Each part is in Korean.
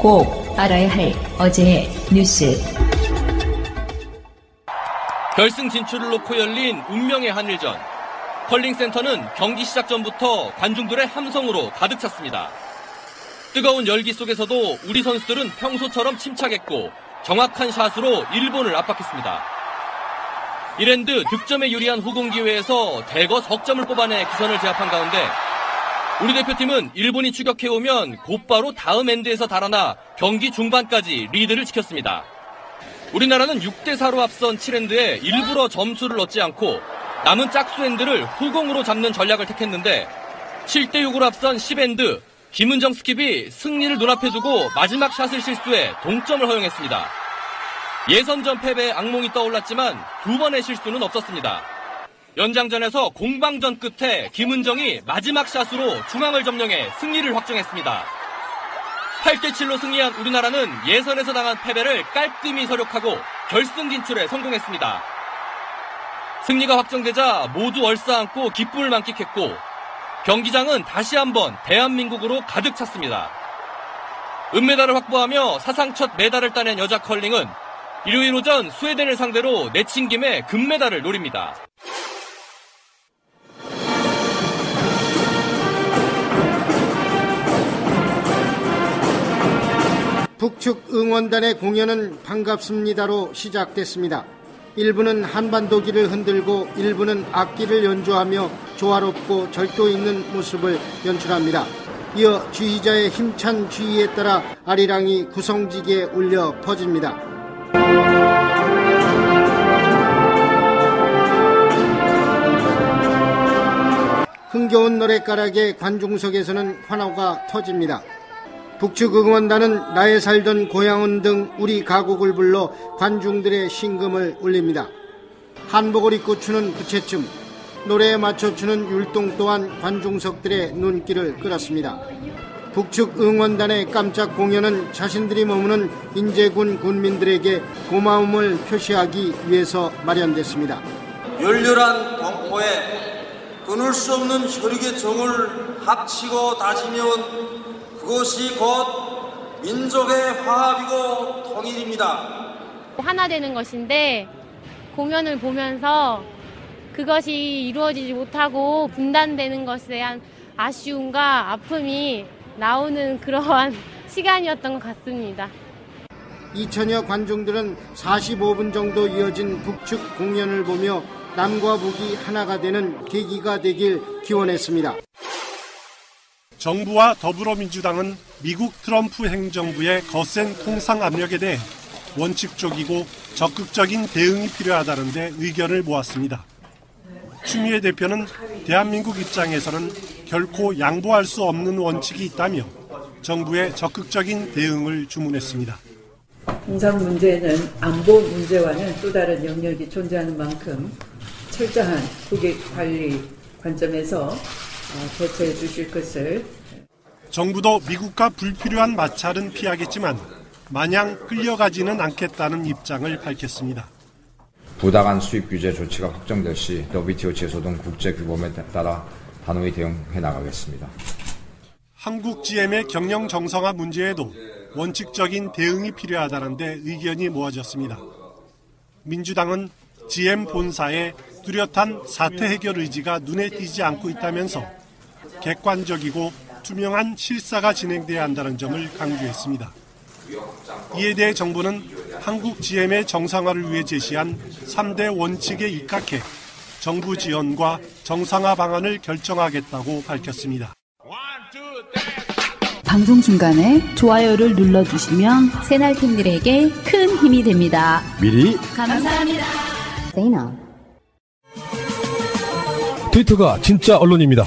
꼭 알아야 할 어제의 뉴스. 결승 진출을 놓고 열린 운명의 한일전. 컬링센터는 경기 시작 전부터 관중들의 함성으로 가득 찼습니다. 뜨거운 열기 속에서도 우리 선수들은 평소처럼 침착했고 정확한 샷으로 일본을 압박했습니다. 1엔드 득점에 유리한 후공 기회에서 대거 석점을 뽑아내 기선을 제압한 가운데 우리 대표팀은 일본이 추격해오면 곧바로 다음 엔드에서 달아나 경기 중반까지 리드를 지켰습니다. 우리나라는 6대4로 앞선 7엔드에 일부러 점수를 얻지 않고 남은 짝수 엔드를 후공으로 잡는 전략을 택했는데 7대6으로 앞선 10엔드 김은정 스킵이 승리를 눈앞에 두고 마지막 샷을 실수해 동점을 허용했습니다. 예선전 패배의 악몽이 떠올랐지만 두 번의 실수는 없었습니다. 연장전에서 공방전 끝에 김은정이 마지막 샷으로 중앙을 점령해 승리를 확정했습니다. 8대7로 승리한 우리나라는 예선에서 당한 패배를 깔끔히 서력하고 결승 진출에 성공했습니다. 승리가 확정되자 모두 얼싸안고 기쁨을 만끽했고 경기장은 다시 한번 대한민국으로 가득 찼습니다. 은메달을 확보하며 사상 첫 메달을 따낸 여자 컬링은 일요일 오전 스웨덴을 상대로 내친김에 금메달을 노립니다. 북측 응원단의 공연은 반갑습니다로 시작됐습니다. 일부는 한반도기를 흔들고 일부는 악기를 연주하며 조화롭고 절도 있는 모습을 연출합니다. 이어 지휘자의 힘찬 지휘에 따라 아리랑이 구성지게 울려 퍼집니다. 흥겨운 노랫가락에 관중석에서는 환호가 터집니다. 북측 응원단은 나의 살던 고향은 등 우리 가곡을 불러 관중들의 심금을 울립니다. 한복을 입고 추는 부채춤, 노래에 맞춰 추는 율동 또한 관중석들의 눈길을 끌었습니다. 북측 응원단의 깜짝 공연은 자신들이 머무는 인제군 군민들에게 고마움을 표시하기 위해서 마련됐습니다. 열렬한 동포에 끊을 수 없는 혈육의 정을 합치고 다지면 그것이 곧 민족의 화합이고 통일입니다. 하나 되는 것인데 공연을 보면서 그것이 이루어지지 못하고 분단되는 것에 대한 아쉬움과 아픔이 나오는 그러한 시간이었던 것 같습니다. 2천여 관중들은 45분 정도 이어진 북측 공연을 보며 남과 북이 하나가 되는 계기가 되길 기원했습니다. 정부와 더불어민주당은 미국 트럼프 행정부의 거센 통상 압력에 대해 원칙적이고 적극적인 대응이 필요하다는 데 의견을 모았습니다. 추미애 대표는 대한민국 입장에서는 결코 양보할 수 없는 원칙이 있다며 정부의 적극적인 대응을 주문했습니다. 통상 문제는 안보 문제와는 또 다른 영역이 존재하는 만큼 철저한 국익 관리 관점에서 대처해 주실 것을. 정부도 미국과 불필요한 마찰은 피하겠지만 마냥 끌려가지는 않겠다는 입장을 밝혔습니다. 부당한 수입 규제 조치가 확정될 시 WTO 제소 등 국제 규범에 따라 단호히 대응해 나가겠습니다. 한국 GM의 경영 정상화 문제에도 원칙적인 대응이 필요하다는 데 의견이 모아졌습니다. 민주당은 GM 본사의 뚜렷한 사태 해결 의지가 눈에 띄지 않고 있다면서 객관적이고 투명한 실사가 진행돼야 한다는 점을 강조했습니다. 이에 대해 정부는 한국 GM의 정상화를 위해 제시한 3대 원칙에 입각해 정부 지원과 정상화 방안을 결정하겠다고 밝혔습니다. 방송 중간에 좋아요를 눌러주시면 새날팀들에게 큰 힘이 됩니다. 미리 감사합니다. 트위터가 진짜 언론입니다.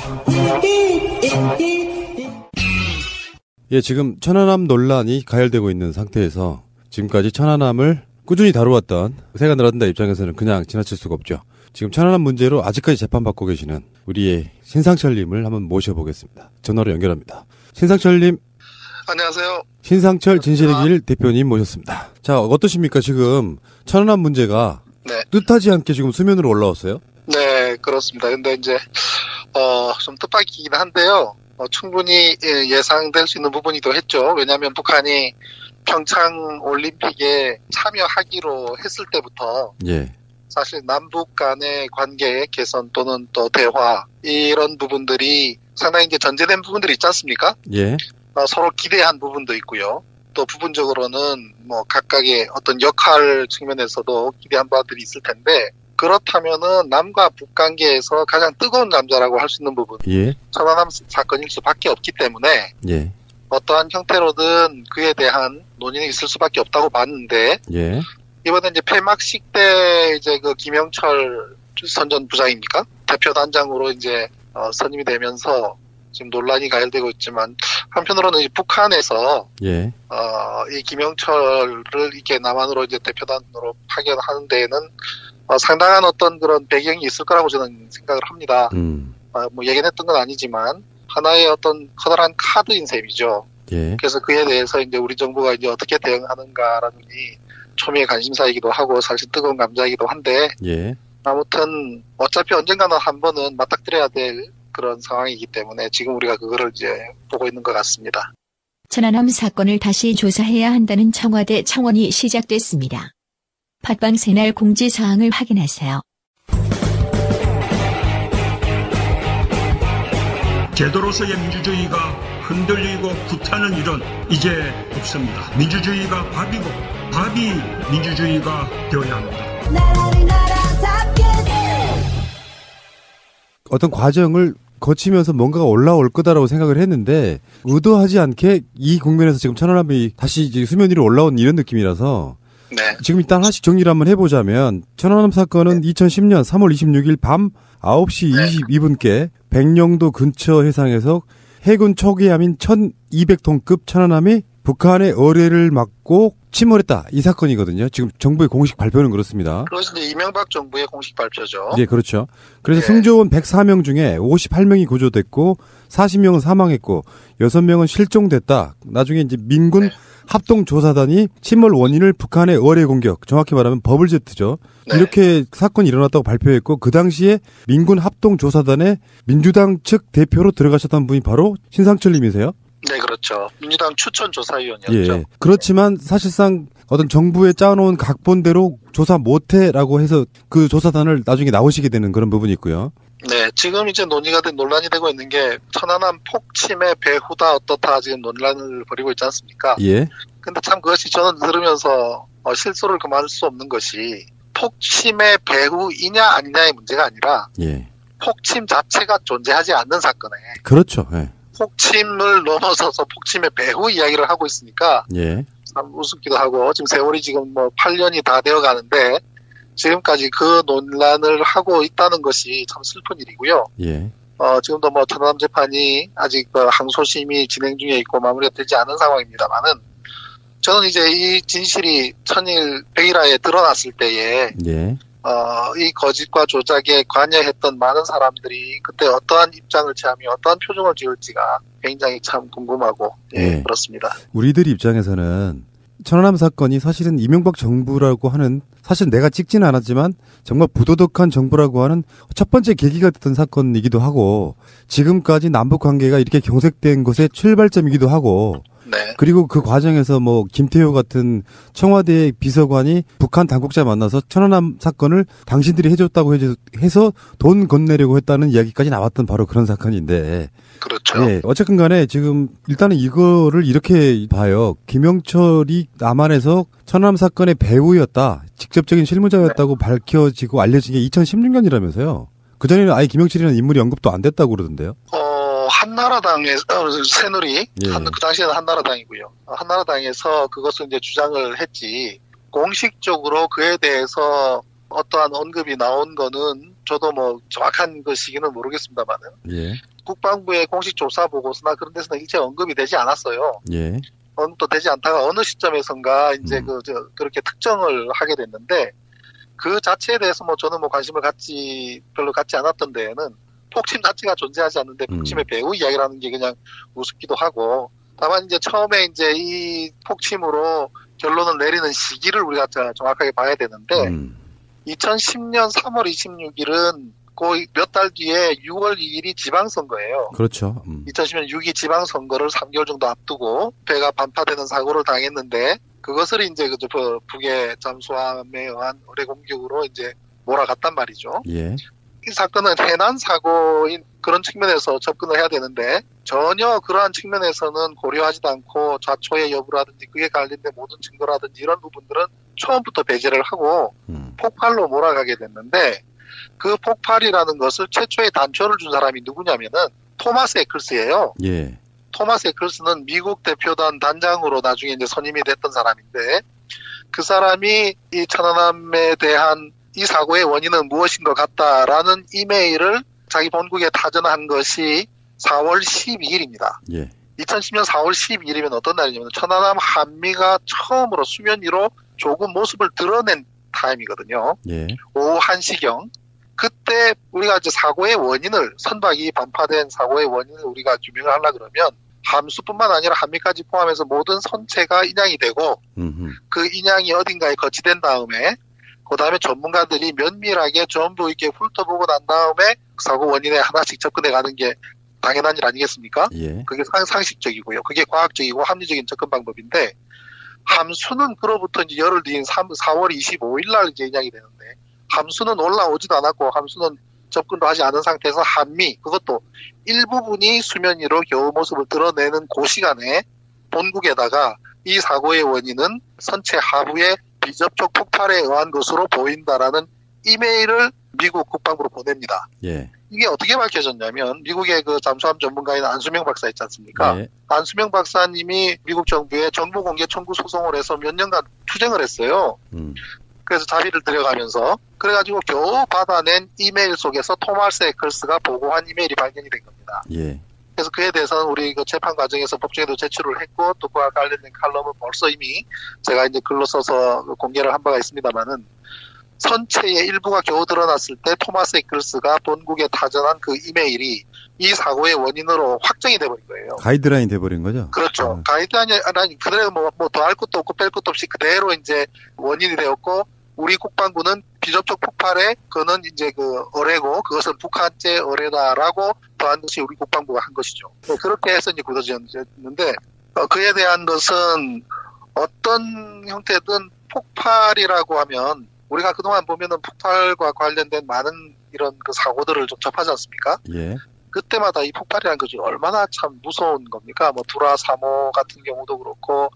예, 지금 천안함 논란이 가열되고 있는 상태에서 지금까지 천안함을 꾸준히 다루었던 세간드라든다 입장에서는 그냥 지나칠 수가 없죠. 지금 천안함 문제로 아직까지 재판받고 계시는 우리의 신상철님을 한번 모셔보겠습니다. 전화로 연결합니다. 신상철님. 안녕하세요. 신상철 진실의 길 대표님 모셨습니다. 자, 어떠십니까? 지금 천안함 문제가 뜻하지 않게 지금 수면으로 올라왔어요? 네, 그렇습니다. 근데 이제 좀 뜻밖이긴 한데요. 충분히 예상될 수 있는 부분이기도 했죠. 왜냐하면 북한이 평창 올림픽에 참여하기로 했을 때부터 예. 사실 남북 간의 관계 개선 또는 또 대화 이런 부분들이 상당히 이제 전제된 부분들이 있지 않습니까? 예. 서로 기대한 부분도 있고요. 또 부분적으로는 뭐 각각의 어떤 역할 측면에서도 기대한 바들이 있을 텐데 그렇다면은 남과 북 관계에서 가장 뜨거운 감자라고 할 수 있는 부분, 예. 천안함 사건일 수밖에 없기 때문에 예. 어떠한 형태로든 그에 대한 논의는 있을 수밖에 없다고 봤는데 예. 이번에 이제 폐막식 때 이제 그 김영철 선 전 부장입니까? 대표단장으로 이제 선임이 되면서 지금 논란이 가열되고 있지만 한편으로는 이제 북한에서 예. 이 김영철을 이렇게 남한으로 이제 대표단으로 파견하는 데에는 상당한 어떤 그런 배경이 있을 거라고 저는 생각을 합니다. 뭐 예견했던 건 아니지만 하나의 어떤 커다란 카드인 셈이죠. 예. 그래서 그에 대해서 이제 우리 정부가 이제 어떻게 대응하는가라는 게 초미의 관심사이기도 하고 사실 뜨거운 감자이기도 한데 예. 아무튼 어차피 언젠가는 한 번은 맞닥뜨려야 될 그런 상황이기 때문에 지금 우리가 그거를 이제 보고 있는 것 같습니다. 천안함 사건을 다시 조사해야 한다는 청와대 청원이 시작됐습니다. 팟빵 새날 공지사항을 확인하세요. 제도로서의 민주주의가 흔들리고 구타는 일은 이제 없습니다. 민주주의가 밥이고 밥이 민주주의가 되어야 합니다. 어떤 과정을 거치면서 뭔가가 올라올 거다라고 생각을 했는데 의도하지 않게 이 국면에서 지금 천안함이 다시 이제 수면 위로 올라온 이런 느낌이라서 네. 지금 일단 하나씩 정리를 한번 해보자면 천안함 사건은 2010년 3월 26일 밤 9시 22분께 백령도 근처 해상에서 해군 초기함인 1200톤급 천안함이 북한의 어뢰를 막고 침몰했다. 이 사건이거든요. 지금 정부의 공식 발표는 그렇습니다. 그것이 이제 이명박 정부의 공식 발표죠. 예, 그렇죠. 그래서 승조원 104명 중에 58명이 구조됐고 40명은 사망했고 6명은 실종됐다. 나중에 이제 민군 합동조사단이 침몰 원인을 북한의 어뢰 공격, 정확히 말하면 버블제트죠. 이렇게 사건이 일어났다고 발표했고 그 당시에 민군 합동조사단의 민주당 측 대표로 들어가셨던 분이 바로 신상철 님이세요. 네, 그렇죠. 민주당 추천조사위원이었죠. 예. 그렇지만 사실상 어떤 정부에 짜놓은 각본대로 조사 못해라고 해서 그 조사단을 나중에 나오시게 되는 그런 부분이 있고요. 네, 지금 이제 논란이 되고 있는 게 천안함 폭침의 배후다 어떻다 지금 논란을 벌이고 있지 않습니까? 예. 근데 참 그것이 저는 들으면서 실소를 그만할 수 없는 것이 폭침의 배후이냐 아니냐의 문제가 아니라 예. 폭침 자체가 존재하지 않는 사건에 그렇죠. 예. 폭침을 넘어서서 폭침의 배후 이야기를 하고 있으니까 예. 참 우습기도 하고 지금 세월이 지금 뭐 8년이 다 되어 가는데 지금까지 그 논란을 하고 있다는 것이 참 슬픈 일이고요. 예. 지금도 뭐 천안함 재판이 아직 항소심이 진행 중에 있고 마무리가 되지 않은 상황입니다만은 저는 이제 이 진실이 천일 백일하에 드러났을 때에 예. 이 거짓과 조작에 관여했던 많은 사람들이 그때 어떠한 입장을 취하며 어떠한 표정을 지을지가 굉장히 참 궁금하고 예. 그렇습니다. 우리들 입장에서는 천안함 사건이 사실은 이명박 정부라고 하는 사실 내가 찍지는 않았지만 정말 부도덕한 정부라고 하는 첫 번째 계기가 됐던 사건이기도 하고 지금까지 남북 관계가 이렇게 경색된 것의 출발점이기도 하고 네. 그리고 그 과정에서 뭐 김태효 같은 청와대 비서관이 북한 당국자 만나서 천안함 사건을 당신들이 해줬다고 해서 돈 건네려고 했다는 이야기까지 나왔던 바로 그런 사건인데. 그렇죠. 예, 어쨌든 간에 지금 일단은 이거를 이렇게 봐요. 김영철이 남한에서 천안함 사건의 배우였다. 직접적인 실무자였다고 밝혀지고 알려진 게 2016년이라면서요. 그전에는 아예 김영철이라는 인물이 언급도 안 됐다고 그러던데요. 한나라당의 새누리, 예. 그 당시에는 한나라당이고요. 한나라당에서 그것을 이제 주장을 했지 공식적으로 그에 대해서 어떠한 언급이 나온 거는 저도 뭐 정확한 그 시기는 모르겠습니다만은 예. 국방부의 공식 조사 보고서나 그런 데서는 일체 언급이 되지 않았어요. 예. 언급도 되지 않다가 어느 시점에선가 이제 그렇게 특정을 하게 됐는데 그 자체에 대해서 뭐 저는 뭐 관심을 별로 갖지 않았던 데에는 폭침 자체가 존재하지 않는데 폭침의 배후 이야기라는 게 그냥 우습기도 하고 다만 이제 처음에 이제 이 폭침으로 결론을 내리는 시기를 우리가 정확하게 봐야 되는데 2010년 3월 26일은 그 몇 달 뒤에 6월 2일이 지방선거예요. 그렇죠. 2010년 6.2 지방선거를 3개월 정도 앞두고 배가 반파되는 사고를 당했는데 그것을 이제 그 북의 잠수함에 의한 어뢰 공격으로 이제 몰아갔단 말이죠. 예. 이 사건은 해난 사고인 그런 측면에서 접근을 해야 되는데 전혀 그러한 측면에서는 고려하지도 않고 좌초의 여부라든지 그에 관련된 모든 증거라든지 이런 부분들은 처음부터 배제를 하고 폭발로 몰아가게 됐는데 그 폭발이라는 것을 최초의 단초를 준 사람이 누구냐면은 토마스 에클스예요. 예. 토마스 에클스는 미국 대표단 단장으로 나중에 이제 선임이 됐던 사람인데 그 사람이 이 천안함에 대한 이 사고의 원인은 무엇인 것 같다라는 이메일을 자기 본국에 타전한 것이 4월 12일입니다. 예. 2010년 4월 12일이면 어떤 날이냐면 천안함 한미가 처음으로 수면 위로 조금 모습을 드러낸 타임이거든요. 예. 오후 1시경. 그때 우리가 이제 사고의 원인을 선박이 반파된 사고의 원인을 우리가 규명을 하려고 그러면 함수뿐만 아니라 한미까지 포함해서 모든 선체가 인양이 되고 그 인양이 어딘가에 거치된 다음에 그 다음에 전문가들이 면밀하게 전부 이렇게 훑어보고 난 다음에 사고 원인에 하나씩 접근해 가는 게 당연한 일 아니겠습니까? 예. 그게 상식적이고요. 그게 과학적이고 합리적인 접근 방법인데 함수는 그로부터 이제 열흘 뒤인 4월 25일 날 이제 인양이 되는데 함수는 올라오지도 않았고 함수는 접근도 하지 않은 상태에서 한미 그것도 일부분이 수면 위로 겨우 모습을 드러내는 그 시간에 본국에다가 이 사고의 원인은 선체 하부의 비접촉 폭발에 의한 것으로 보인다라는 이메일을 미국 국방부로 보냅니다. 예. 이게 어떻게 밝혀졌냐면 미국의 그 잠수함 전문가인 안수명 박사 있지 않습니까? 예. 안수명 박사님이 미국 정부에 정보 공개 청구 소송을 해서 몇 년간 투쟁을 했어요. 그래서 자비를 들여가면서 그래가지고 겨우 받아낸 이메일 속에서 토마스 에클스가 보고한 이메일이 발견이 된 겁니다. 예. 그래서 그에 대해서는 우리 그 재판 과정에서 법정에도 제출을 했고 또 그와 관련된 칼럼은 벌써 이미 제가 이제 글로 써서 공개를 한 바가 있습니다만은 선체의 일부가 겨우 드러났을 때 토마스 에클스가 본국에 타전한 그 이메일이 이 사고의 원인으로 확정이 돼버린 거예요. 가이드라인 돼버린 거죠? 그렇죠. 가이드라인이 그대로 뭐 더할 것도 없고 뺄 것도 없이 그대로 이제 원인이 되었고 우리 국방부는 비접촉 폭발에 그는 이제 그 어뢰고 그것은 북한제 어뢰다라고 더한 것이 우리 국방부가 한 것이죠. 그렇게 해서 이제 굳어졌는데 그에 대한 것은 어떤 형태든 폭발이라고 하면 우리가 그동안 보면은 폭발과 관련된 많은 이런 그 사고들을 좀 접하지 않습니까? 예. 그때마다 이 폭발이라는 것이 얼마나 참 무서운 겁니까? 뭐 두라 3호 같은 경우도 그렇고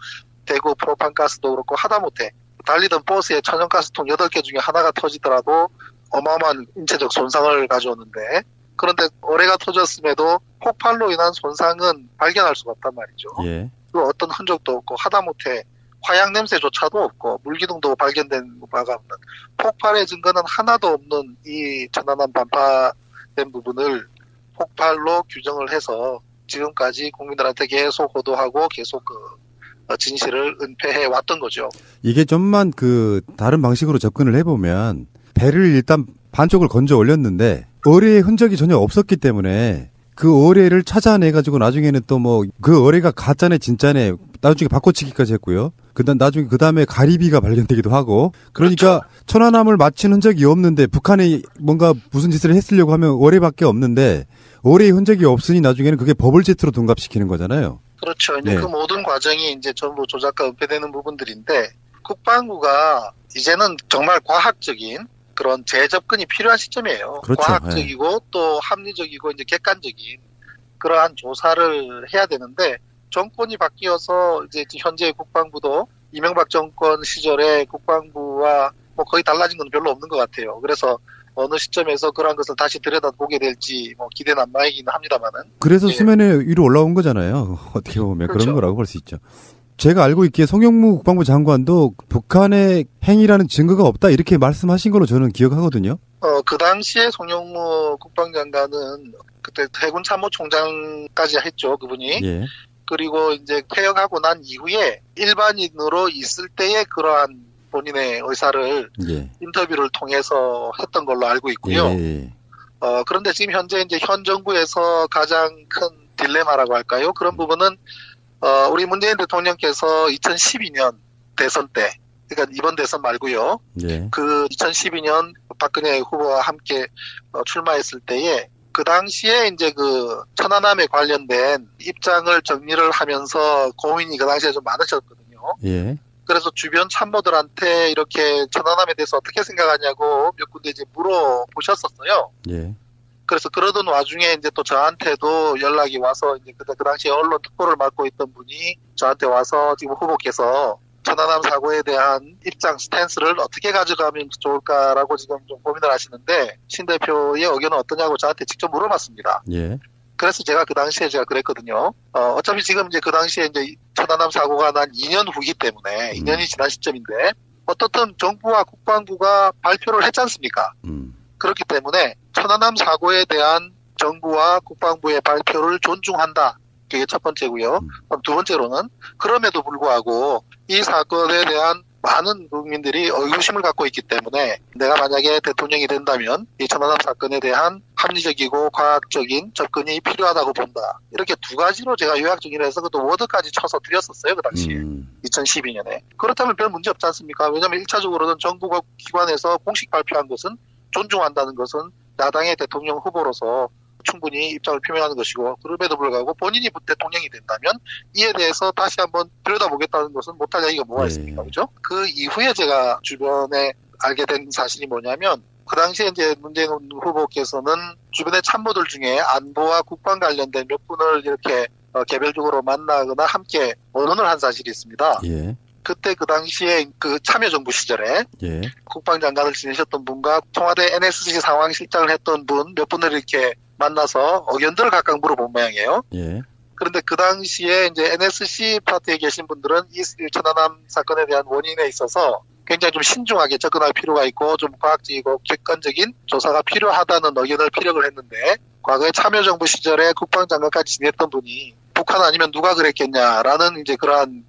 대구 프로판가스도 그렇고 하다못해 달리던 버스에 천연가스통 8개 중에 하나가 터지더라도 어마어마한 인체적 손상을 가져오는데 그런데 어뢰가 터졌음에도 폭발로 인한 손상은 발견할 수가 없단 말이죠. 예. 그 어떤 흔적도 없고 하다못해 화약 냄새조차도 없고 물기둥도 발견된 바가 없는 폭발의 증거는 하나도 없는 이 천안함 반파된 부분을 폭발로 규정을 해서 지금까지 국민들한테 계속 보도하고 계속 그 진실을 은폐해 왔던 거죠. 이게 좀만 그 다른 방식으로 접근을 해보면 배를 일단 반쪽을 건져 올렸는데 어뢰의 흔적이 전혀 없었기 때문에 그 어뢰를 찾아내가지고 나중에는 또 뭐 그 어뢰가 가짜네 진짜네 나중에 바꿔치기까지 했고요. 나중에 그 다음에 가리비가 발견되기도 하고 그러니까 그렇죠. 천안함을 맞힌 흔적이 없는데 북한이 뭔가 무슨 짓을 했으려고 하면 어뢰밖에 없는데 어뢰의 흔적이 없으니 나중에는 그게 버블제트로 둔갑시키는 거잖아요. 그렇죠. 이제 네. 그 모든 과정이 이제 전부 조작과 은폐되는 부분들인데 국방부가 이제는 정말 과학적인 그런 재접근이 필요한 시점이에요. 그렇죠. 과학적이고 네. 또 합리적이고 이제 객관적인 그러한 조사를 해야 되는데 정권이 바뀌어서 이제 현재 국방부도 이명박 정권 시절에 국방부와 뭐 거의 달라진 건 별로 없는 것 같아요. 그래서 어느 시점에서 그러한 것을 다시 들여다보게 될지 뭐 기대 난마이긴 합니다만은. 그래서 예. 수면에 위로 올라온 거잖아요. 어떻게 보면 그렇죠. 그런 거라고 볼 수 있죠. 제가 알고 있기에 송영무 국방부 장관도 북한의 행위라는 증거가 없다 이렇게 말씀하신 걸로 저는 기억하거든요. 그 당시에 송영무 국방장관은 그때 해군 참모총장까지 했죠, 그분이. 예. 그리고 이제 퇴역하고 난 이후에 일반인으로 있을 때의 그러한 본인의 의사를 예. 인터뷰를 통해서 했던 걸로 알고 있고요. 예. 그런데 지금 현재 이제 현 정부에서 가장 큰 딜레마라고 할까요? 그런 부분은 우리 문재인 대통령께서 2012년 대선 때, 그러니까 이번 대선 말고요. 예. 그 2012년 박근혜 후보와 함께 출마했을 때에 그 당시에 이제 그 천안함에 관련된 입장을 정리를 하면서 고민이 그 당시에 좀 많으셨거든요. 예. 그래서 주변 참모들한테 이렇게 천안함에 대해서 어떻게 생각하냐고 몇 군데 이제 물어보셨었어요. 예. 그래서 그러던 와중에 이제 또 저한테도 연락이 와서 이제 그 당시에 언론 특보를 맡고 있던 분이 저한테 와서 지금 후보께서 천안함 사고에 대한 입장 스탠스를 어떻게 가져가면 좋을까라고 지금 좀 고민을 하시는데 신 대표의 의견은 어떠냐고 저한테 직접 물어봤습니다. 예. 그래서 제가 그 당시에 제가 그랬거든요. 어차피 지금 이제 그 당시에 이제 천안함 사고가 난 2년 후기 때문에 2년이 지난 시점인데 어떻든 정부와 국방부가 발표를 했지 않습니까? 그렇기 때문에 천안함 사고에 대한 정부와 국방부의 발표를 존중한다. 그게 첫 번째고요. 그럼 두 번째로는 그럼에도 불구하고 이 사건에 대한 많은 국민들이 의구심을 갖고 있기 때문에 내가 만약에 대통령이 된다면 이 천안함 사건에 대한 합리적이고 과학적인 접근이 필요하다고 본다. 이렇게 두 가지로 제가 요약 정리를 해서 그것도 워드까지 쳐서 드렸었어요. 그 당시에. 2012년에. 그렇다면 별 문제 없지 않습니까? 왜냐하면 1차적으로는 정부 기관에서 공식 발표한 것은 존중한다는 것은 야당의 대통령 후보로서 충분히 입장을 표명하는 것이고 그럼에도 불구하고 본인이 대통령이 된다면 이에 대해서 다시 한번 들여다보겠다는 것은 못할 얘기가 뭐가 있습니까? 그죠? 그 이후에 제가 주변에 알게 된 사실이 뭐냐면 그 당시에 이제 문재인 후보께서는 주변의 참모들 중에 안보와 국방 관련된 몇 분을 이렇게 개별적으로 만나거나 함께 언언을 한 사실이 있습니다. 예. 그때 그 당시에 그 참여정부 시절에 예. 국방장관을 지내셨던 분과 청와대 NSC 상황실장을 했던 분 몇 분을 이렇게 만나서 의견들을 각각 물어본 모양이에요. 예. 그런데 그 당시에 이제 NSC 파트에 계신 분들은 이 천안함 사건에 대한 원인에 있어서 굉장히 좀 신중하게 접근할 필요가 있고 좀 과학적이고 객관적인 조사가 필요하다는 의견을 피력을 했는데 과거에 참여정부 시절에 국방장관까지 지냈던 분이 북한 아니면 누가 그랬겠냐라는 이제 그러한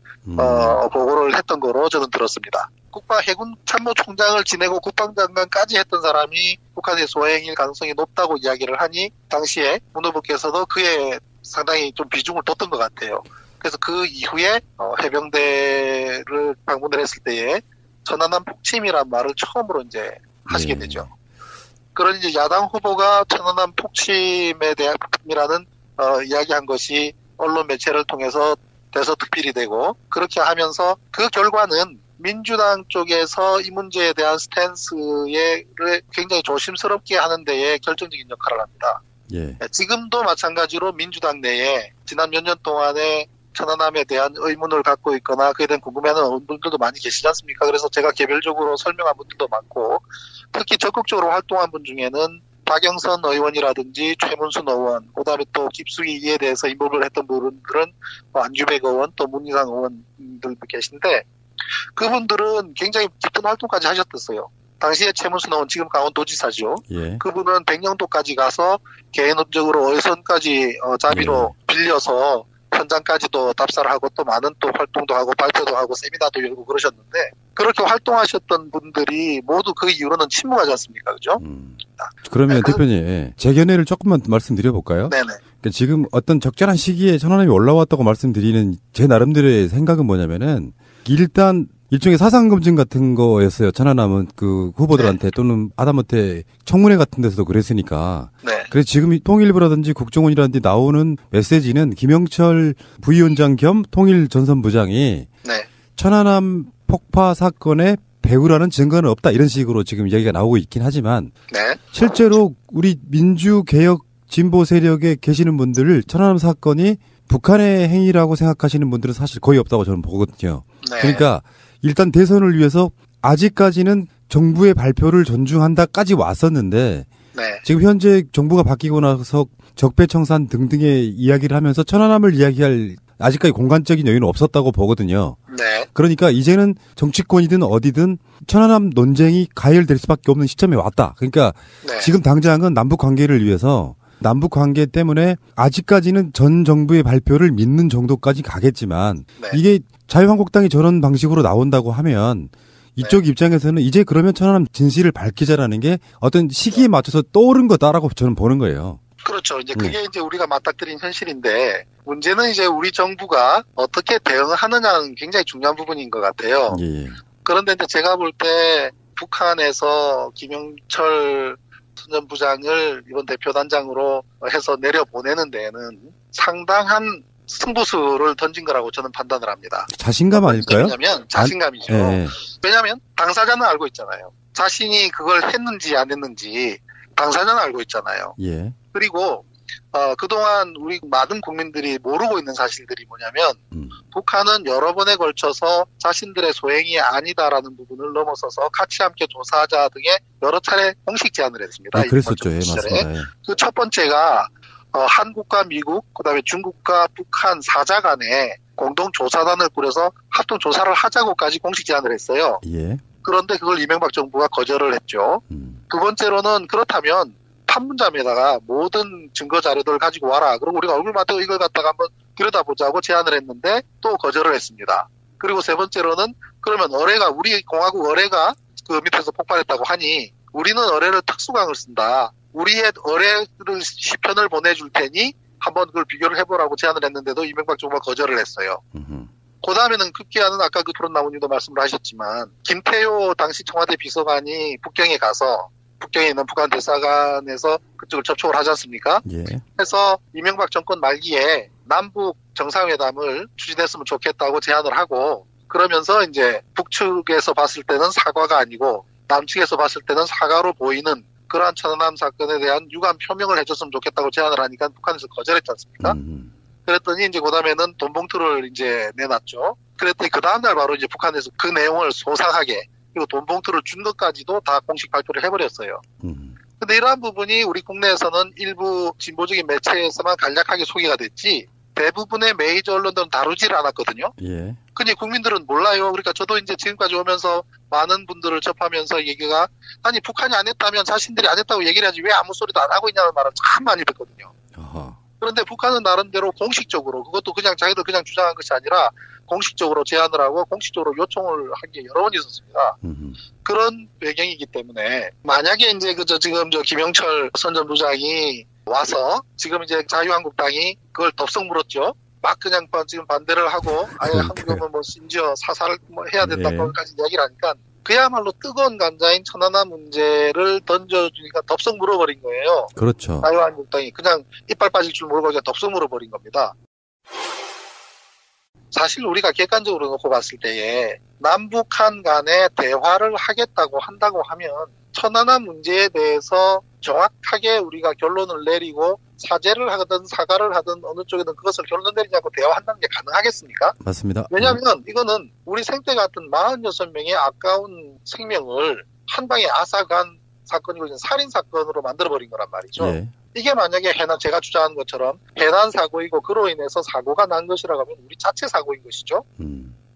보고를 했던 거로 저는 들었습니다. 국방해군 참모총장을 지내고 국방장관까지 했던 사람이 북한의 소행일 가능성이 높다고 이야기를 하니 당시에 문 후보께서도 그에 상당히 좀 비중을 뒀던 것 같아요. 그래서 그 이후에 해병대를 방문을 했을 때에 천안함 폭침이란 말을 처음으로 이제 하시게 되죠. 그런 이제 야당 후보가 천안함 폭침에 대한이라는 이야기한 것이 언론 매체를 통해서 대서특필이 되고 그렇게 하면서 그 결과는 민주당 쪽에서 이 문제에 대한 스탠스를 굉장히 조심스럽게 하는 데에 결정적인 역할을 합니다. 예. 지금도 마찬가지로 민주당 내에 지난 몇 년 동안에 천안함에 대한 의문을 갖고 있거나 그에 대한 궁금해하는 분들도 많이 계시지 않습니까? 그래서 제가 개별적으로 설명한 분들도 많고 특히 적극적으로 활동한 분 중에는 박영선 의원이라든지 최문순 의원, 그다음에 또 깁스위에 대해서 인볼브를 했던 분들은 안규백 의원, 또 문희상 의원들도 계신데 그분들은 굉장히 깊은 활동까지 하셨었어요. 당시에 최문순 의원 지금 강원도지사죠. 예. 그분은 백령도까지 가서 개인적으로 의선까지 자비로 빌려서 현장까지도 답사를 하고 또 많은 또 활동도 하고 발표도 하고 세미나도 열고 그러셨는데 그렇게 활동하셨던 분들이 모두 그 이후로는 침묵하지 않습니까? 그죠? 그러면 대표님 재견해를 조금만 말씀드려볼까요? 네네. 그러니까 지금 어떤 적절한 시기에 천안함이 올라왔다고 말씀드리는 제 나름대로의 생각은 뭐냐면은 일단 일종의 사상검증 같은 거였어요. 천안함은 그 후보들한테 또는 하다못해 청문회 같은 데서도 그랬으니까. 네. 그래서 지금 통일부라든지 국정원이라는 데 나오는 메시지는 김영철 부위원장 겸 통일전선부장이 네. 천안함 폭파 사건의 배후라는 증거는 없다 이런 식으로 지금 이야기가 나오고 있긴 하지만 네. 실제로 우리 민주개혁 진보 세력에 계시는 분들을 천안함 사건이 북한의 행위라고 생각하시는 분들은 사실 거의 없다고 저는 보거든요. 네. 그러니까 일단 대선을 위해서 아직까지는 정부의 발표를 존중한다까지 왔었는데 네. 지금 현재 정부가 바뀌고 나서 적폐청산 등등의 이야기를 하면서 천안함을 이야기할 아직까지 공간적인 여유는 없었다고 보거든요. 네. 그러니까 이제는 정치권이든 어디든 천안함 논쟁이 가열될 수밖에 없는 시점에 왔다. 그러니까 네. 지금 당장은 남북 관계를 위해서 남북 관계 때문에 아직까지는 전 정부의 발표를 믿는 정도까지 가겠지만 네. 이게 자유한국당이 저런 방식으로 나온다고 하면 이쪽 입장에서는 이제 그러면 천안함 진실을 밝히자라는 게 어떤 시기에 맞춰서 떠오른 거다라고 저는 보는 거예요. 그렇죠. 이제 그게 이제 우리가 맞닥뜨린 현실인데 문제는 이제 우리 정부가 어떻게 대응을 하느냐는 굉장히 중요한 부분인 것 같아요. 예. 그런데 이제 제가 볼 때 북한에서 김영철 선전부장을 이번 대표단장으로 해서 내려보내는 데에는 상당한 승부수를 던진 거라고 저는 판단을 합니다. 자신감 아닐까요? 왜냐면 자신감이죠. 예. 왜냐하면 당사자는 알고 있잖아요. 자신이 그걸 했는지 안 했는지 당사자는 알고 있잖아요. 예. 그리고 그동안 우리 많은 국민들이 모르고 있는 사실들이 뭐냐면 북한은 여러 번에 걸쳐서 자신들의 소행이 아니다라는 부분을 넘어서서 같이 함께 조사하자 등의 여러 차례 공식 제안을 했습니다. 그랬었죠. 예, 맞습니다. 예. 그 첫 번째가 한국과 미국, 그다음에 중국과 북한 사자 간에 공동 조사단을 꾸려서 합동 조사를 하자고까지 공식 제안을 했어요. 예. 그런데 그걸 이명박 정부가 거절을 했죠. 두 번째로는 그렇다면 판문점에다가 모든 증거 자료들을 가지고 와라. 그리고 우리가 얼굴 맞대고 이걸 갖다가 한번 들여다보자고 제안을 했는데 또 거절을 했습니다. 그리고 세 번째로는 그러면 우리 공화국 어뢰가 그 밑에서 폭발했다고 하니 우리는 어뢰를 특수강을 쓴다. 우리의 어뢰를 10편을 보내줄 테니 한번 그걸 비교를 해보라고 제안을 했는데도 이명박 정부가 거절을 했어요. 그 다음에는 급기야는 아까 그 토론나무님도 말씀을 하셨지만 김태효 당시 청와대 비서관이 북경에 가서 북경에 있는 북한 대사관에서 그쪽을 접촉을 하지 않습니까? 예. 그래서 이명박 정권 말기에 남북 정상회담을 추진했으면 좋겠다고 제안을 하고 그러면서 이제 북측에서 봤을 때는 사과가 아니고 남측에서 봤을 때는 사과로 보이는 그러한 천안함 사건에 대한 유감 표명을 해줬으면 좋겠다고 제안을 하니까 북한에서 거절했지 않습니까? 그랬더니 이제 그 다음에는 돈 봉투를 이제 내놨죠. 그랬더니 그 다음날 바로 이제 북한에서 그 내용을 소상하게 그리고 돈 봉투를 준 것까지도 다 공식 발표를 해버렸어요. 근데 이러한 부분이 우리 국내에서는 일부 진보적인 매체에서만 간략하게 소개가 됐지 대부분의 메이저 언론들은 다루질 않았거든요. 예. 근데 국민들은 몰라요. 그러니까 저도 이제 지금까지 오면서 많은 분들을 접하면서 얘기가 아니 북한이 안 했다면 자신들이 안 했다고 얘기를 하지 왜 아무 소리도 안 하고 있냐는 말을 참 많이 듣거든요. 그런데 북한은 나름대로 공식적으로 그것도 그냥 자기들 그냥 주장한 것이 아니라 공식적으로 제안을 하고 공식적으로 요청을 한 게 여러 번 있었습니다. 그런 배경이기 때문에 만약에 이제 지금 김영철 선전부장이 와서 지금 이제 자유한국당이 그걸 덥석 물었죠. 막 그냥 지금 반대를 하고 아예 한국은 뭐 심지어 사살을 뭐 해야 된다고까지 이야기를 하니까 그야말로 뜨거운 감자인 천안함 문제를 던져주니까 덥석 물어버린 거예요. 그렇죠. 자유한국당이 그냥 이빨 빠질 줄 모르고 그냥 덥석 물어버린 겁니다. 사실 우리가 객관적으로 놓고 봤을 때에 남북한 간에 대화를 하겠다고 한다고 하면 천안함 문제에 대해서 정확하게 우리가 결론을 내리고 사죄를 하든 사과를 하든 어느 쪽이든 그것을 결론 내리지 않고 대화한다는 게 가능하겠습니까? 맞습니다. 왜냐하면 이거는 우리 생태 같은 46명의 아까운 생명을 한 방에 앗아간 사건이고 살인 사건으로 만들어버린 거란 말이죠. 예. 이게 만약에 제가 주장하는 것처럼 해난 사고이고 그로 인해서 사고가 난 것이라고 하면 우리 자체 사고인 것이죠.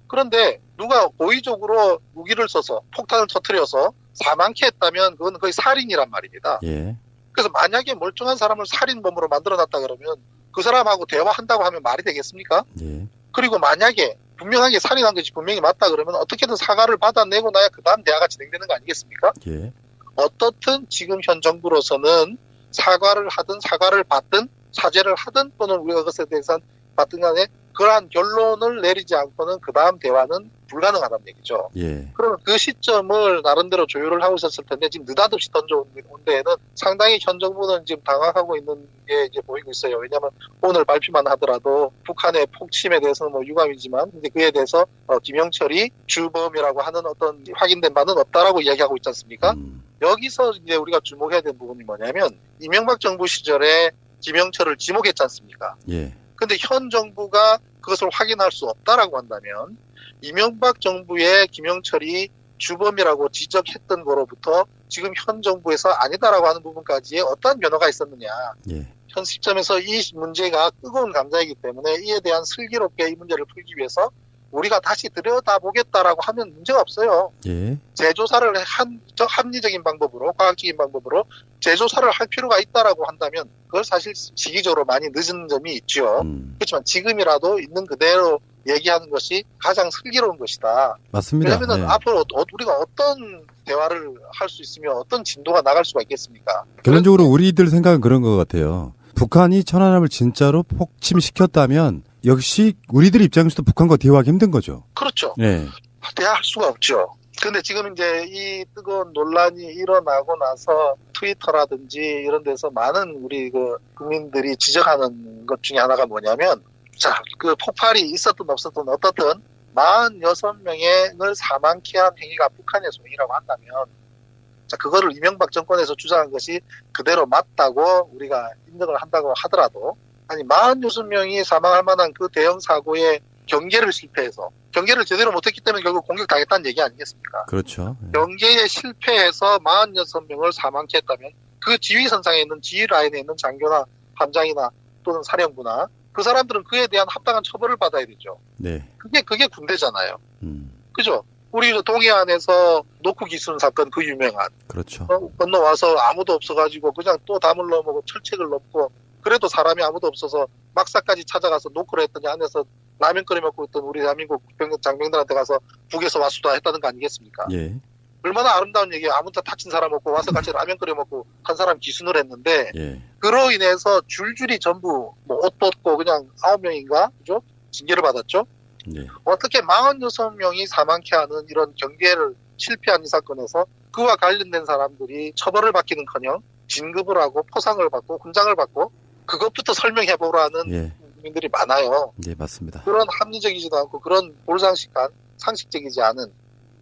그런데 누가 고의적으로 무기를 써서 폭탄을 터뜨려서 사망케 했다면 그건 거의 살인이란 말입니다. 예. 그래서 만약에 멀쩡한 사람을 살인범으로 만들어놨다 그러면 그 사람하고 대화한다고 하면 말이 되겠습니까? 예. 그리고 만약에 분명하게 살인한 것이 분명히 맞다 그러면 어떻게든 사과를 받아내고 나야 그 다음 대화가 진행되는 거 아니겠습니까? 예. 어떻든 지금 현 정부로서는 사과를 하든 사과를 받든 사죄를 하든 또는 우리가 그것에 대해서 받든 간에 그러한 결론을 내리지 않고는 그 다음 대화는 불가능하다는 얘기죠. 예. 그러면 그 시점을 나름대로 조율을 하고 있었을 텐데 지금 느닷없이 던져온 데에는 상당히 현 정부는 지금 당황하고 있는 게 이제 보이고 있어요. 왜냐하면 오늘 발표만 하더라도 북한의 폭침에 대해서는 뭐 유감이지만 근데 그에 대해서 김영철이 주범이라고 하는 어떤 확인된 바는 없다라고 이야기하고 있지 않습니까? 여기서 이제 우리가 주목해야 되는 부분이 뭐냐면 이명박 정부 시절에 김영철을 지목했지 않습니까? 예. 근데 현 정부가 그것을 확인할 수 없다라고 한다면 이명박 정부의 김영철이 주범이라고 지적했던 거로부터 지금 현 정부에서 아니다라고 하는 부분까지의 어떠한 변화가 있었느냐. 예. 현 시점에서 이 문제가 뜨거운 감자이기 때문에 이에 대한 슬기롭게 이 문제를 풀기 위해서 우리가 다시 들여다보겠다라고 하면 문제가 없어요. 예. 재조사를 합리적인 방법으로 과학적인 방법으로 재조사를 할 필요가 있다라고 한다면 그걸 사실 시기적으로 많이 늦은 점이 있죠. 그렇지만 지금이라도 있는 그대로 얘기하는 것이 가장 슬기로운 것이다. 맞습니다. 왜냐하면 앞으로 우리가 어떤 대화를 할 수 있으며 어떤 진도가 나갈 수가 있겠습니까? 결론적으로 우리들 생각은 그런 것 같아요. 북한이 천안함을 진짜로 폭침시켰다면 역시 우리들 입장에서도 북한과 대화하기 힘든 거죠. 그렇죠. 네. 대화할 수가 없죠. 근데 지금 이제 이 뜨거운 논란이 일어나고 나서 트위터라든지 이런 데서 많은 우리 그 국민들이 지적하는 것 중에 하나가 뭐냐면, 자, 그 폭발이 있었든 없었든 어떻든 46명을 사망케 한 행위가 북한의 소행이라고 한다면, 자, 그거를 이명박 정권에서 주장한 것이 그대로 맞다고 우리가 인정을 한다고 하더라도, 아니 46명이 사망할 만한 그 대형 사고의 경계를 실패해서, 경계를 제대로 못했기 때문에 결국 공격당했다는 얘기 아니겠습니까? 그렇죠. 경계에 실패해서 46명을 사망케 했다면 그 지휘선상에 있는 지휘 라인에 있는 장교나 함장이나 또는 사령부나 그 사람들은 그에 대한 합당한 처벌을 받아야 되죠. 네. 그게 군대잖아요. 그죠? 우리 동해안에서 노크 기순 사건 그 유명한. 그렇죠. 건너와서 아무도 없어가지고 그냥 또 담을 넘고 철책을 넘고 그래도 사람이 아무도 없어서 막사까지 찾아가서 노크를 했더니 안에서 라면 끓여 먹고 있던 우리 대한민국 장병들한테 가서 북에서 왔수다 했다는 거 아니겠습니까? 예. 얼마나 아름다운 얘기예요. 아무튼 다친 사람 없고 와서 같이 라면 끓여 먹고 한 사람 기순을 했는데 예. 그로 인해서 줄줄이 전부 뭐 옷 벗고 그냥 9명인가 그죠? 징계를 받았죠. 예. 어떻게 46명이 사망케 하는 이런 경계를 실패한 이 사건에서 그와 관련된 사람들이 처벌을 받기는커녕 진급을 하고 포상을 받고 훈장을 받고 그것부터 설명해보라는 예. 국민들이 많아요. 네, 맞습니다. 그런 합리적이지도 않고 그런 볼상식한 상식적이지 않은.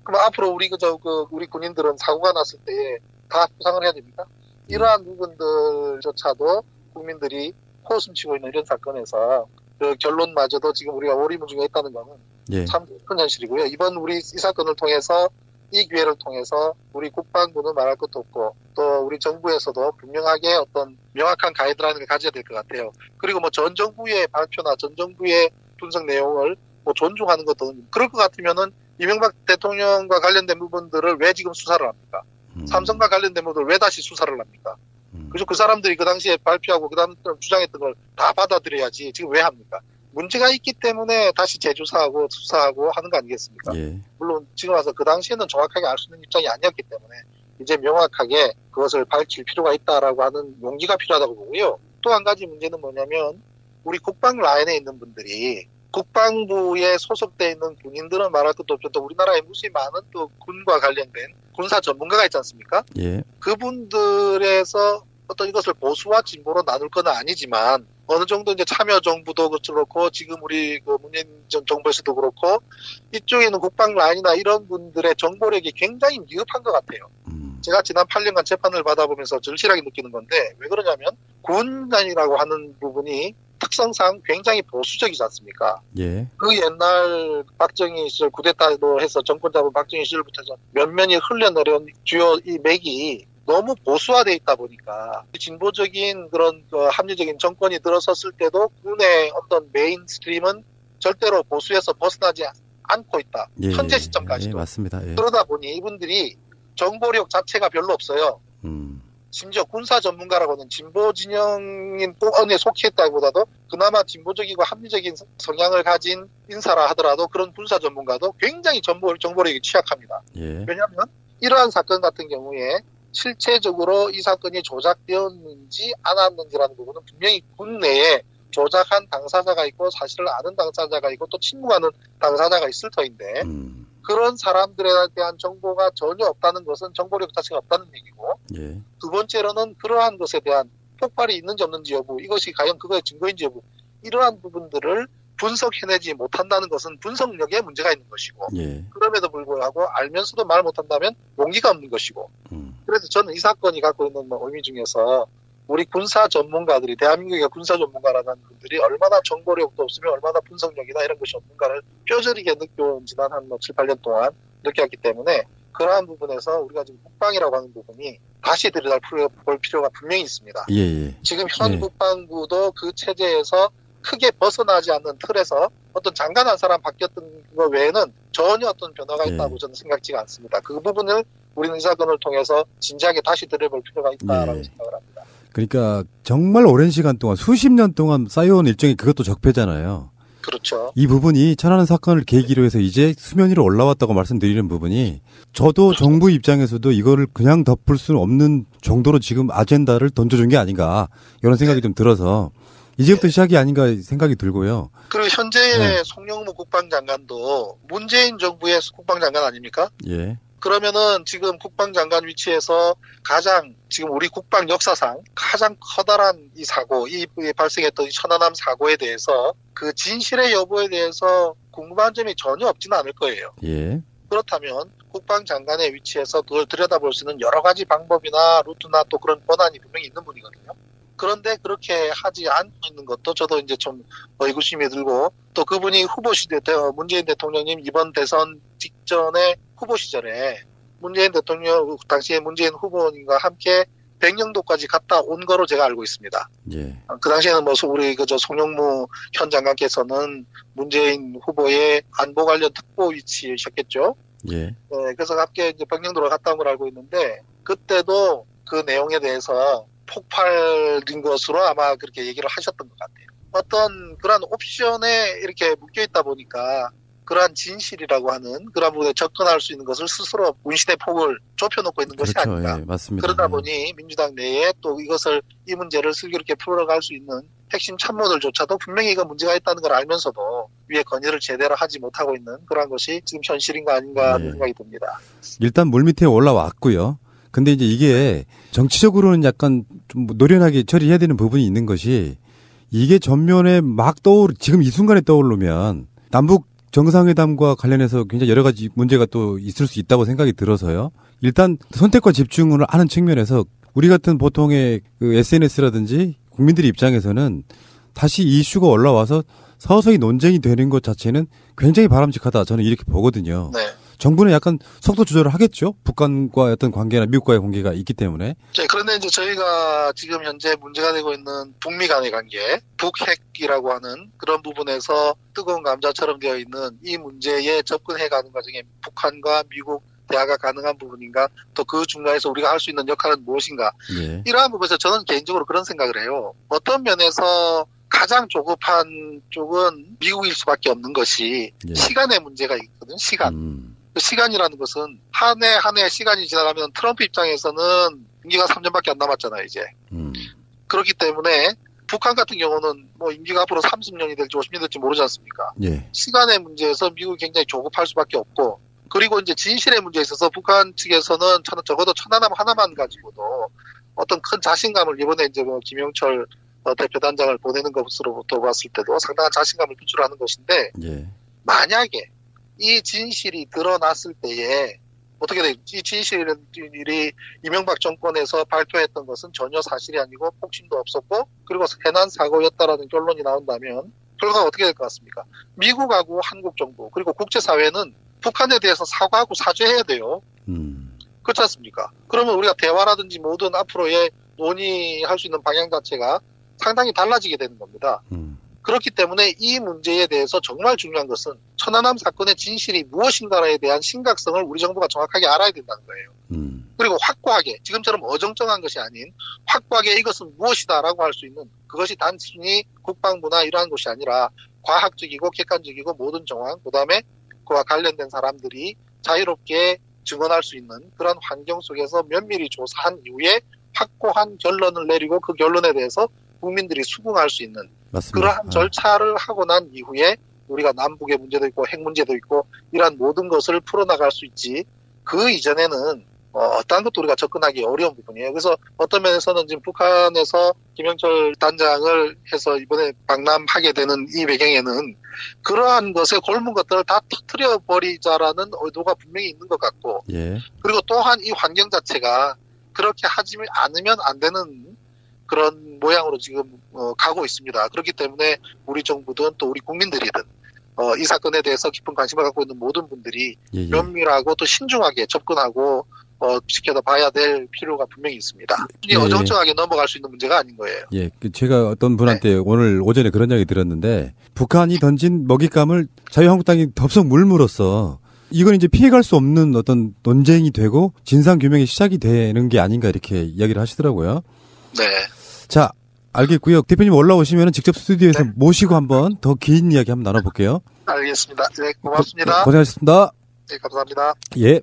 그럼 앞으로 우리 군인들은 사고가 났을 때 다 포상을 해야 됩니까? 이러한 부분들조차도 국민들이 코웃음 치고 있는 이런 사건에서 그 결론마저도 지금 우리가 오리무중에 있다는 것은 예. 참 큰 현실이고요. 이번 우리 이 사건을 통해서 이 기회를 통해서 우리 국방부는 말할 것도 없고 또 우리 정부에서도 분명하게 어떤 명확한 가이드라인을 가져야 될 것 같아요. 그리고 뭐 전 정부의 발표나 전 정부의 분석 내용을 뭐 존중하는 것도 그럴 것 같으면은 이명박 대통령과 관련된 부분들을 왜 지금 수사를 합니까? 삼성과 관련된 부분을 왜 다시 수사를 합니까? 그래서 그 사람들이 그 당시에 발표하고 그 다음 주장했던 걸 다 받아들여야지 지금 왜 합니까? 문제가 있기 때문에 다시 재조사하고 수사하고 하는 거 아니겠습니까? 예. 물론 지금 와서 그 당시에는 정확하게 알 수 있는 입장이 아니었기 때문에 이제 명확하게 그것을 밝힐 필요가 있다라고 하는 용기가 필요하다고 보고요. 또 한 가지 문제는 뭐냐면 우리 국방 라인에 있는 분들이 국방부에 소속되어 있는 군인들은 말할 것도 없죠. 또 우리나라에 무수히 많은 또 군과 관련된 군사 전문가가 있지 않습니까? 예. 그분들에서 어떤 이것을 보수와 진보로 나눌 건 아니지만 어느 정도 이제 참여정부도 그렇고 지금 우리 그 문재인 전 정부에서도 그렇고 이쪽에는 국방 라인이나 이런 분들의 정보력이 굉장히 미흡한 것 같아요. 제가 지난 8년간 재판을 받아보면서 절실하게 느끼는 건데 왜 그러냐면 군단이라고 하는 부분이 특성상 굉장히 보수적이지 않습니까? 예. 그 옛날 박정희 시절 쿠데타도 해서 정권 잡은 박정희 시절부터 해서 면면이 흘러내려온 주요 이 맥이 너무 보수화되어 있다 보니까 진보적인 그런 합리적인 정권이 들어섰을 때도 군의 어떤 메인스트림은 절대로 보수에서 벗어나지 않고 있다. 예. 현재 시점까지도. 예, 맞습니다. 예. 그러다 보니 이분들이 정보력 자체가 별로 없어요. 심지어 군사 전문가라고는 진보 진영인 언에 속했다기보다도 그나마 진보적이고 합리적인 성향을 가진 인사라 하더라도 그런 군사 전문가도 굉장히 정보력이 취약합니다. 예. 왜냐하면 이러한 사건 같은 경우에 실체적으로 이 사건이 조작되었는지 안 왔는지라는 부분은 분명히 군 내에 조작한 당사자가 있고 사실을 아는 당사자가 있고 또 친구하는 당사자가 있을 터인데 그런 사람들에 대한 정보가 전혀 없다는 것은 정보력 자체가 없다는 얘기고 예. 두 번째로는 그러한 것에 대한 폭발이 있는지 없는지 여부 이것이 과연 그거의 증거인지 여부 이러한 부분들을 분석해내지 못한다는 것은 분석력에 문제가 있는 것이고 예. 그럼에도 불구하고 알면서도 말 못한다면 용기가 없는 것이고 그래서 저는 이 사건이 갖고 있는 의미 중에서 우리 군사 전문가들이 대한민국의 군사 전문가라는 분들이 얼마나 정보력도 없으면 얼마나 분석력이나 이런 것이 없는가를 뼈저리게 느껴온 지난 한 7, 8년 동안 느꼈기 때문에 그러한 부분에서 우리가 지금 국방이라고 하는 부분이 다시 들여다볼 필요가 분명히 있습니다. 예, 예. 지금 현 예. 국방부도 그 체제에서 크게 벗어나지 않는 틀에서 어떤 장관 한 사람 바뀌었던 것 외에는 전혀 어떤 변화가 있다고 저는 생각지가 않습니다. 그 부분을 우리는 이 사건을 통해서 진지하게 다시 들여볼 필요가 있다라고 생각을 합니다. 그러니까 정말 오랜 시간 동안 수십 년 동안 쌓여온 일정이 그것도 적폐잖아요. 그렇죠. 이 부분이 천안함 사건을 계기로 해서 이제 수면 위로 올라왔다고 말씀드리는 부분이 저도 그렇죠. 정부 입장에서도 이거를 그냥 덮을 수 없는 정도로 지금 아젠다를 던져준 게 아닌가 이런 생각이 좀 들어서 이제부터 시작이 아닌가 생각이 들고요. 그리고 현재의 송영무 국방장관도 문재인 정부의 국방장관 아닙니까? 예. 그러면은 지금 국방장관 위치에서 가장 지금 우리 국방 역사상 가장 커다란 이 사고, 이 발생했던 이 천안함 사고에 대해서 그 진실의 여부에 대해서 궁금한 점이 전혀 없지는 않을 거예요. 예. 그렇다면 국방장관의 위치에서 그걸 들여다볼 수 있는 여러 가지 방법이나 루트나 또 그런 권한이 분명히 있는 분이거든요. 그런데 그렇게 하지 않고 있는 것도 저도 이제 좀 의구심이 들고, 또 그분이 후보 시대 때 문재인 대통령님 이번 대선 직전에 후보 시절에 문재인 대통령 당시에 문재인 후보님과 함께 백령도까지 갔다 온 거로 제가 알고 있습니다. 예. 그 당시에는 뭐 우리 그저 송영무 현 장관께서는 문재인 후보의 안보 관련 특보 위치셨겠죠. 예. 네, 그래서 함께 이제 백령도로 갔다 온 걸 알고 있는데, 그때도 그 내용에 대해서 폭발된 것으로 아마 그렇게 얘기를 하셨던 것 같아요. 어떤 그런 옵션에 이렇게 묶여 있다 보니까 그러한 진실이라고 하는 그런 부분에 접근할 수 있는 것을 스스로 문신의 폭을 좁혀놓고 있는 것이 그렇죠. 아닌가. 예, 맞습니다. 그러다 보니 민주당 내에 또 이 문제를 슬기롭게 풀어갈 수 있는 핵심 참모들조차도 분명히 이거 문제가 있다는 걸 알면서도 위에 건의를 제대로 하지 못하고 있는 그런 것이 지금 현실인가 아닌가 하는 생각이 듭니다. 일단 물밑에 올라왔고요. 근데 이제 이게 정치적으로는 약간 좀 노련하게 처리해야 되는 부분이 있는 것이, 이게 전면에 막 지금 이 순간에 떠오르면 남북 정상회담과 관련해서 굉장히 여러 가지 문제가 또 있을 수 있다고 생각이 들어서요. 일단 선택과 집중을 하는 측면에서 우리 같은 보통의 그 SNS라든지 국민들의 입장에서는 다시 이 이슈가 올라와서 서서히 논쟁이 되는 것 자체는 굉장히 바람직하다, 저는 이렇게 보거든요. 네. 정부는 약간 속도 조절을 하겠죠. 북한과의 어떤 관계나 미국과의 관계가 있기 때문에. 네, 그런데 이제 저희가 지금 현재 문제가 되고 있는 북미 간의 관계, 북핵이라고 하는 그런 부분에서 뜨거운 감자처럼 되어 있는 이 문제에 접근해가는 과정에 북한과 미국 대화가 가능한 부분인가, 또 그 중간에서 우리가 할 수 있는 역할은 무엇인가. 예. 이러한 부분에서 저는 개인적으로 그런 생각을 해요. 어떤 면에서 가장 조급한 쪽은 미국일 수밖에 없는 것이 시간의 문제가 있거든요. 시간. 시간이라는 것은 한 해 시간이 지나가면 트럼프 입장에서는 임기가 3년밖에 안 남았잖아요, 이제. 그렇기 때문에 북한 같은 경우는 뭐 임기가 앞으로 30년이 될지 50년이 될지 모르지 않습니까? 예. 시간의 문제에서 미국이 굉장히 조급할 수밖에 없고, 그리고 이제 진실의 문제에 있어서 북한 측에서는 적어도 천안함 하나만 가지고도 어떤 큰 자신감을, 이번에 이제 뭐 김영철 대표단장을 보내는 것으로부터 봤을 때도 상당한 자신감을 표출하는 것인데, 예. 만약에 이 진실이 드러났을 때에 어떻게 돼요? 이 진실이 이명박 정권에서 발표했던 것은 전혀 사실이 아니고 폭심도 없었고, 그리고 해난 사고였다라는 결론이 나온다면 결과가 어떻게 될 것 같습니까? 미국하고 한국 정부 그리고 국제사회는 북한에 대해서 사과하고 사죄해야 돼요. 그렇지 않습니까? 그러면 우리가 대화라든지 모든 앞으로의 논의할 수 있는 방향 자체가 상당히 달라지게 되는 겁니다. 그렇기 때문에 이 문제에 대해서 정말 중요한 것은 천안함 사건의 진실이 무엇인가에 대한 심각성을 우리 정부가 정확하게 알아야 된다는 거예요. 그리고 확고하게, 지금처럼 어정쩡한 것이 아닌 확고하게 이것은 무엇이다라고 할 수 있는, 그것이 단순히 국방부나 이러한 것이 아니라 과학적이고 객관적이고 모든 정황, 그다음에 그와 관련된 사람들이 자유롭게 증언할 수 있는 그런 환경 속에서 면밀히 조사한 이후에 확고한 결론을 내리고 그 결론에 대해서 국민들이 수긍할 수 있는 맞습니다. 그러한 절차를 하고 난 이후에 우리가 남북의 문제도 있고 핵 문제도 있고 이러한 모든 것을 풀어나갈 수 있지, 그 이전에는 어떠한 것도 우리가 접근하기 어려운 부분이에요. 그래서 어떤 면에서는 지금 북한에서 김영철 단장을 해서 이번에 방남하게 되는 이 배경에는 그러한 것에 골문 것들을 다 터뜨려버리자라는 의도가 분명히 있는 것 같고, 예. 그리고 또한 이 환경 자체가 그렇게 하지 않으면 안 되는 그런 모양으로 지금 가고 있습니다. 그렇기 때문에 우리 정부든 또 우리 국민들이든 이 사건에 대해서 깊은 관심을 갖고 있는 모든 분들이 면밀하고 또 신중하게 접근하고 지켜봐야 될 필요가 분명히 있습니다. 이게 어정쩡하게 넘어갈 수 있는 문제가 아닌 거예요. 예, 제가 어떤 분한테 오늘 오전에 그런 이야기 들었는데, 북한이 던진 먹잇감을 자유한국당이 덥석 물물었어. 이건 이제 피해갈 수 없는 어떤 논쟁이 되고 진상규명의 시작이 되는 게 아닌가, 이렇게 이야기를 하시더라고요. 네. 자, 알겠고요. 대표님 올라오시면 직접 스튜디오에서 모시고 한번 더 긴 이야기 한번 나눠볼게요. 알겠습니다. 네, 고맙습니다. 고생하셨습니다. 네, 감사합니다. 예.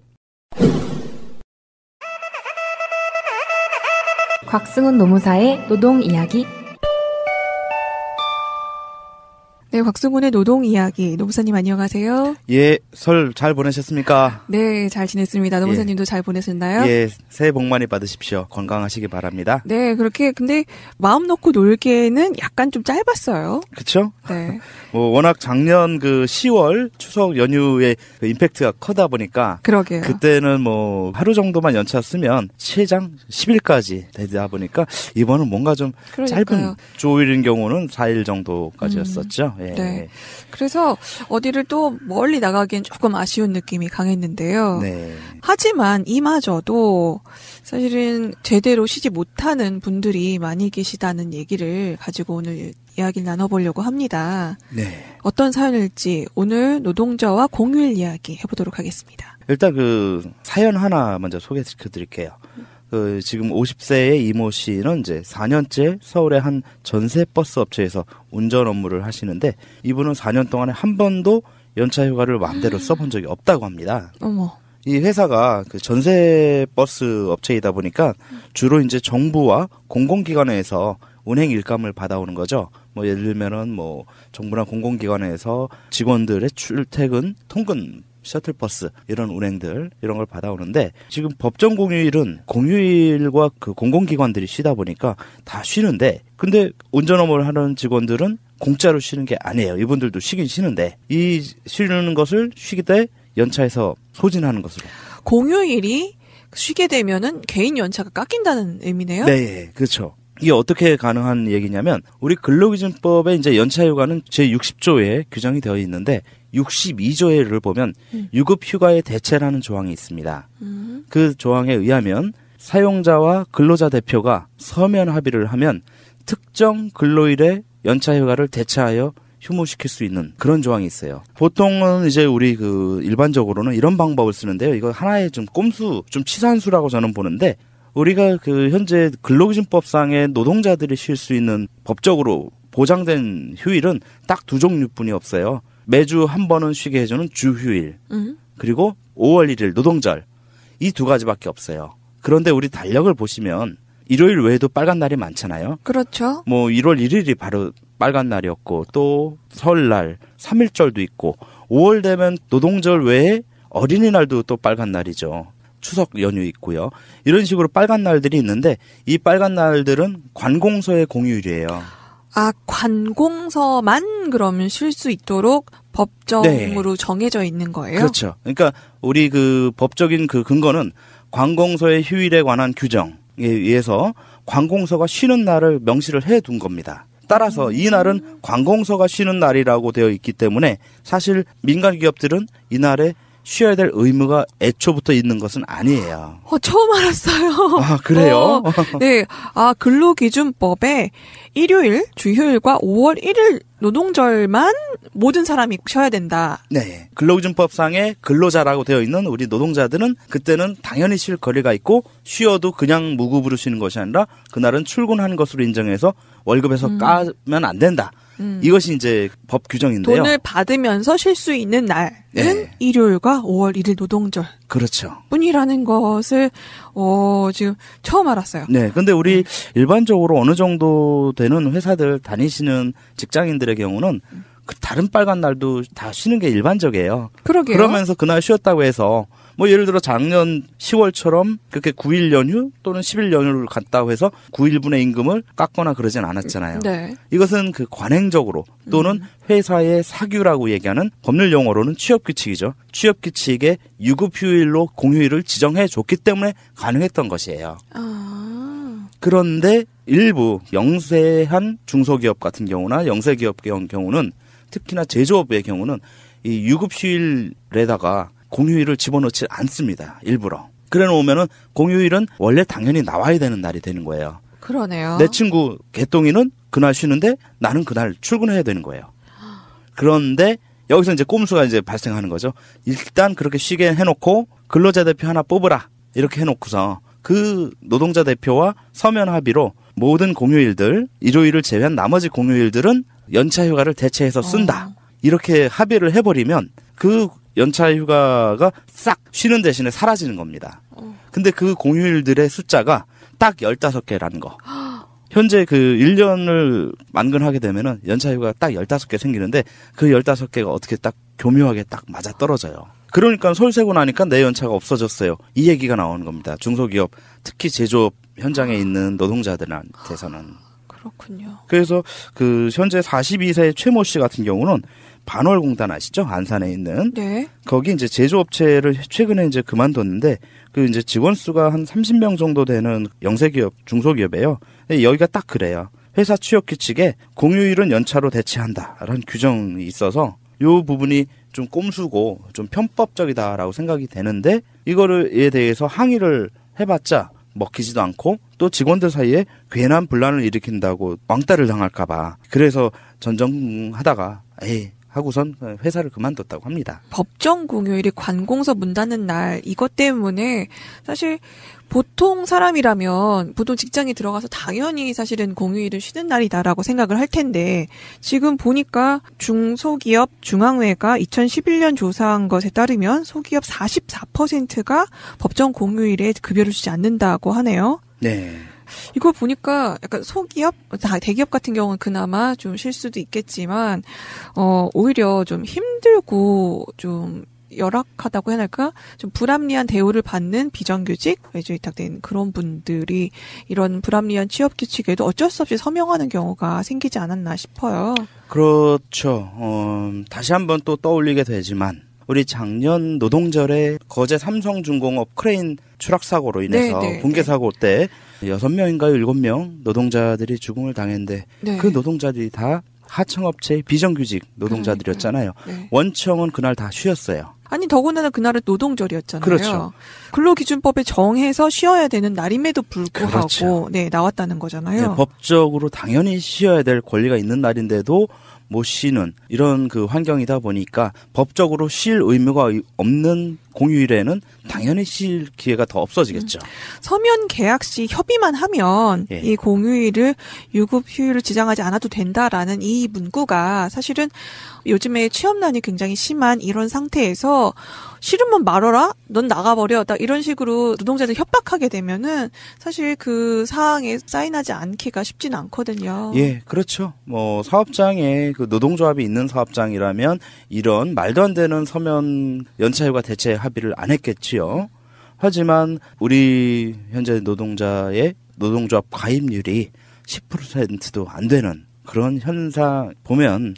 곽승훈 노무사의 노동 이야기. 네, 곽수문의 노동 이야기. 노무사님 안녕하세요. 예, 설 잘 보내셨습니까? 네, 잘 지냈습니다. 노무사님도 잘 보내셨나요? 예, 새해 복 많이 받으십시오. 건강하시기 바랍니다. 네, 그렇게 근데 마음 놓고 놀기에는 약간 좀 짧았어요. 그렇죠? 네. 뭐 워낙 작년 그 10월 추석 연휴의 그 임팩트가 커다 보니까 그러게요. 그때는 뭐 하루 정도만 연차 쓰면 최장 10일까지 되다 보니까 이번은 뭔가 좀 그러니까요. 짧은 조일인 경우는 4일 정도까지였었죠. 예. 네. 그래서 어디를 또 멀리 나가기엔 조금 아쉬운 느낌이 강했는데요. 네. 하지만 이마저도 사실은 제대로 쉬지 못하는 분들이 많이 계시다는 얘기를 가지고 오늘 이야기를 나눠보려고 합니다. 네. 어떤 사연일지 오늘 노동자와 공휴일 이야기 해보도록 하겠습니다. 일단 그 사연 하나 먼저 소개시켜 드릴게요. 그 지금 50세의 이모 씨는 이제 4년째 서울의 한 전세 버스 업체에서 운전 업무를 하시는데 이분은 4년 동안에 한 번도 연차 휴가를 마음대로 써본 적이 없다고 합니다. 어머. 이 회사가 그 전세 버스 업체이다 보니까 주로 이제 정부와 공공기관에서 운행 일감을 받아오는 거죠. 뭐 예를 들면은 뭐 정부나 공공기관에서 직원들의 출퇴근 통근 셔틀버스 이런 운행들 이런 걸 받아오는데 지금 법정 공휴일은 공휴일과 그 공공기관들이 쉬다 보니까 다 쉬는데 근데 운전 업무를 하는 직원들은 공짜로 쉬는 게 아니에요. 이분들도 쉬긴 쉬는데 이 쉬는 것을 쉬기 때 연차에서 소진하는 것으로. 공휴일이 쉬게 되면은 개인 연차가 깎인다는 의미네요? 네, 그렇죠. 이게 어떻게 가능한 얘기냐면 우리 근로기준법에 이제 연차휴가는 제60조에 규정이 되어 있는데 62조를 보면 유급휴가의 대체라는 조항이 있습니다. 그 조항에 의하면 사용자와 근로자 대표가 서면 합의를 하면 특정 근로일에 연차휴가를 대체하여 휴무시킬 수 있는 그런 조항이 있어요. 보통은 이제 우리 그 일반적으로는 이런 방법을 쓰는데요. 이거 하나의 좀 꼼수, 좀 치사한 수라고 저는 보는데 우리가 그 현재 근로기준법상의 노동자들이 쉴 수 있는 법적으로 보장된 휴일은 딱 두 종류뿐이 없어요. 매주 한 번은 쉬게 해주는 주휴일 그리고 5월 1일 노동절 이 두 가지밖에 없어요. 그런데 우리 달력을 보시면 일요일 외에도 빨간 날이 많잖아요. 그렇죠. 뭐 1월 1일이 바로 빨간 날이었고 또 설날 3.1절도 있고 5월 되면 노동절 외에 어린이날도 또 빨간 날이죠. 추석 연휴 있고요. 이런 식으로 빨간 날들이 있는데 이 빨간 날들은 관공서의 공휴일이에요. 아, 관공서만 그러면 쉴 수 있도록 법정으로 정해져 있는 거예요? 그렇죠. 그러니까 우리 그 법적인 그 근거는 관공서의 휴일에 관한 규정에 의해서 관공서가 쉬는 날을 명시를 해둔 겁니다. 따라서 이 날은 관공서가 쉬는 날이라고 되어 있기 때문에 사실 민간 기업들은 이 날에 쉬어야 될 의무가 애초부터 있는 것은 아니에요. 처음 알았어요. 아, 그래요? 네. 아, 근로기준법에 일요일, 주휴일과 5월 1일 노동절만 모든 사람이 쉬어야 된다. 네. 근로기준법상의 근로자라고 되어 있는 우리 노동자들은 그때는 당연히 쉴 거리가 있고 쉬어도 그냥 무급으로 쉬는 것이 아니라 그날은 출근하는 것으로 인정해서 월급에서 까면 안 된다. 이것이 이제 법 규정인데요. 돈을 받으면서 쉴 수 있는 날은 네. 일요일과 5월 1일 노동절. 그렇죠. 뿐이라는 것을 지금 처음 알았어요. 네. 근데 우리 일반적으로 어느 정도 되는 회사들 다니시는 직장인들의 경우는 그 다른 빨간 날도 다 쉬는 게 일반적이에요. 그러게요. 그러면서 그날 쉬었다고 해서 뭐 예를 들어 작년 10월처럼 그렇게 9일 연휴 또는 10일 연휴를 갔다고 해서 9일분의 임금을 깎거나 그러진 않았잖아요. 네. 이것은 그 관행적으로 또는 회사의 사규라고 얘기하는 법률 용어로는 취업규칙이죠. 취업규칙에 유급휴일로 공휴일을 지정해 줬기 때문에 가능했던 것이에요. 그런데 일부 영세한 중소기업 같은 경우나 영세기업의 경우는 특히나 제조업의 경우는 이 유급휴일에다가 공휴일을 집어넣지 않습니다. 일부러. 그래 놓으면은 공휴일은 원래 당연히 나와야 되는 날이 되는 거예요. 그러네요. 내 친구 개똥이는 그날 쉬는데 나는 그날 출근해야 되는 거예요. 그런데 여기서 이제 꼼수가 이제 발생하는 거죠. 일단 그렇게 쉬게 해놓고 근로자 대표 하나 뽑으라 이렇게 해놓고서 그 노동자 대표와 서면 합의로 모든 공휴일들 일요일을 제외한 나머지 공휴일들은 연차 휴가를 대체해서 쓴다. 이렇게 합의를 해버리면 그 연차 휴가가 싹 쉬는 대신에 사라지는 겁니다. 근데 그 공휴일들의 숫자가 딱 15개라는 거. 현재 그 1년을 만근하게 되면은 연차휴가 딱 15개 생기는데 그 15개가 어떻게 딱 교묘하게 딱 맞아 떨어져요. 그러니까 서울 세고 나니까 내 연차가 없어졌어요. 이 얘기가 나오는 겁니다. 중소기업, 특히 제조업 현장에 있는 노동자들한테서는. 그렇군요. 그래서 그 현재 42세 최모 씨 같은 경우는 반월공단 아시죠? 안산에 있는. 네. 거기 이제 제조업체를 최근에 이제 그만뒀는데 그 이제 직원 수가 한 30명 정도 되는 영세기업, 중소기업이에요. 여기가 딱 그래요. 회사 취업 규칙에 공휴일은 연차로 대체한다라는 규정이 있어서 요 부분이 좀 꼼수고 좀 편법적이다라고 생각이 되는데 이거에 대해서 항의를 해봤자 먹히지도 않고 또 직원들 사이에 괜한 분란을 일으킨다고 왕따를 당할까봐 그래서 전전하다가 하고선 회사를 그만뒀다고 합니다. 법정 공휴일이 관공서 문 닫는 날 이것 때문에 사실 보통 사람이라면 보통 직장에 들어가서 당연히 사실은 공휴일은 쉬는 날이다라고 생각을 할 텐데 지금 보니까 중소기업 중앙회가 2011년 조사한 것에 따르면 소기업 44%가 법정 공휴일에 급여를 주지 않는다고 하네요. 네. 이걸 보니까 약간 소기업, 대기업 같은 경우는 그나마 좀 쉴 수도 있겠지만, 오히려 좀 힘들고 좀 열악하다고 해야 할까? 좀 불합리한 대우를 받는 비정규직, 외주 위탁된 그런 분들이 이런 불합리한 취업 규칙에도 어쩔 수 없이 서명하는 경우가 생기지 않았나 싶어요. 그렇죠. 다시 한번 또 떠올리게 되지만, 우리 작년 노동절에 거제 삼성중공업 크레인 추락사고로 인해서 붕괴사고 때 6명인가요? 7명 노동자들이 죽음을 당했는데 그 노동자들이 다 하청업체 비정규직 노동자들이었잖아요. 원청은 그날 다 쉬었어요. 아니 더군다나 그날은 노동절이었잖아요. 그렇죠. 근로기준법에 정해서 쉬어야 되는 날임에도 불구하고 그렇죠. 나왔다는 거잖아요. 법적으로 당연히 쉬어야 될 권리가 있는 날인데도 못 쉬는 이런 그 환경이다 보니까 법적으로 쉴 의무가 없는 공휴일에는 당연히 쉴 기회가 더 없어지겠죠. 서면 계약 시 협의만 하면 이 공휴일을 유급 휴일을 지정하지 않아도 된다라는 이 문구가 사실은 요즘에 취업난이 굉장히 심한 이런 상태에서 싫으면 말어라? 넌 나가버려. 딱 이런 식으로 노동자들 협박하게 되면은 사실 그 사항에 사인하지 않기가 쉽지는 않거든요. 예, 그렇죠. 뭐 사업장에 그 노동조합이 있는 사업장이라면 이런 말도 안 되는 서면 연차휴가 대체 합의를 안 했겠지요. 하지만 우리 현재 노동자의 노동조합 가입률이 10%도 안 되는 그런 현상 보면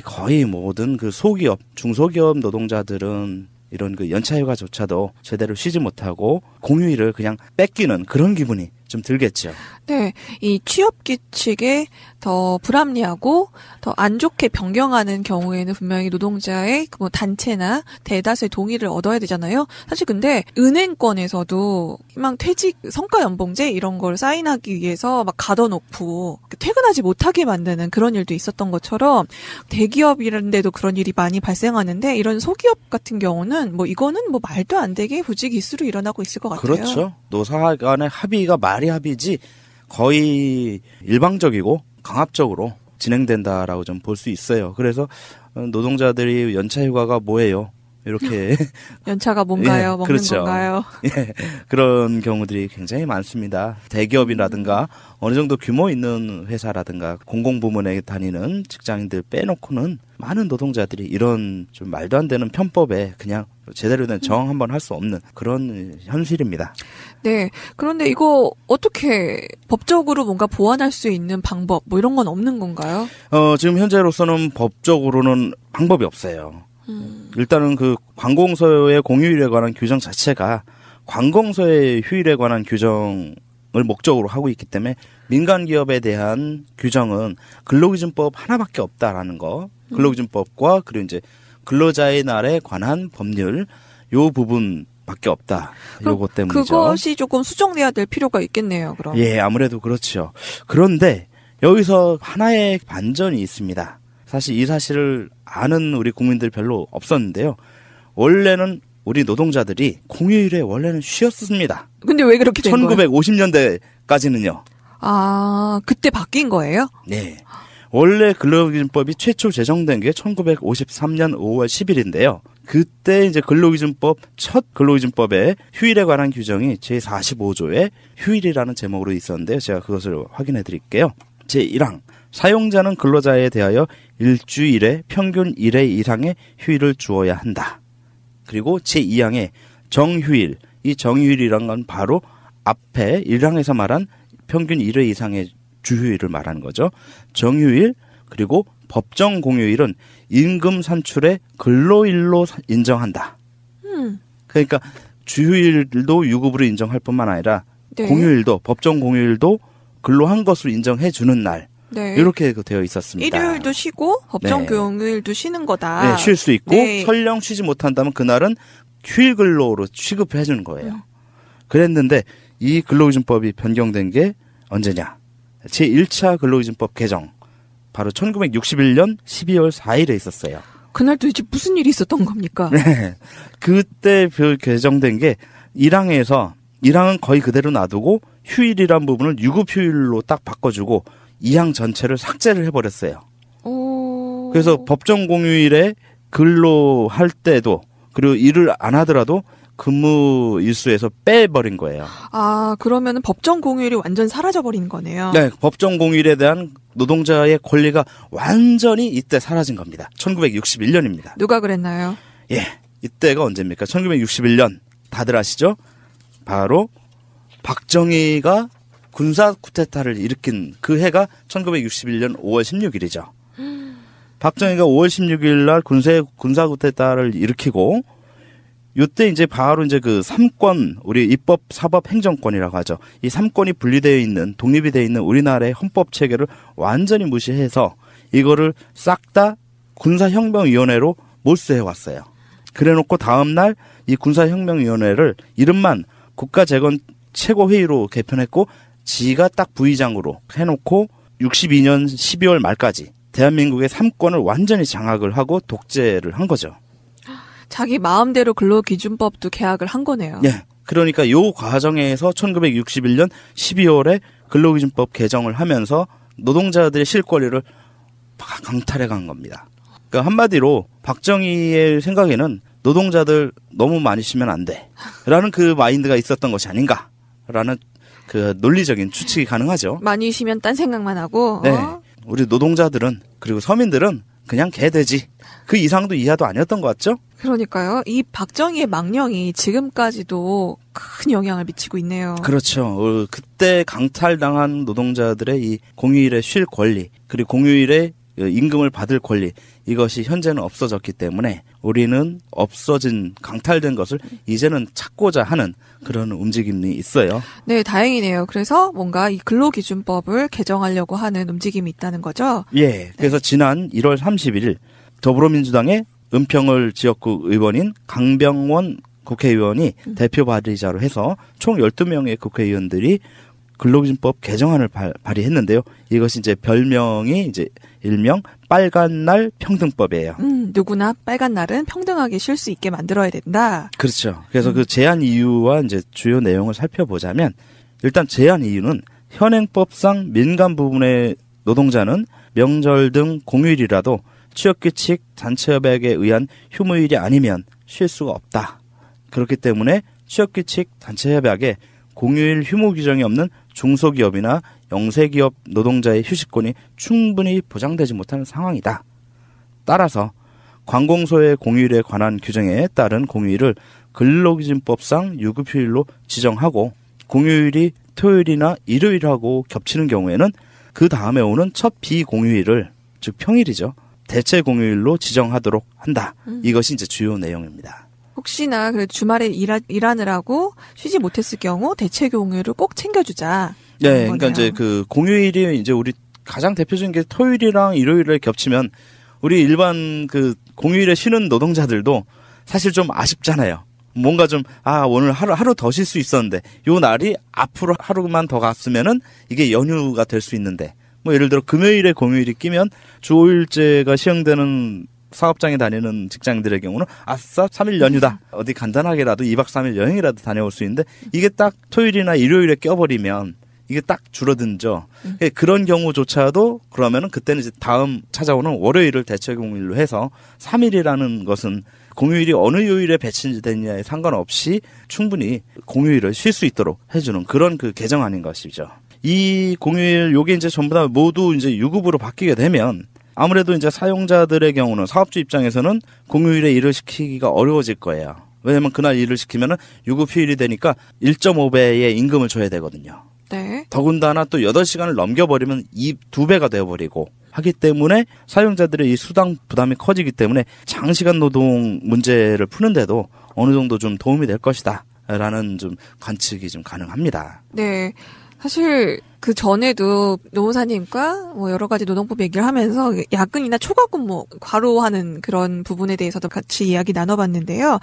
거의 모든 그 소기업, 중소기업 노동자들은 이런 그 연차휴가조차도 제대로 쉬지 못하고 공휴일을 그냥 뺏기는 그런 기분이 좀 들겠죠. 네, 이 취업 규칙에 더 불합리하고 더 안 좋게 변경하는 경우에는 분명히 노동자의 뭐 단체나 대다수의 동의를 얻어야 되잖아요. 사실 근데 은행권에서도 희망 퇴직 성과 연봉제 이런 걸 사인하기 위해서 막 가둬놓고 퇴근하지 못하게 만드는 그런 일도 있었던 것처럼 대기업이란데도 그런 일이 많이 발생하는데 이런 소기업 같은 경우는 뭐 이거는 뭐 말도 안 되게 부지기수로 일어나고 있을 것 같아요. 그렇죠. 노사 간의 합의가 말이 합의지 거의 일방적이고 강압적으로 진행된다라고 좀 볼 수 있어요. 그래서 노동자들이 연차휴가가 뭐예요? 이렇게 연차가 뭔가요? 먹는 그렇죠. 건가요? 그런 경우들이 굉장히 많습니다. 대기업이라든가 어느 정도 규모 있는 회사라든가 공공부문에 다니는 직장인들 빼놓고는 많은 노동자들이 이런 좀 말도 안 되는 편법에 그냥 제대로 된 저항 한번 할 수 없는 그런 현실입니다. 네. 그런데 이거 어떻게 법적으로 뭔가 보완할 수 있는 방법 뭐 이런 건 없는 건가요? 지금 현재로서는 법적으로는 방법이 없어요. 일단은 그 관공서의 공휴일에 관한 규정 자체가 관공서의 휴일에 관한 규정을 목적으로 하고 있기 때문에 민간 기업에 대한 규정은 근로기준법 하나밖에 없다라는 거. 근로기준법과 그리고 이제 근로자의 날에 관한 법률 요 부분밖에 없다. 요것 때문이죠. 그것이 조금 수정돼야 될 필요가 있겠네요. 그럼. 예, 아무래도 그렇죠. 그런데 여기서 하나의 반전이 있습니다. 사실 이 사실을 아는 우리 국민들 별로 없었는데요. 원래는 우리 노동자들이 공휴일에 원래는 쉬었습니다. 근데 왜 그렇게 된 거예요? 1950년대까지는요. 아, 그때 바뀐 거예요? 네. 원래 근로기준법이 최초 제정된 게 1953년 5월 10일인데요. 그때 이제 근로기준법 첫 근로기준법의 휴일에 관한 규정이 제45조에 휴일이라는 제목으로 있었는데요. 제가 그것을 확인해 드릴게요. 제1항 사용자는 근로자에 대하여 일주일에 평균 1회 이상의 휴일을 주어야 한다. 그리고 제2항에 정휴일, 이 정휴일이란 건 바로 앞에 1항에서 말한 평균 1회 이상의 주휴일을 말하는 거죠. 정휴일 그리고 법정 공휴일은 임금 산출의 근로일로 인정한다. 그러니까 주휴일도 유급으로 인정할 뿐만 아니라 네. 공휴일도 법정 공휴일도 근로한 것으로 인정해 주는 날. 네. 이렇게 되어 있었습니다. 일요일도 쉬고 법정 네. 공휴일도 쉬는 거다. 네, 쉴 수 있고 네. 설령 쉬지 못한다면 그날은 휴일 근로로 취급해 주는 거예요. 그랬는데 이 근로기준법이 변경된 게 언제냐? 제1차 근로기준법 개정. 바로 1961년 12월 4일에 있었어요. 그날 도대체 무슨 일이 있었던 겁니까? 네. 그때 개정된 게 1항은 거의 그대로 놔두고 휴일이란 부분을 유급휴일로 딱 바꿔주고 2항 전체를 삭제를 해버렸어요. 그래서 법정 공휴일에 근로할 때도 그리고 일을 안 하더라도 근무 일수에서 빼버린 거예요. 아, 그러면 법정 공휴일이 완전 사라져버린 거네요. 네, 법정 공휴일에 대한 노동자의 권리가 완전히 이때 사라진 겁니다. 1961년입니다. 누가 그랬나요? 예, 이때가 언제입니까? 1961년 다들 아시죠? 바로 박정희가 군사 쿠데타를 일으킨 그 해가 1961년 5월 16일이죠. 박정희가 5월 16일 날 군사 쿠데타를 일으키고 요때 이제 바로 이제 그 3권, 우리 입법, 사법, 행정권이라고 하죠. 이 3권이 분리되어 있는, 독립이 되어 있는 우리나라의 헌법 체계를 완전히 무시해서 이거를 싹 다 군사혁명위원회로 몰수해 왔어요. 그래 놓고 다음날 이 군사혁명위원회를 이름만 국가재건 최고회의로 개편했고 지가 딱 부의장으로 해놓고 62년 12월 말까지 대한민국의 3권을 완전히 장악을 하고 독재를 한 거죠. 자기 마음대로 근로기준법도 개혁을 한 거네요. 네. 그러니까 요 과정에서 1961년 12월에 근로기준법 개정을 하면서 노동자들의 실권리를 강탈해 간 겁니다. 그러니까 한마디로 박정희의 생각에는 노동자들 너무 많이 쉬면 안 돼. 라는 그 마인드가 있었던 것이 아닌가라는 그 논리적인 추측이 가능하죠. 많이 쉬면 딴 생각만 하고. 네. 우리 노동자들은 그리고 서민들은 그냥 개돼지. 그 이상도 이하도 아니었던 것 같죠? 그러니까요. 이 박정희의 망령이 지금까지도 큰 영향을 미치고 있네요. 그렇죠. 그때 강탈당한 노동자들의 이 공휴일에 쉴 권리, 그리고 공휴일에 임금을 받을 권리, 이것이 현재는 없어졌기 때문에 우리는 없어진, 강탈된 것을 이제는 찾고자 하는 그런 움직임이 있어요. 네, 다행이네요. 그래서 뭔가 이 근로기준법을 개정하려고 하는 움직임이 있다는 거죠? 예. 그래서 지난 1월 31일 더불어민주당의 은평을 지역구 의원인 강병원 국회의원이 대표 발의자로 해서 총 12명의 국회의원들이 근로기준법 개정안을 발의했는데요. 이것이 이제 별명이 이제 일명 빨간 날 평등법이에요. 누구나 빨간 날은 평등하게 쉴 수 있게 만들어야 된다. 그렇죠. 그래서 그 제안 이유와 이제 주요 내용을 살펴보자면 일단 제안 이유는 현행법상 민간 부분의 노동자는 명절 등 공휴일이라도 취업규칙 단체협약에 의한 휴무일이 아니면 쉴 수가 없다. 그렇기 때문에 취업규칙 단체협약에 공휴일 휴무 규정이 없는 중소기업이나 영세기업 노동자의 휴식권이 충분히 보장되지 못하는 상황이다. 따라서 관공서의 공휴일에 관한 규정에 따른 공휴일을 근로기준법상 유급휴일로 지정하고 공휴일이 토요일이나 일요일하고 겹치는 경우에는 그 다음에 오는 첫 비공휴일을, 즉 평일이죠, 대체 공휴일로 지정하도록 한다. 이것이 이제 주요 내용입니다. 혹시나 그 주말에 일하느라고 쉬지 못했을 경우 대체 공휴일을 꼭 챙겨주자. 네, 그러니까 이제 그 공휴일이 이제 우리 가장 대표적인 게 토요일이랑 일요일에 겹치면 우리 일반 그 공휴일에 쉬는 노동자들도 사실 좀 아쉽잖아요. 뭔가 좀 오늘 하루 더 쉴 수 있었는데 요 날이 앞으로 하루만 더 갔으면은 이게 연휴가 될 수 있는데, 뭐 예를 들어 금요일에 공휴일이 끼면 주 5일제가 시행되는 사업장에 다니는 직장인들의 경우는 아싸 3일 연휴다. 어디 간단하게라도 2박 3일 여행이라도 다녀올 수 있는데 이게 딱 토요일이나 일요일에 껴버리면 이게 딱 줄어든죠. 그런 경우조차도 그러면은 그때는 이제 다음 찾아오는 월요일을 대체 공휴일로 해서 3일이라는 것은 공휴일이 어느 요일에 배치되느냐에 상관없이 충분히 공휴일을 쉴 수 있도록 해주는 그런 그 개정안인 것이죠. 이 공휴일 요게 이제 전부 다 모두 이제 유급으로 바뀌게 되면 아무래도 이제 사용자들의 경우는 사업주 입장에서는 공휴일에 일을 시키기가 어려워질 거예요. 왜냐면 그날 일을 시키면은 유급 휴일이 되니까 1.5배의 임금을 줘야 되거든요. 네. 더군다나 또 8시간을 넘겨버리면 이 2배가 되어버리고 하기 때문에 사용자들의 이 수당 부담이 커지기 때문에 장시간 노동 문제를 푸는데도 어느 정도 좀 도움이 될 것이다 라는 좀 관측이 좀 가능합니다. 네. 사실 그 전에도 노무사님과 뭐 여러 가지 노동법 얘기를 하면서 야근이나 초과근무 과로하는 그런 부분에 대해서도 같이 이야기 나눠봤는데요.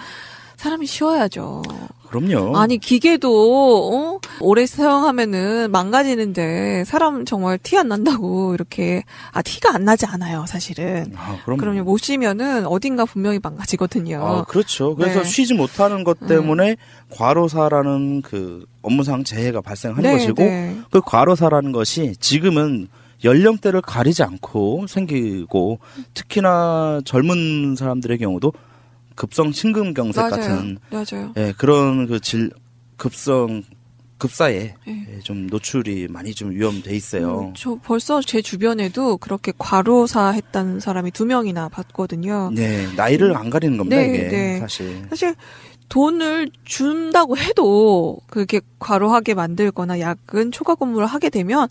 사람이 쉬어야죠. 그럼요. 아니 기계도 오래 사용하면은 망가지는데 사람 정말 티 안 난다고 이렇게 티가 안 나지 않아요, 사실은. 그럼요. 못 쉬면은 어딘가 분명히 망가지거든요. 그렇죠. 그래서 네. 쉬지 못하는 것 때문에 과로사라는 그 업무상 재해가 발생하는 네, 것이고 네. 그 과로사라는 것이 지금은 연령대를 가리지 않고 생기고 특히나 젊은 사람들의 경우도 급성 심근경색 같은 맞아요. 예, 그런 그 급사에 좀 노출이 많이 좀 위험돼 있어요. 저 벌써 제 주변에도 그렇게 과로사 했다는 사람이 2명이나 봤거든요. 네, 나이를 안 가리는 겁니다, 네, 이게 네. 사실 돈을 준다고 해도 그렇게 과로하게 만들거나 야근 초과 근무를 하게 되면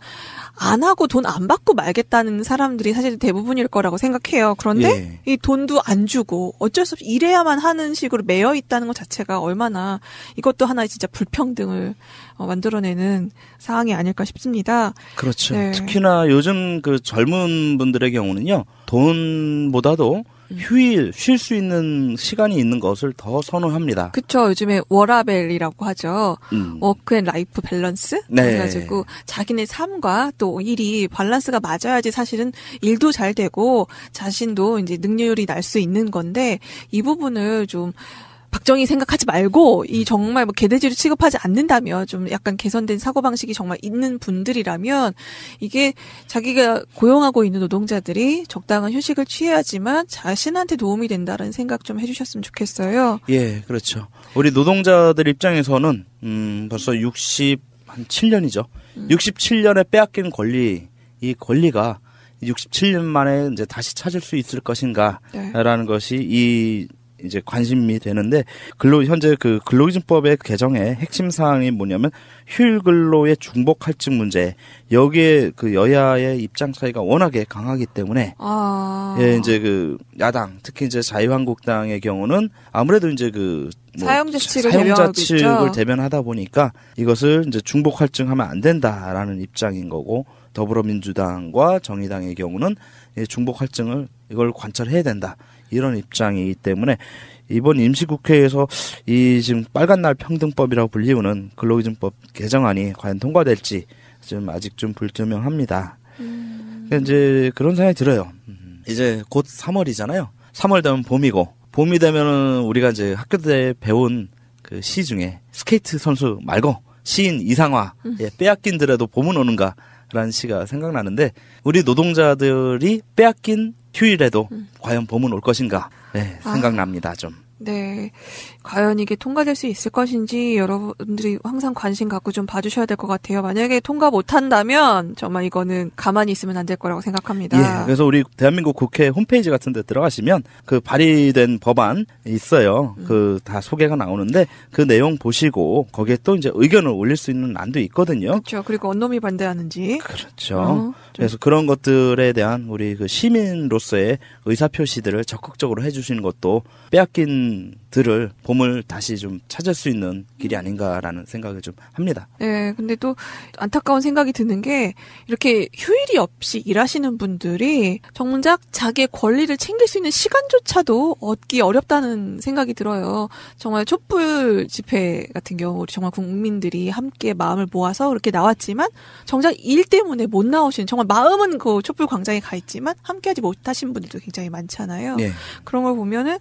안 하고 돈 안 받고 말겠다는 사람들이 사실 대부분일 거라고 생각해요. 그런데 이 돈도 안 주고 어쩔 수 없이 일해야만 하는 식으로 매여 있다는 것 자체가 얼마나 이것도 하나의 진짜 불평등을 만들어내는 상황이 아닐까 싶습니다. 그렇죠. 네. 특히나 요즘 그 젊은 분들의 경우는요, 돈보다도 휴일, 쉴 수 있는 시간이 있는 것을 더 선호합니다. 그렇죠. 요즘에 워라벨이라고 하죠. 워크 앤 라이프 밸런스? 네. 그래가지고 자기네 삶과 또 일이 밸런스가 맞아야지 사실은 일도 잘 되고 자신도 이제 능률이 날 수 있는 건데 이 부분을 좀 박정희 생각하지 말고 이 정말 뭐 개돼지로 취급하지 않는다면 좀 약간 개선된 사고방식이 정말 있는 분들이라면 이게 자기가 고용하고 있는 노동자들이 적당한 휴식을 취해야지만 자신한테 도움이 된다는 생각 좀 해주셨으면 좋겠어요. 예, 그렇죠. 우리 노동자들 입장에서는 벌써 67년이죠. 67년에 빼앗긴 권리, 이 권리가 67년 만에 이제 다시 찾을 수 있을 것인가라는 것이 이제 관심이 되는데 현재 그 근로기준법의 개정의 핵심 사항이 뭐냐면 휴일 근로의 중복 할증 문제, 여기에 그 여야의 입장 차이가 워낙에 강하기 때문에 예, 이제 그 야당 특히 이제 자유한국당의 경우는 아무래도 이제 그 사용자 측을 대변하다 보니까 이것을 이제 중복 할증하면 안 된다라는 입장인 거고, 더불어민주당과 정의당의 경우는 중복 할증을 이걸 관철해야 된다, 이런 입장이기 때문에 이번 임시국회에서 이 지금 빨간날 평등법이라고 불리우는 근로기준법 개정안이 과연 통과될지 좀 아직 좀 불투명합니다. 이제 그런 생각이 들어요. 이제 곧 3월이잖아요. 3월 되면 봄이고, 봄이 되면은 우리가 이제 학교 때 배운 그 시 중에 스케이트 선수 말고 시인 이상화, 빼앗긴들에도 봄은 오는가라는 시가 생각나는데, 우리 노동자들이 빼앗긴 휴일에도 과연 봄은 올 것인가 생각납니다. 좀. 네. 과연 이게 통과될 수 있을 것인지 여러분들이 항상 관심 갖고 좀 봐주셔야 될 것 같아요. 만약에 통과 못한다면 정말 이거는 가만히 있으면 안 될 거라고 생각합니다. 예, 그래서 우리 대한민국 국회 홈페이지 같은 데 들어가시면 그 발의된 법안 있어요. 그 다 소개가 나오는데 그 내용 보시고 거기에 또 이제 의견을 올릴 수 있는 안도 있거든요. 그렇죠. 그리고 언놈이 반대하는지. 그렇죠. 그래서 그런 것들에 대한 우리 그 시민으로서의 의사표시들을 적극적으로 해주시는 것도 빼앗긴 들을 봄을 다시 좀 찾을 수 있는 길이 아닌가라는 생각을 좀 합니다. 네, 근데 또 안타까운 생각이 드는 게 이렇게 휴일이 없이 일하시는 분들이 정작 자기의 권리를 챙길 수 있는 시간조차도 얻기 어렵다는 생각이 들어요. 정말 촛불 집회 같은 경우 우리 정말 국민들이 함께 마음을 모아서 그렇게 나왔지만 정작 일 때문에 못 나오시는, 정말 마음은 그 촛불 광장에 가 있지만 함께하지 못하신 분들도 굉장히 많잖아요. 네. 그런 걸 보면은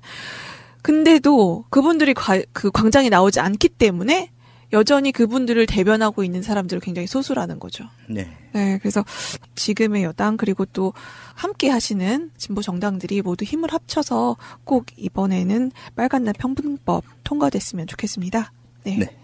근데도 그분들이 그 광장에 나오지 않기 때문에 여전히 그분들을 대변하고 있는 사람들은 굉장히 소수라는 거죠. 네. 네, 그래서 지금의 여당 그리고 또 함께 하시는 진보 정당들이 모두 힘을 합쳐서 꼭 이번에는 빨간날 평등법 통과됐으면 좋겠습니다. 네. 네.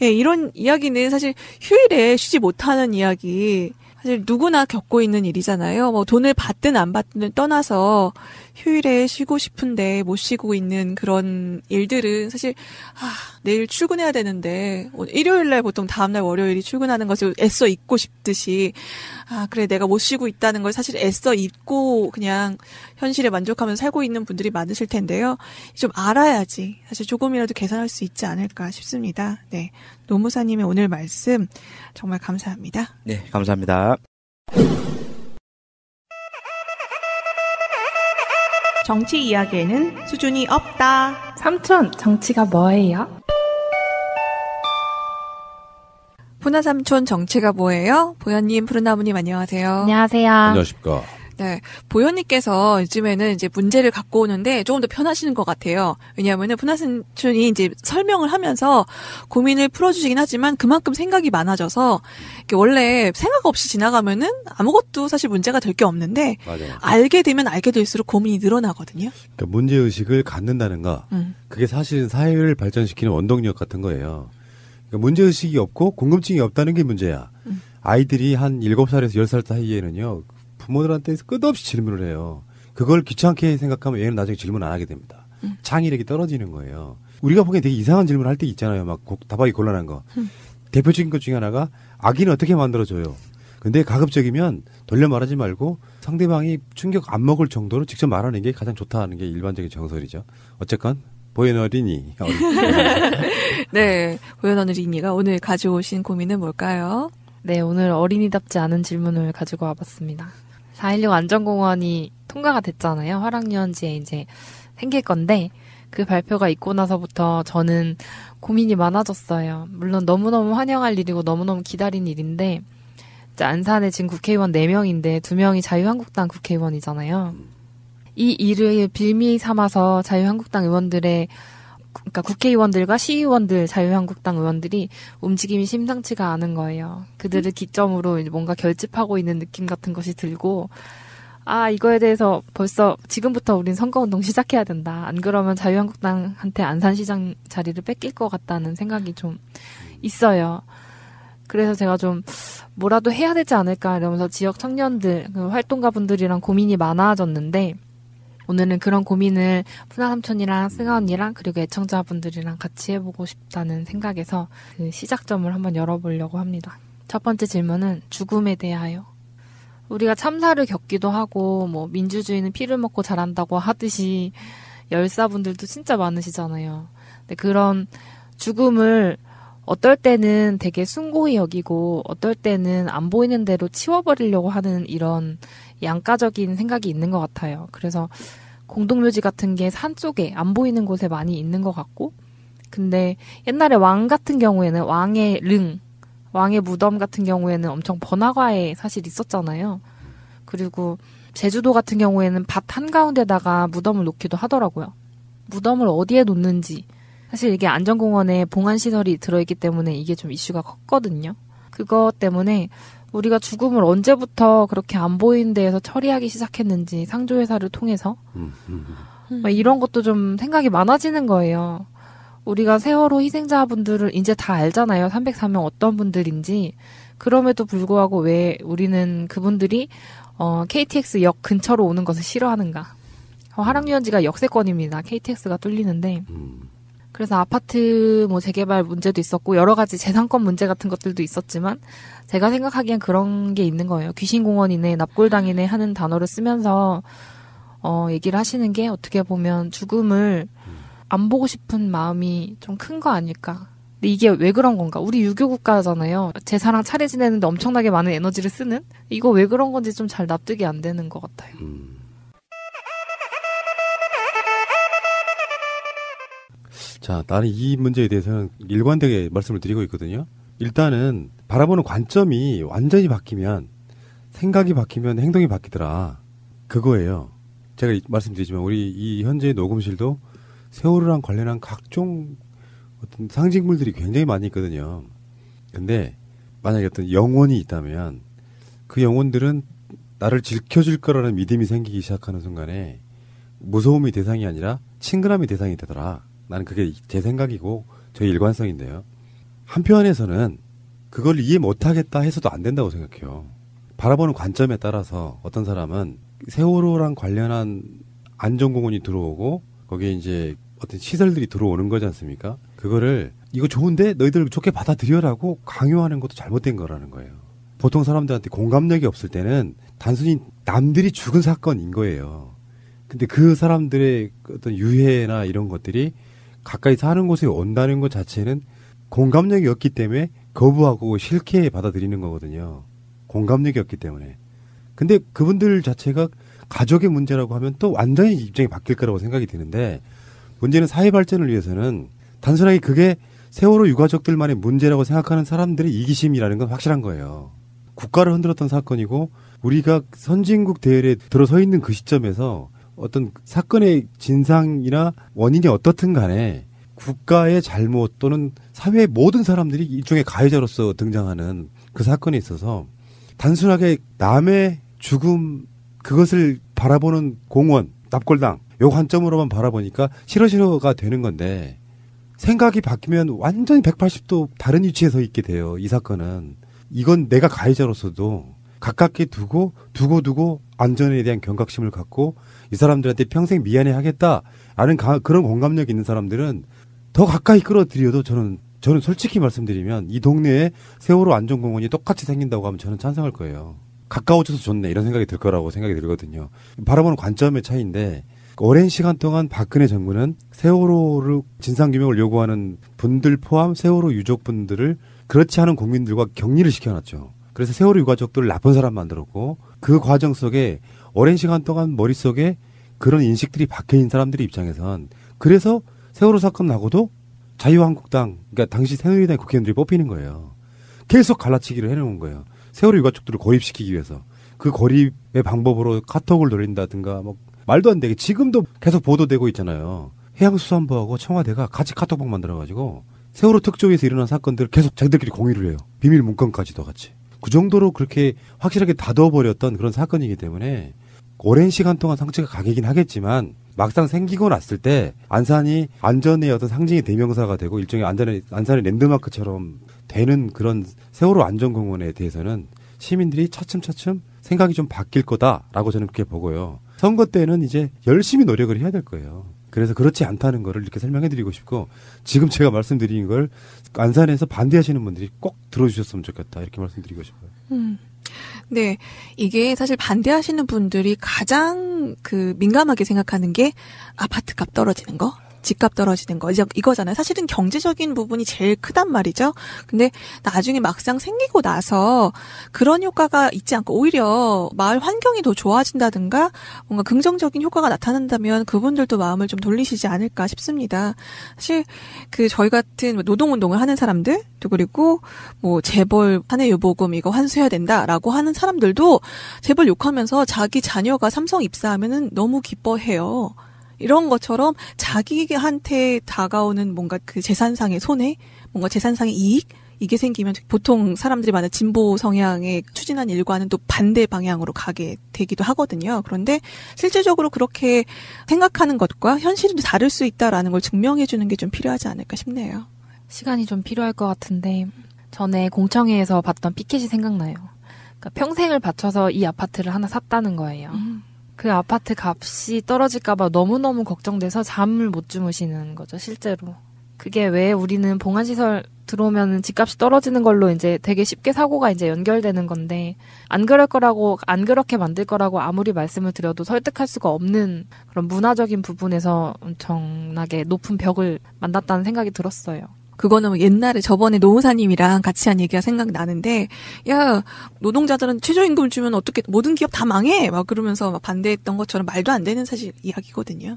예, 이런 이야기는 사실 휴일에 쉬지 못하는 이야기, 사실 누구나 겪고 있는 일이잖아요. 뭐 돈을 받든 안 받든 떠나서 휴일에 쉬고 싶은데 못 쉬고 있는 그런 일들은 사실 내일 출근해야 되는데 일요일 날 보통 다음 날 월요일이 출근하는 것을 애써 잊고 싶듯이 그래 내가 못 쉬고 있다는 걸 사실 애써 잊고 그냥 현실에 만족하면서 살고 있는 분들이 많으실 텐데요. 좀 알아야지 사실 조금이라도 개선할 수 있지 않을까 싶습니다. 네, 노무사님의 오늘 말씀 정말 감사합니다. 네, 감사합니다. 정치 이야기에는 수준이 없다. 삼촌, 정치가 뭐예요? 푸나삼촌 정치가 뭐예요? 보현님, 푸른나무님 안녕하세요. 안녕하세요. 안녕하십니까. 네, 보현님께서 요즘에는 이제 문제를 갖고 오는데 조금 더 편하시는 것 같아요. 왜냐하면은 푸나삼촌이 이제 설명을 하면서 고민을 풀어주시긴 하지만 그만큼 생각이 많아져서 원래 생각 없이 지나가면은 아무것도 사실 문제가 될 게 없는데 맞아요. 알게 되면 알게 될수록 고민이 늘어나거든요. 그러니까 문제의식을 갖는다는 거, 그게 사실은 사회를 발전시키는 원동력 같은 거예요. 그러니까 문제의식이 없고 궁금증이 없다는 게 문제야. 아이들이 한 7살에서 10살 사이에는요. 부모들한테 끝없이 질문을 해요. 그걸 귀찮게 생각하면 얘는 나중에 질문 안 하게 됩니다. 창의력이 떨어지는 거예요. 우리가 보기엔 되게 이상한 질문 할 때 있잖아요. 막 답하기 곤란한 거. 대표적인 것 중에 하나가 아기는 어떻게 만들어줘요. 근데 가급적이면 돌려 말하지 말고 상대방이 충격 안 먹을 정도로 직접 말하는 게 가장 좋다는 게 일반적인 정설이죠. 어쨌건 보현 어린이. 네, 보현 어린이가 오늘 가져오신 고민은 뭘까요? 네, 오늘 어린이답지 않은 질문을 가지고 와봤습니다. 4.16 안전공원이 통과가 됐잖아요. 화랑유원지에 이제 생길 건데 그 발표가 있고 나서부터 저는 고민이 많아졌어요. 물론 너무너무 환영할 일이고 너무너무 기다린 일인데 안산에 지금 국회의원 4명인데 2명이 자유한국당 국회의원이잖아요. 이 일을 빌미 삼아서 자유한국당 의원들의 그러니까 국회의원들과 시의원들, 자유한국당 의원들이 움직임이 심상치가 않은 거예요. 그들을 기점으로 뭔가 결집하고 있는 느낌 같은 것이 들고 이거에 대해서 벌써 지금부터 우린 선거운동 시작해야 된다. 안 그러면 자유한국당한테 안산시장 자리를 뺏길 것 같다는 생각이 좀 있어요. 그래서 제가 좀 뭐라도 해야 되지 않을까 이러면서 지역 청년들, 활동가분들이랑 고민이 많아졌는데 오늘은 그런 고민을 푸나삼촌이랑 승아 언니랑 그리고 애청자분들이랑 같이 해보고 싶다는 생각에서 그 시작점을 한번 열어보려고 합니다. 첫 번째 질문은 죽음에 대하여. 우리가 참사를 겪기도 하고 뭐 민주주의는 피를 먹고 자란다고 하듯이 열사분들도 진짜 많으시잖아요. 근데 그런 죽음을 어떨 때는 되게 숭고히 여기고 어떨 때는 안 보이는 대로 치워버리려고 하는 이런 양가적인 생각이 있는 것 같아요. 그래서 공동묘지 같은 게 산 쪽에 안 보이는 곳에 많이 있는 것 같고 근데 옛날에 왕 같은 경우에는 왕의 무덤 같은 경우에는 엄청 번화가에 사실 있었잖아요. 그리고 제주도 같은 경우에는 밭 한가운데다가 무덤을 놓기도 하더라고요. 무덤을 어디에 놓는지 사실 이게 안전공원에 봉안시설이 들어있기 때문에 이게 좀 이슈가 컸거든요. 그것 때문에 우리가 죽음을 언제부터 그렇게 안 보이는 데에서 처리하기 시작했는지 상조회사를 통해서 이런 것도 좀 생각이 많아지는 거예요. 우리가 세월호 희생자분들을 이제 다 알잖아요. 304명 어떤 분들인지. 그럼에도 불구하고 왜 우리는 그분들이 KTX역 근처로 오는 것을 싫어하는가. 화랑유원지가 역세권입니다. KTX가 뚫리는데. 그래서 아파트 재개발 문제도 있었고 여러 가지 재산권 문제 같은 것들도 있었지만 제가 생각하기엔 그런 게 있는 거예요. 귀신공원이네 납골당이네 하는 단어를 쓰면서 얘기를 하시는 게 어떻게 보면 죽음을 안 보고 싶은 마음이 좀 큰 거 아닐까. 근데 이게 왜 그런 건가? 우리 유교 국가잖아요. 제사랑 차례 지내는데 엄청나게 많은 에너지를 쓰는? 이거 왜 그런 건지 좀 잘 납득이 안 되는 것 같아요. 자, 나는 이 문제에 대해서는 일관되게 말씀을 드리고 있거든요. 일단은 바라보는 관점이 완전히 바뀌면 생각이 바뀌면 행동이 바뀌더라. 그거예요. 제가 말씀드리지만 우리 이 현재 녹음실도 세월호랑 관련한 각종 어떤 상징물들이 굉장히 많이 있거든요. 근데 만약에 어떤 영혼이 있다면 그 영혼들은 나를 지켜줄 거라는 믿음이 생기기 시작하는 순간에 무서움이 대상이 아니라 친근함이 대상이 되더라. 나는 그게 제 생각이고 저의 일관성인데요. 한편에서는 그걸 이해 못하겠다 해서도 안 된다고 생각해요. 바라보는 관점에 따라서 어떤 사람은 세월호랑 관련한 안전공원이 들어오고 거기에 이제 어떤 시설들이 들어오는 거지 않습니까? 그거를 이거 좋은데 너희들 좋게 받아들여라고 강요하는 것도 잘못된 거라는 거예요. 보통 사람들한테 공감력이 없을 때는 단순히 남들이 죽은 사건인 거예요. 근데 그 사람들의 어떤 유해나 이런 것들이 가까이 사는 곳에 온다는 것 자체는 공감력이 없기 때문에 거부하고 싫게 받아들이는 거거든요. 공감력이 없기 때문에. 근데 그분들 자체가 가족의 문제라고 하면 또 완전히 입장이 바뀔 거라고 생각이 드는데 문제는 사회 발전을 위해서는 단순하게 그게 세월호 유가족들만의 문제라고 생각하는 사람들의 이기심이라는 건 확실한 거예요. 국가를 흔들었던 사건이고 우리가 선진국 대열에 들어서 있는 그 시점에서 어떤 사건의 진상이나 원인이 어떻든 간에 국가의 잘못 또는 사회의 모든 사람들이 일종의 가해자로서 등장하는 그 사건에 있어서 단순하게 남의 죽음 그것을 바라보는 공원, 납골당 요 관점으로만 바라보니까 싫어가 되는 건데 생각이 바뀌면 완전히 180도 다른 위치에 서 있게 돼요. 이 사건은. 이건 내가 가해자로서도 가깝게 두고 안전에 대한 경각심을 갖고 이 사람들한테 평생 미안해 하겠다라는 그런 공감력이 있는 사람들은 더 가까이 끌어들여도 저는 솔직히 말씀드리면 이 동네에 세월호 안전공원이 똑같이 생긴다고 하면 저는 찬성할 거예요. 가까워져서 좋네 이런 생각이 들 거라고 생각이 들거든요. 바라보는 관점의 차이인데 오랜 시간 동안 박근혜 정부는 세월호를 진상규명을 요구하는 분들 포함 세월호 유족분들을 그렇지 않은 국민들과 격리를 시켜놨죠. 그래서 세월호 유가족들을 나쁜 사람 만들었고 그 과정 속에 오랜 시간 동안 머릿속에 그런 인식들이 박혀있는 사람들의 입장에선 그래서 세월호 사건 나고도 자유한국당 그러니까 당시 새누리당 국회의원들이 뽑히는 거예요. 계속 갈라치기를 해놓은 거예요. 세월호 유가족들을 고립시키기 위해서. 그 고립의 방법으로 카톡을 돌린다든가 뭐 말도 안 되게 지금도 계속 보도되고 있잖아요. 해양수산부하고 청와대가 같이 카톡방 만들어가지고 세월호 특조위에서 일어난 사건들을 계속 자기들끼리 공유를 해요. 비밀 문건까지도 같이. 그 정도로 그렇게 확실하게 다뤄버렸던 그런 사건이기 때문에 오랜 시간 동안 상처가 가긴 하겠지만 막상 생기고 났을 때 안산이 안전의 어떤 상징의 대명사가 되고 일종의 안산의 랜드마크처럼 되는 그런 세월호 안전공원에 대해서는 시민들이 차츰차츰 생각이 좀 바뀔 거다라고 저는 그렇게 보고요. 선거 때는 이제 열심히 노력을 해야 될 거예요. 그래서 그렇지 않다는 거를 이렇게 설명해드리고 싶고 지금 제가 말씀드린 걸 안산에서 반대하시는 분들이 꼭 들어주셨으면 좋겠다 이렇게 말씀드리고 싶어요. 네. 이게 사실 반대하시는 분들이 가장 민감하게 생각하는 게 아파트 값 떨어지는 거, 집값 떨어지는 거, 이거잖아요. 사실은 경제적인 부분이 제일 크단 말이죠. 근데 나중에 막상 생기고 나서 그런 효과가 있지 않고 오히려 마을 환경이 더 좋아진다든가 뭔가 긍정적인 효과가 나타난다면 그분들도 마음을 좀 돌리시지 않을까 싶습니다. 사실 저희 같은 노동운동을 하는 사람들, 또 그리고 재벌 사내유보금 이거 환수해야 된다라고 하는 사람들도 재벌 욕하면서 자기 자녀가 삼성 입사하면은 너무 기뻐해요. 이런 것처럼 자기한테 다가오는 뭔가 그 재산상의 손해, 뭔가 재산상의 이익, 이게 생기면 보통 사람들이 많은 진보 성향에 추진한 일과는 또 반대 방향으로 가게 되기도 하거든요. 그런데 실질적으로 그렇게 생각하는 것과 현실이 다를 수 있다라는 걸 증명해 주는 게 좀 필요하지 않을까 싶네요. 시간이 좀 필요할 것 같은데 전에 공청회에서 봤던 피켓이 생각나요. 그러니까 평생을 바쳐서 이 아파트를 하나 샀다는 거예요. 그 아파트 값이 떨어질까봐 너무너무 걱정돼서 잠을 못 주무시는 거죠, 실제로. 그게 왜 우리는 봉안시설 들어오면 집값이 떨어지는 걸로 이제 되게 쉽게 사고가 이제 연결되는 건데, 안 그렇게 만들 거라고 아무리 말씀을 드려도 설득할 수가 없는 그런 문화적인 부분에서 엄청나게 높은 벽을 만났다는 생각이 들었어요. 그거는 옛날에 저번에 노무사님이랑 같이 한 얘기가 생각나는데, 야, 노동자들은 최저임금을 주면 어떻게 모든 기업 다 망해! 막 그러면서 막 반대했던 것처럼 말도 안 되는 사실 이야기거든요.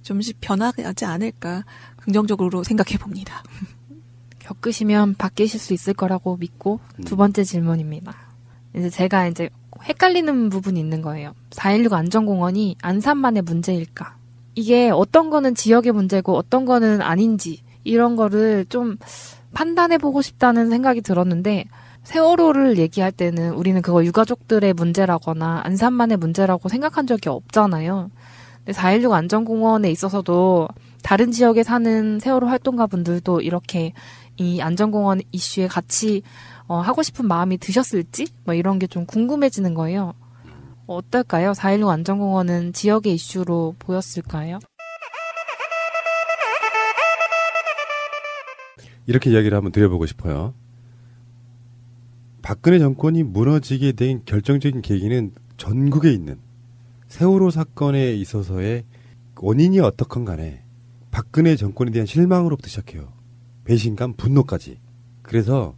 좀씩 변화하지 않을까 긍정적으로 생각해 봅니다. 겪으시면 바뀌실 수 있을 거라고 믿고 두 번째 질문입니다. 이제 제가 헷갈리는 부분이 있는 거예요. 4.16 안전공원이 안산만의 문제일까? 이게 어떤 거는 지역의 문제고 어떤 거는 아닌지 이런 거를 좀 판단해보고 싶다는 생각이 들었는데 세월호를 얘기할 때는 우리는 그거 유가족들의 문제라거나 안산만의 문제라고 생각한 적이 없잖아요. 근데 4.16 안전공원에 있어서도 다른 지역에 사는 세월호 활동가 분들도 이렇게 이 안전공원 이슈에 같이 하고 싶은 마음이 드셨을지 뭐 이런 게 좀 궁금해지는 거예요. 어떨까요? 4.16 안전공원은 지역의 이슈로 보였을까요? 이렇게 이야기를 한번 드려보고 싶어요. 박근혜 정권이 무너지게 된 결정적인 계기는 전국에 있는 세월호 사건에 있어서의 원인이 어떻건 간에 박근혜 정권에 대한 실망으로부터 시작해요. 배신감, 분노까지. 그래서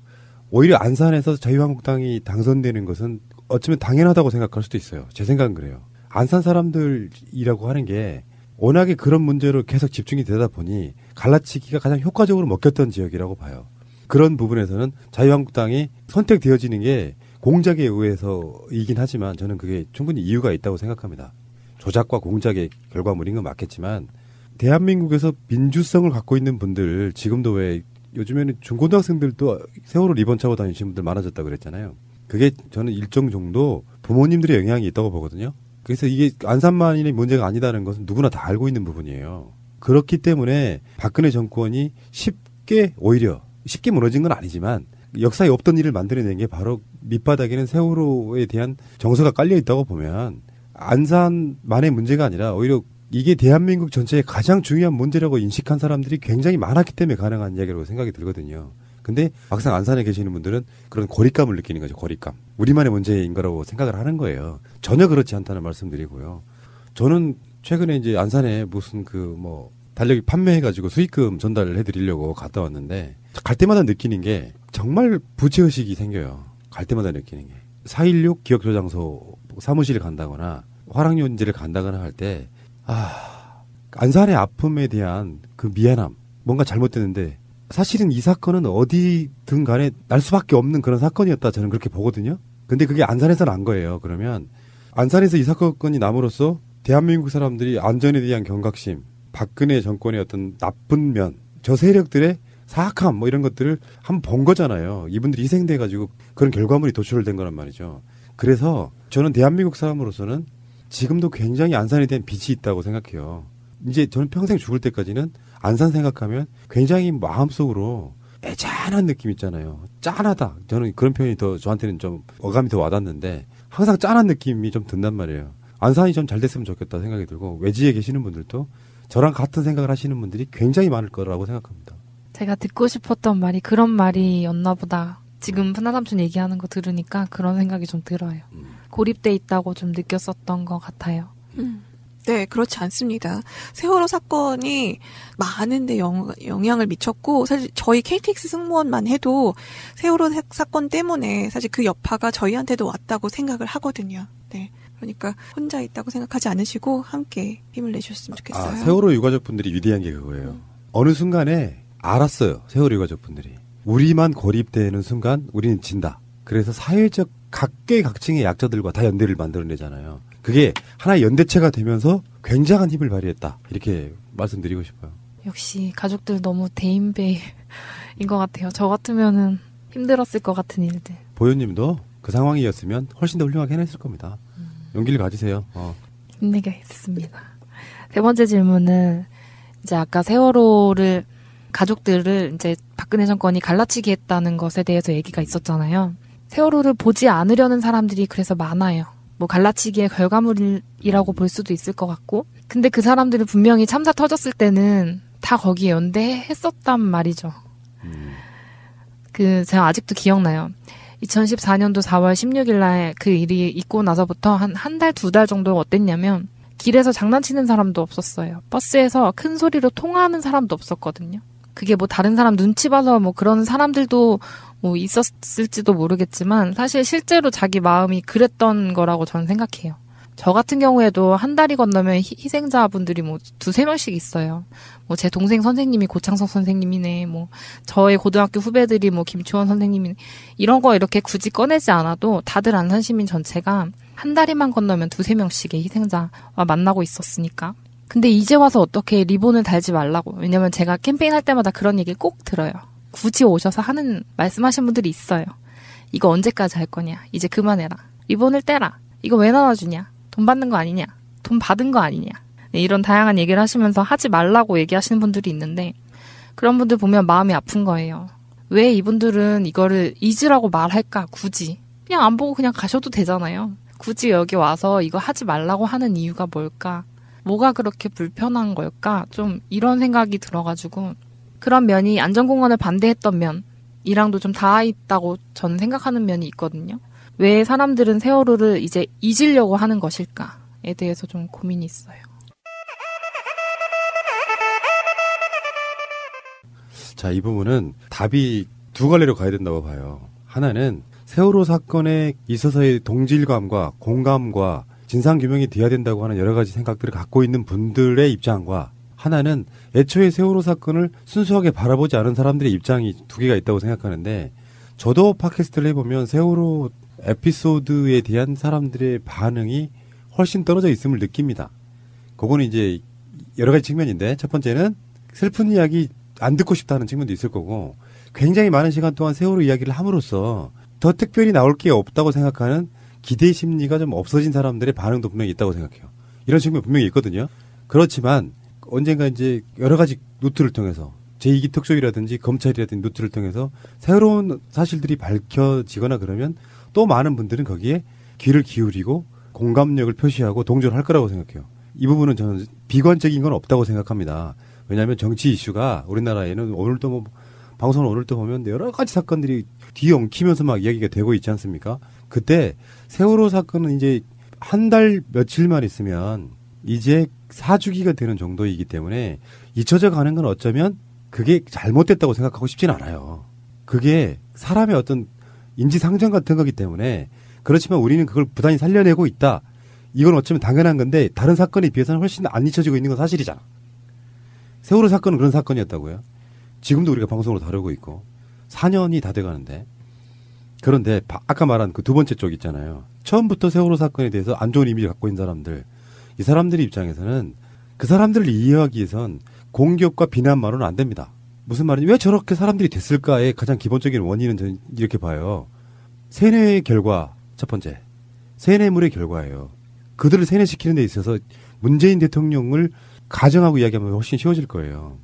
오히려 안산에서 자유한국당이 당선되는 것은 어쩌면 당연하다고 생각할 수도 있어요. 제 생각은 그래요. 안산 사람들이라고 하는 게 워낙에 그런 문제로 계속 집중이 되다 보니 갈라치기가 가장 효과적으로 먹혔던 지역이라고 봐요. 그런 부분에서는 자유한국당이 선택되어지는 게 공작에 의해서이긴 하지만 저는 그게 충분히 이유가 있다고 생각합니다. 조작과 공작의 결과물인 건 맞겠지만 대한민국에서 민주성을 갖고 있는 분들 지금도 왜 요즘에는 중고등학생들도 세월호 리본 차고 다니시는 분들 많아졌다고 그랬잖아요. 그게 저는 일정 정도 부모님들의 영향이 있다고 보거든요. 그래서 이게 안산만의 문제가 아니다는 것은 누구나 다 알고 있는 부분이에요. 그렇기 때문에 박근혜 정권이 오히려 쉽게 무너진 건 아니지만 역사에 없던 일을 만들어낸 게 바로 밑바닥에는 세월호에 대한 정서가 깔려 있다고 보면 안산만의 문제가 아니라 오히려 이게 대한민국 전체의 가장 중요한 문제라고 인식한 사람들이 굉장히 많았기 때문에 가능한 이야기라고 생각이 들거든요. 근데 막상 안산에 계시는 분들은 그런 고립감을 느끼는 거죠. 고립감. 우리만의 문제인 거라고 생각을 하는 거예요. 전혀 그렇지 않다는 말씀드리고요. 저는 최근에 이제 안산에 무슨 달력이 판매해가지고 수익금 전달을 해드리려고 갔다 왔는데 갈 때마다 느끼는 게 정말 부채의식이 생겨요. 갈 때마다 느끼는 게. 4.16 기억저장소 사무실에 간다거나 화랑연지를 간다거나 할 때 안산의 아픔에 대한 그 미안함, 뭔가 잘못됐는데 사실은 이 사건은 어디든 간에 날 수밖에 없는 그런 사건이었다 저는 그렇게 보거든요. 근데 그게 안산에서 난 거예요. 그러면 안산에서 이 사건이 남으로써 대한민국 사람들이 안전에 대한 경각심, 박근혜 정권의 어떤 나쁜 면, 저 세력들의 사악함 이런 것들을 한번 본 거잖아요. 이분들이 희생돼가지고 그런 결과물이 도출된 거란 말이죠. 그래서 저는 대한민국 사람으로서는 지금도 굉장히 안산에 대한 빚이 있다고 생각해요. 이제 저는 평생 죽을 때까지는 안산 생각하면 굉장히 마음속으로 애잔한 느낌 있잖아요. 짠하다. 저는 그런 표현이 저한테는 좀 어감이 더 와닿는데 항상 짠한 느낌이 좀 든단 말이에요. 안산이 좀 잘 됐으면 좋겠다 생각이 들고 외지에 계시는 분들도 저랑 같은 생각을 하시는 분들이 굉장히 많을 거라고 생각합니다. 제가 듣고 싶었던 말이 그런 말이었나 보다. 지금 푸나삼촌 얘기하는 거 들으니까 그런 생각이 좀 들어요. 고립돼 있다고 좀 느꼈었던 것 같아요. 네, 그렇지 않습니다. 세월호 사건이 많은데 영향을 미쳤고, 사실 저희 KTX 승무원만 해도 세월호 사건 때문에 사실 그 여파가 저희한테도 왔다고 생각을 하거든요. 네. 그러니까 혼자 있다고 생각하지 않으시고 함께 힘을 내주셨으면 좋겠어요. 세월호 유가족분들이 위대한 게 그거예요. 어느 순간에 알았어요. 세월호 유가족분들이. 우리만 고립되는 순간 우리는 진다. 그래서 사회적 각계각층의 약자들과 다 연대를 만들어내잖아요. 그게 하나의 연대체가 되면서 굉장한 힘을 발휘했다. 이렇게 말씀드리고 싶어요. 역시 가족들 너무 대인배인 것 같아요. 저 같으면은 힘들었을 것 같은 일들. 보현님도 그 상황이었으면 훨씬 더 훌륭하게 해냈을 겁니다. 용기를 가지세요. 힘내겠습니다. 세 번째 질문은 이제 아까 세월호를 가족들을 이제 박근혜 정권이 갈라치기 했다는 것에 대해서 얘기가 있었잖아요. 세월호를 보지 않으려는 사람들이 그래서 많아요. 갈라치기의 결과물이라고 볼 수도 있을 것 같고. 근데 그 사람들은 분명히 참사 터졌을 때는 다 거기에 연대했었단 말이죠. 제가 아직도 기억나요. 2014년도 4월 16일 날 그 일이 있고 나서부터 한 달, 2달 정도 어땠냐면 길에서 장난치는 사람도 없었어요. 버스에서 큰 소리로 통화하는 사람도 없었거든요. 그게 다른 사람 눈치 봐서 그런 사람들도 있었을지도 모르겠지만 사실 실제로 자기 마음이 그랬던 거라고 저는 생각해요. 저 같은 경우에도 한 달이 건너면 희생자분들이 2-3명씩 있어요. 제 동생 선생님이 고창석 선생님이네, 저의 고등학교 후배들이 김치원 선생님이네. 이런 거 이렇게 굳이 꺼내지 않아도 다들 안산 시민 전체가 한 다리만 건너면 2-3명씩의 희생자와 만나고 있었으니까. 근데 이제 와서 어떻게 리본을 달지 말라고. 왜냐면 제가 캠페인 할 때마다 그런 얘기를 꼭 들어요. 굳이 오셔서 말씀하신 분들이 있어요. 이거 언제까지 할 거냐. 이제 그만해라. 리본을 떼라. 이거 왜 나눠주냐. 돈 받는 거 아니냐. 돈 받은 거 아니냐. 네, 이런 다양한 얘기를 하시면서 하지 말라고 얘기하시는 분들이 있는데 그런 분들 보면 마음이 아픈 거예요. 왜 이분들은 이거를 잊으라고 말할까 굳이. 그냥 안 보고 그냥 가셔도 되잖아요. 굳이 여기 와서 이거 하지 말라고 하는 이유가 뭘까? 뭐가 그렇게 불편한 걸까? 좀 이런 생각이 들어가지고 그런 면이 안전공원을 반대했던 면이랑도 좀 닿아 있다고 저는 생각하는 면이 있거든요. 왜 사람들은 세월호를 이제 잊으려고 하는 것일까에 대해서 좀 고민이 있어요. 자, 이 부분은 답이 두 갈래로 가야 된다고 봐요. 하나는 세월호 사건에 있어서의 동질감과 공감과 진상규명이 돼야 된다고 하는 여러 가지 생각들을 갖고 있는 분들의 입장과 하나는 애초에 세월호 사건을 순수하게 바라보지 않은 사람들의 입장이 두 개가 있다고 생각하는데 저도 팟캐스트를 해보면 세월호 에피소드에 대한 사람들의 반응이 훨씬 떨어져 있음을 느낍니다. 그거는 이제 여러 가지 측면인데 첫 번째는 슬픈 이야기 안 듣고 싶다는 측면도 있을 거고 굉장히 많은 시간 동안 세월호 이야기를 함으로써 더 특별히 나올 게 없다고 생각하는 기대 심리가 좀 없어진 사람들의 반응도 분명히 있다고 생각해요. 이런 측면 분명히 있거든요. 그렇지만 언젠가 이제 여러 가지 루트를 통해서 제2기 특조위라든지 검찰이라든지 루트를 통해서 새로운 사실들이 밝혀지거나 그러면 또 많은 분들은 거기에 귀를 기울이고 공감력을 표시하고 동조를 할 거라고 생각해요. 이 부분은 저는 비관적인 건 없다고 생각합니다. 왜냐하면 정치 이슈가 우리나라에는 오늘도 뭐 방송을 오늘도 보면 여러 가지 사건들이 뒤엉키면서 막 이야기가 되고 있지 않습니까? 그때 세월호 사건은 이제 한 달 며칠만 있으면 이제 4주기가 되는 정도이기 때문에 잊혀져 가는 건 어쩌면 그게 잘못됐다고 생각하고 싶진 않아요. 그게 사람의 어떤 인지상정 같은 거기 때문에 그렇지만 우리는 그걸 부단히 살려내고 있다. 이건 어쩌면 당연한 건데 다른 사건에 비해서는 훨씬 안 잊혀지고 있는 건 사실이잖아. 세월호 사건은 그런 사건이었다고요. 지금도 우리가 방송으로 다루고 있고 4년이 다 돼가는데 그런데 아까 말한 그 두 번째 쪽 있잖아요. 처음부터 세월호 사건에 대해서 안 좋은 이미지 갖고 있는 사람들 이 사람들의 입장에서는 그 사람들을 이해하기 위해선 공격과 비난만으로는 안 됩니다. 무슨 말이냐 왜 저렇게 사람들이 됐을까의 가장 기본적인 원인은 저는 이렇게 봐요. 세뇌의 결과 첫 번째 세뇌물의 결과예요. 그들을 세뇌시키는 데 있어서 문재인 대통령을 가정하고 이야기하면 훨씬 쉬워질 거예요.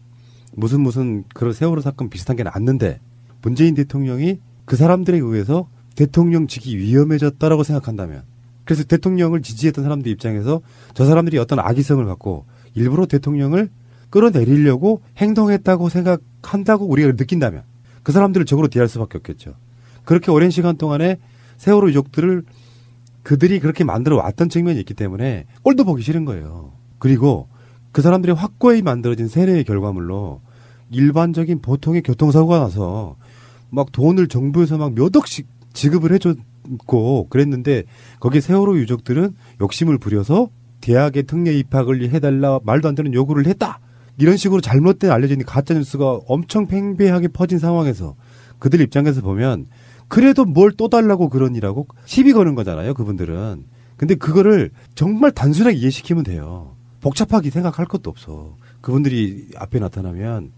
무슨 그런 세월호 사건 비슷한 게 났는데 문재인 대통령이 그 사람들에 의해서 대통령직이 위험해졌다라고 생각한다면 그래서 대통령을 지지했던 사람들 입장에서 저 사람들이 어떤 악의성을 갖고 일부러 대통령을 끌어내리려고 행동했다고 생각한다고 우리가 느낀다면 그 사람들을 적으로 대할 수밖에 없겠죠. 그렇게 오랜 시간 동안에 세월호 유족들을 그들이 그렇게 만들어 왔던 측면이 있기 때문에 꼴도 보기 싫은 거예요. 그리고 그 사람들이 확고히 만들어진 세뇌의 결과물로 일반적인 보통의 교통사고가 나서 막 돈을 정부에서 막 몇 억씩 지급을 해줬고 그랬는데 거기에 세월호 유족들은 욕심을 부려서 대학에 특례 입학을 해달라 말도 안 되는 요구를 했다. 이런 식으로 잘못된 알려진 가짜뉴스가 엄청 팽배하게 퍼진 상황에서 그들 입장에서 보면 그래도 뭘 또 달라고 그러니라고 시비 거는 거잖아요. 그분들은. 근데 그거를 정말 단순하게 이해시키면 돼요. 복잡하게 생각할 것도 없어. 그분들이 앞에 나타나면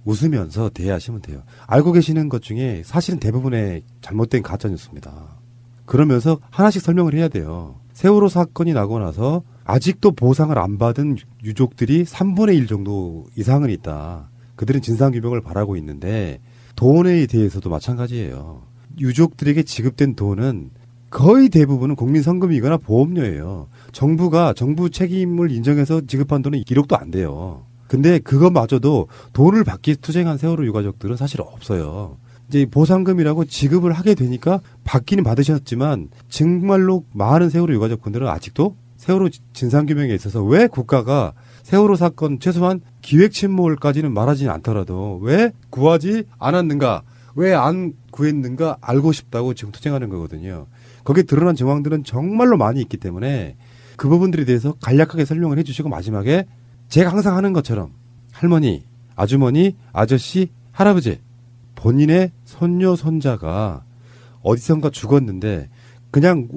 웃으면서 대하시면 돼요. 알고 계시는 것 중에 사실은 대부분의 잘못된 가짜뉴스입니다. 그러면서 하나씩 설명을 해야 돼요. 세월호 사건이 나고 나서 아직도 보상을 안 받은 유족들이 3분의 1 정도 이상은 있다. 그들은 진상규명을 바라고 있는데 돈에 대해서도 마찬가지예요. 유족들에게 지급된 돈은 거의 대부분은 국민성금이거나 보험료예요. 정부가 정부 책임을 인정해서 지급한 돈은 기록도 안 돼요. 근데 그것마저도 돈을 받기 투쟁한 세월호 유가족들은 사실 없어요. 이제 보상금이라고 지급을 하게 되니까 받기는 받으셨지만 정말로 많은 세월호 유가족분들은 아직도 세월호 진상규명에 있어서 왜 국가가 세월호 사건 최소한 기획침몰까지는 말하지 않더라도 왜 구하지 않았는가, 왜 안 구했는가 알고 싶다고 지금 투쟁하는 거거든요. 거기에 드러난 정황들은 정말로 많이 있기 때문에 그 부분들에 대해서 간략하게 설명을 해주시고 마지막에 제가 항상 하는 것처럼 할머니, 아주머니, 아저씨, 할아버지 본인의 손녀, 손자가 어디선가 죽었는데 그냥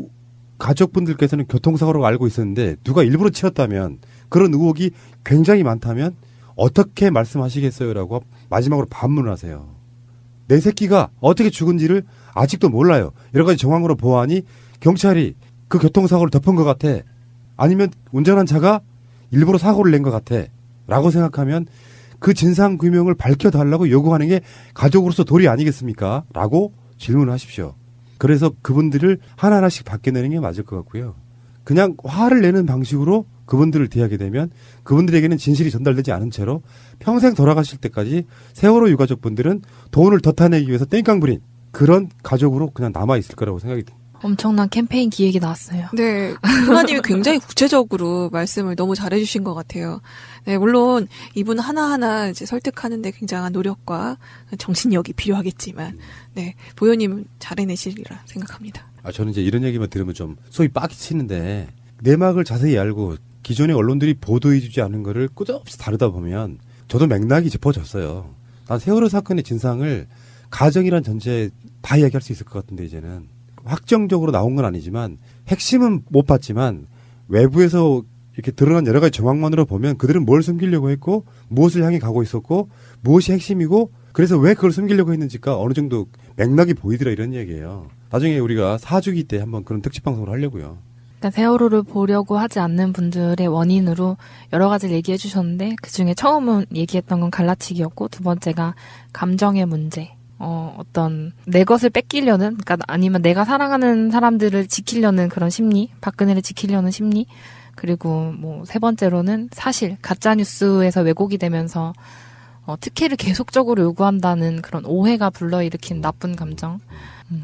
가족분들께서는 교통사고로 알고 있었는데 누가 일부러 치웠다면 그런 의혹이 굉장히 많다면 어떻게 말씀하시겠어요라고 마지막으로 반문을 하세요. 내 새끼가 어떻게 죽은지를 아직도 몰라요. 여러 가지 정황으로 보아하니 경찰이 그 교통사고를 덮은 것 같아. 아니면 운전한 차가 일부러 사고를 낸 것 같아. 라고 생각하면 그 진상규명을 밝혀달라고 요구하는 게 가족으로서 도리 아니겠습니까? 라고 질문을 하십시오. 그래서 그분들을 하나하나씩 바뀌어내는 게 맞을 것 같고요. 그냥 화를 내는 방식으로 그분들을 대하게 되면 그분들에게는 진실이 전달되지 않은 채로 평생 돌아가실 때까지 세월호 유가족분들은 돈을 더 타내기 위해서 땡깡 부린 그런 가족으로 그냥 남아있을 거라고 생각이 듭니다. 엄청난 캠페인 기획이 나왔어요. 네. 하나님이 굉장히 구체적으로 말씀을 너무 잘해주신 것 같아요. 네, 물론 이분 하나하나 이제 설득하는데 굉장한 노력과 정신력이 필요하겠지만, 네, 보현님은 잘해내시리라 생각합니다. 저는 이제 이런 얘기만 들으면 좀 소위 빡이 치는데 내막을 자세히 알고 기존의 언론들이 보도해주지 않은 거를 끝없이 다루다 보면 저도 맥락이 짚어졌어요. 난 세월호 사건의 진상을 가정이란 전제에 다 이야기할 수 있을 것 같은데 이제는 확정적으로 나온 건 아니지만 핵심은 못 봤지만 외부에서 이렇게 드러난 여러 가지 정황만으로 보면 그들은 뭘 숨기려고 했고 무엇을 향해 가고 있었고 무엇이 핵심이고 그래서 왜 그걸 숨기려고 했는지가 어느 정도 맥락이 보이더라 이런 얘기예요. 나중에 우리가 4주기 때 한번 그런 특집 방송을 하려고요. 그러니까 세월호를 보려고 하지 않는 분들의 원인으로 여러 가지를 얘기해 주셨는데 그중에 처음은 얘기했던 건 갈라치기였고 두 번째가 감정의 문제. 어떤 내 것을 뺏기려는, 그러니까 아니면 내가 사랑하는 사람들을 지키려는 그런 심리, 박근혜를 지키려는 심리, 그리고 뭐 세 번째로는 사실 가짜 뉴스에서 왜곡이 되면서 특혜를 계속적으로 요구한다는 그런 오해가 불러일으킨 나쁜 감정,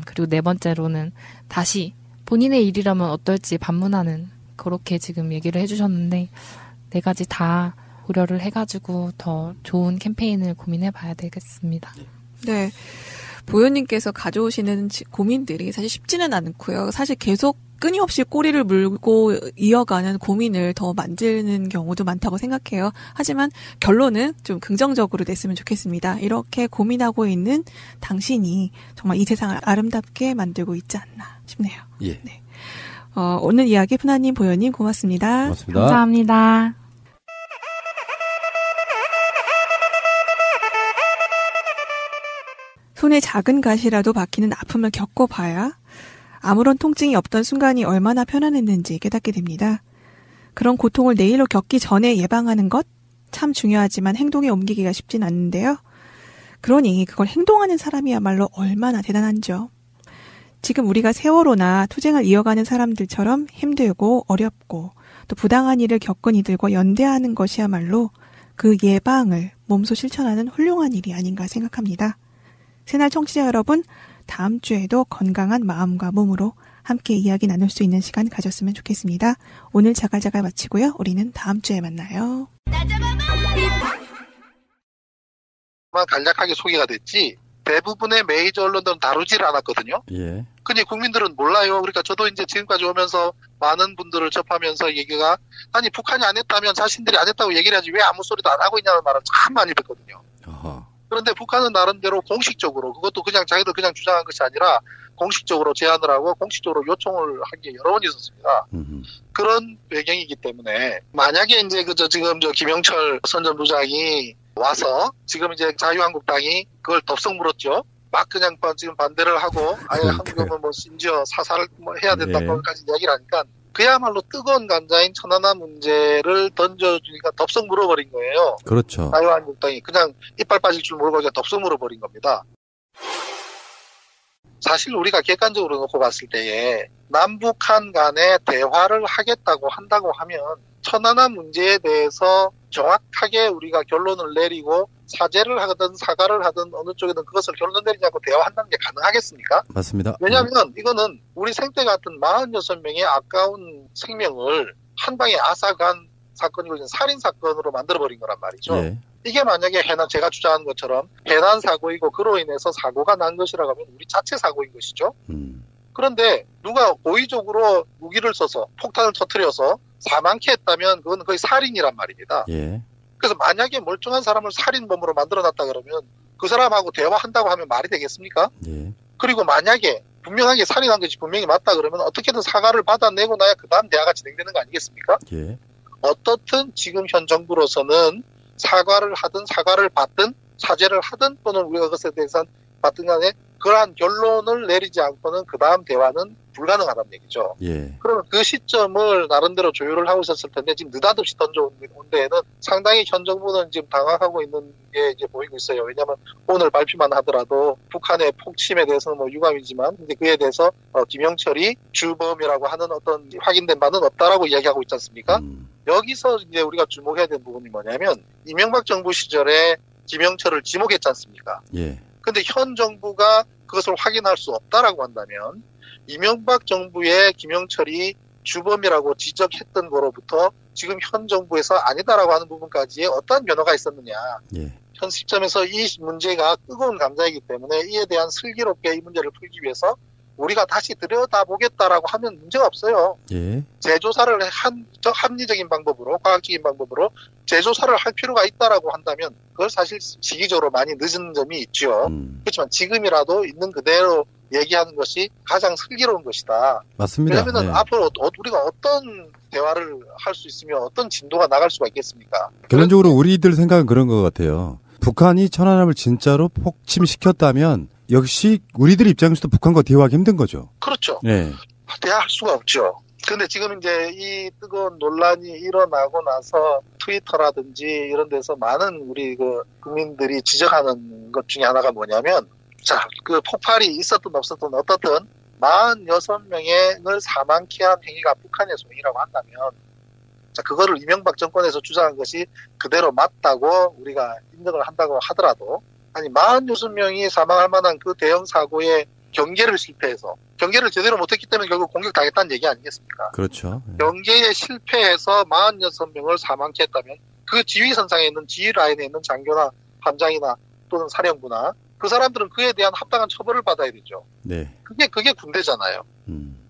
그리고 네 번째로는 다시 본인의 일이라면 어떨지 반문하는, 그렇게 지금 얘기를 해주셨는데 네 가지 다 고려를 해가지고 더 좋은 캠페인을 고민해봐야 되겠습니다. 네. 보현님께서 가져오시는 고민들이 사실 쉽지는 않고요. 사실 계속 끊임없이 꼬리를 물고 이어가는 고민을 더 만드는 경우도 많다고 생각해요. 하지만 결론은 좀 긍정적으로 냈으면 좋겠습니다. 이렇게 고민하고 있는 당신이 정말 이 세상을 아름답게 만들고 있지 않나 싶네요. 예. 네. 오늘 이야기 푸나님, 보현님 고맙습니다. 고맙습니다. 감사합니다. 손에 작은 가시라도 박히는 아픔을 겪어봐야 아무런 통증이 없던 순간이 얼마나 편안했는지 깨닫게 됩니다. 그런 고통을 내일로 겪기 전에 예방하는 것 참 중요하지만 행동에 옮기기가 쉽진 않는데요. 그러니 그걸 행동하는 사람이야말로 얼마나 대단한죠. 지금 우리가 세월호나 투쟁을 이어가는 사람들처럼 힘들고 어렵고 또 부당한 일을 겪은 이들과 연대하는 것이야말로 그 예방을 몸소 실천하는 훌륭한 일이 아닌가 생각합니다. 새날 청취자 여러분, 다음 주에도 건강한 마음과 몸으로 함께 이야기 나눌 수 있는 시간 가졌으면 좋겠습니다. 오늘 자갈자갈 마치고요. 우리는 다음 주에 만나요. 간략하게 소개가 됐지 대부분의 메이저 언론들은 다루질 않았거든요. 예. 근데 국민들은 몰라요. 그러니까 저도 이제 지금까지 오면서 많은 분들을 접하면서 얘기가 아니 북한이 안 했다면 자신들이 안 했다고 얘기를 하지 왜 아무 소리도 안 하고 있냐는 말을 참 많이 듣거든요. 어허. 그런데 북한은 나름대로 공식적으로 그것도 그냥 자기들 그냥 주장한 것이 아니라 공식적으로 제안을 하고 공식적으로 요청을 한 게 여러 번 있었습니다. 그런 배경이기 때문에 만약에 이제 지금 김영철 선전부장이 와서 지금 이제 자유한국당이 그걸 덥석 물었죠. 막 그냥 지금 반대를 하고 아예 한국은 뭐 심지어 사살을 뭐 해야 된다고까지 이야기를 하니까 그야말로 뜨거운 감자인 천안함 문제를 던져주니까 덥석 물어버린 거예요. 그렇죠. 자유한국당이 그냥 이빨 빠질 줄 모르고 그냥 덥석 물어버린 겁니다. 사실 우리가 객관적으로 놓고 봤을 때에 남북한 간에 대화를 하겠다고 한다고 하면 천안함 문제에 대해서 정확하게 우리가 결론을 내리고 사죄를 하든 사과를 하든 어느 쪽이든 그것을 결론 내리지 않고 대화한다는 게 가능하겠습니까? 맞습니다. 왜냐하면 이거는 우리 생태 같은 46명의 아까운 생명을 한 방에 앗아간 사건이고 살인 사건으로 만들어버린 거란 말이죠. 예. 이게 만약에 제가 주장하는 것처럼 해난 사고이고 그로 인해서 사고가 난 것이라고 하면 우리 자체 사고인 것이죠. 그런데 누가 고의적으로 무기를 써서 폭탄을 터뜨려서 사망케 했다면 그건 거의 살인이란 말입니다. 예. 그래서 만약에 멀쩡한 사람을 살인범으로 만들어놨다 그러면 그 사람하고 대화한다고 하면 말이 되겠습니까? 예. 그리고 만약에 분명하게 살인한 것이 분명히 맞다 그러면 어떻게든 사과를 받아내고 나야 그 다음 대화가 진행되는 거 아니겠습니까? 예. 어떻든 지금 현 정부로서는 사과를 하든 사과를 받든 사죄를 하든 또는 우리가 그것에 대해서 받든 간에 그러한 결론을 내리지 않고는 그 다음 대화는 불가능하다는 얘기죠. 예. 그러면 그 시점을 나름대로 조율을 하고 있었을 텐데 지금 느닷없이 던져온 데에는 상당히 현 정부는 지금 당황하고 있는 게 이제 보이고 있어요. 왜냐하면 오늘 발표만 하더라도 북한의 폭침에 대해서는 뭐 유감이지만 이제 그에 대해서 김영철이 주범이라고 하는 어떤 확인된 바는 없다라고 이야기하고 있지 않습니까? 여기서 이제 우리가 주목해야 되는 부분이 뭐냐면 이명박 정부 시절에 김영철을 지목했지 않습니까? 예. 근데 현 정부가 그것을 확인할 수 없다라고 한다면 이명박 정부의 김영철이 주범이라고 지적했던 거로부터 지금 현 정부에서 아니다라고 하는 부분까지의 어떠한 변화가 있었느냐. 예. 현 시점에서 이 문제가 뜨거운 감자이기 때문에 이에 대한 슬기롭게 이 문제를 풀기 위해서 우리가 다시 들여다보겠다라고 하면 문제가 없어요. 예. 재조사를 합리적인 방법으로, 과학적인 방법으로 재조사를 할 필요가 있다라고 한다면 그걸 사실 시기적으로 많이 늦은 점이 있죠. 그렇지만 지금이라도 있는 그대로 얘기하는 것이 가장 슬기로운 것이다. 맞습니다. 왜냐하면 네. 앞으로 우리가 어떤 대화를 할 수 있으며 어떤 진도가 나갈 수가 있겠습니까? 결론적으로 우리들 생각은 그런 것 같아요. 북한이 천안함을 진짜로 폭침시켰다면 역시 우리들 입장에서도 북한과 대화하기 힘든 거죠. 그렇죠. 네. 대화할 수가 없죠. 근데 지금 이제 이 뜨거운 논란이 일어나고 나서 트위터라든지 이런 데서 많은 우리 그 국민들이 지적하는 것 중에 하나가 뭐냐면, 자, 그 폭발이 있었든 없었든 어떻든 46명을 사망케 한 행위가 북한의 소행이라고 한다면, 자, 그거를 이명박 정권에서 주장한 것이 그대로 맞다고 우리가 인정을 한다고 하더라도, 아니 46명이 사망할 만한 그 대형 사고의 경계를 실패해서 경계를 제대로 못했기 때문에 결국 공격당했다는 얘기 아니겠습니까? 그렇죠. 경계에 실패해서 46명을 사망케 했다면 그 지휘선상에 있는 지휘 라인에 있는 장교나 함장이나 또는 사령부나 그 사람들은 그에 대한 합당한 처벌을 받아야 되죠. 네. 그게 군대잖아요.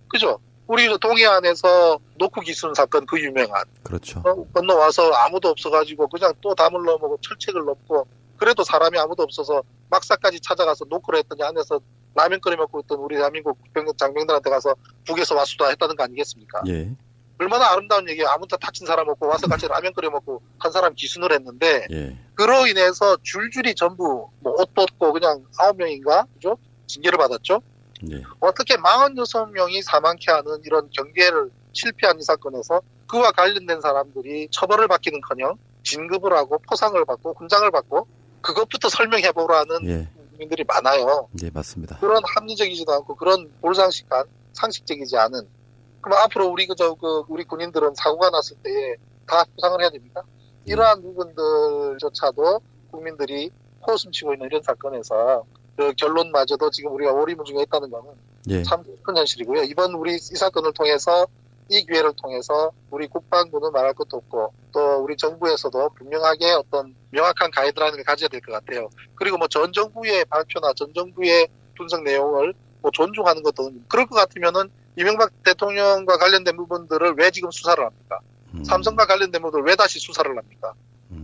그죠? 우리 동해안에서 노크 기순 사건 그 유명한. 그렇죠. 건너와서 아무도 없어가지고 그냥 또 담을 넘고 철책을 넘고 그래도 사람이 아무도 없어서 막사까지 찾아가서 노크를 했더니 안에서 라면 끓여 먹고 있던 우리 대한민국 장병들한테 가서 북에서 왔수다 했다는 거 아니겠습니까? 예. 얼마나 아름다운 얘기예요. 아무튼 다친 사람 없고 와서 같이 라면 끓여 먹고 한 사람 기순을 했는데 예. 그로 인해서 줄줄이 전부 뭐 옷 벗고 그냥 9명인가 그죠? 징계를 받았죠. 예. 어떻게 46명이 사망케 하는 이런 경계를 실패한 이 사건에서 그와 관련된 사람들이 처벌을 받기는커녕 진급을 하고 포상을 받고 훈장을 받고 그것부터 설명해보라는 예. 국민들이 많아요. 네, 맞습니다. 그런 합리적이지도 않고 그런 볼상식한 상식적이지 않은. 그럼 앞으로 우리 군인들은 사고가 났을 때 다 포상을 해야 됩니까? 이러한 부분들조차도 국민들이 호흡숨치고 있는 이런 사건에서 그 결론마저도 지금 우리가 오리무중에 있다는 거는 예. 참 큰 현실이고요. 이번 우리 이 사건을 통해서 이 기회를 통해서 우리 국방부는 말할 것도 없고 또 우리 정부에서도 분명하게 어떤 명확한 가이드라인을 가져야 될 것 같아요. 그리고 뭐 전 정부의 발표나 전 정부의 분석 내용을 뭐 존중하는 것도 그럴 것 같으면은 이명박 대통령과 관련된 부분들을 왜 지금 수사를 합니까? 삼성과 관련된 부분들을 왜 다시 수사를 합니까?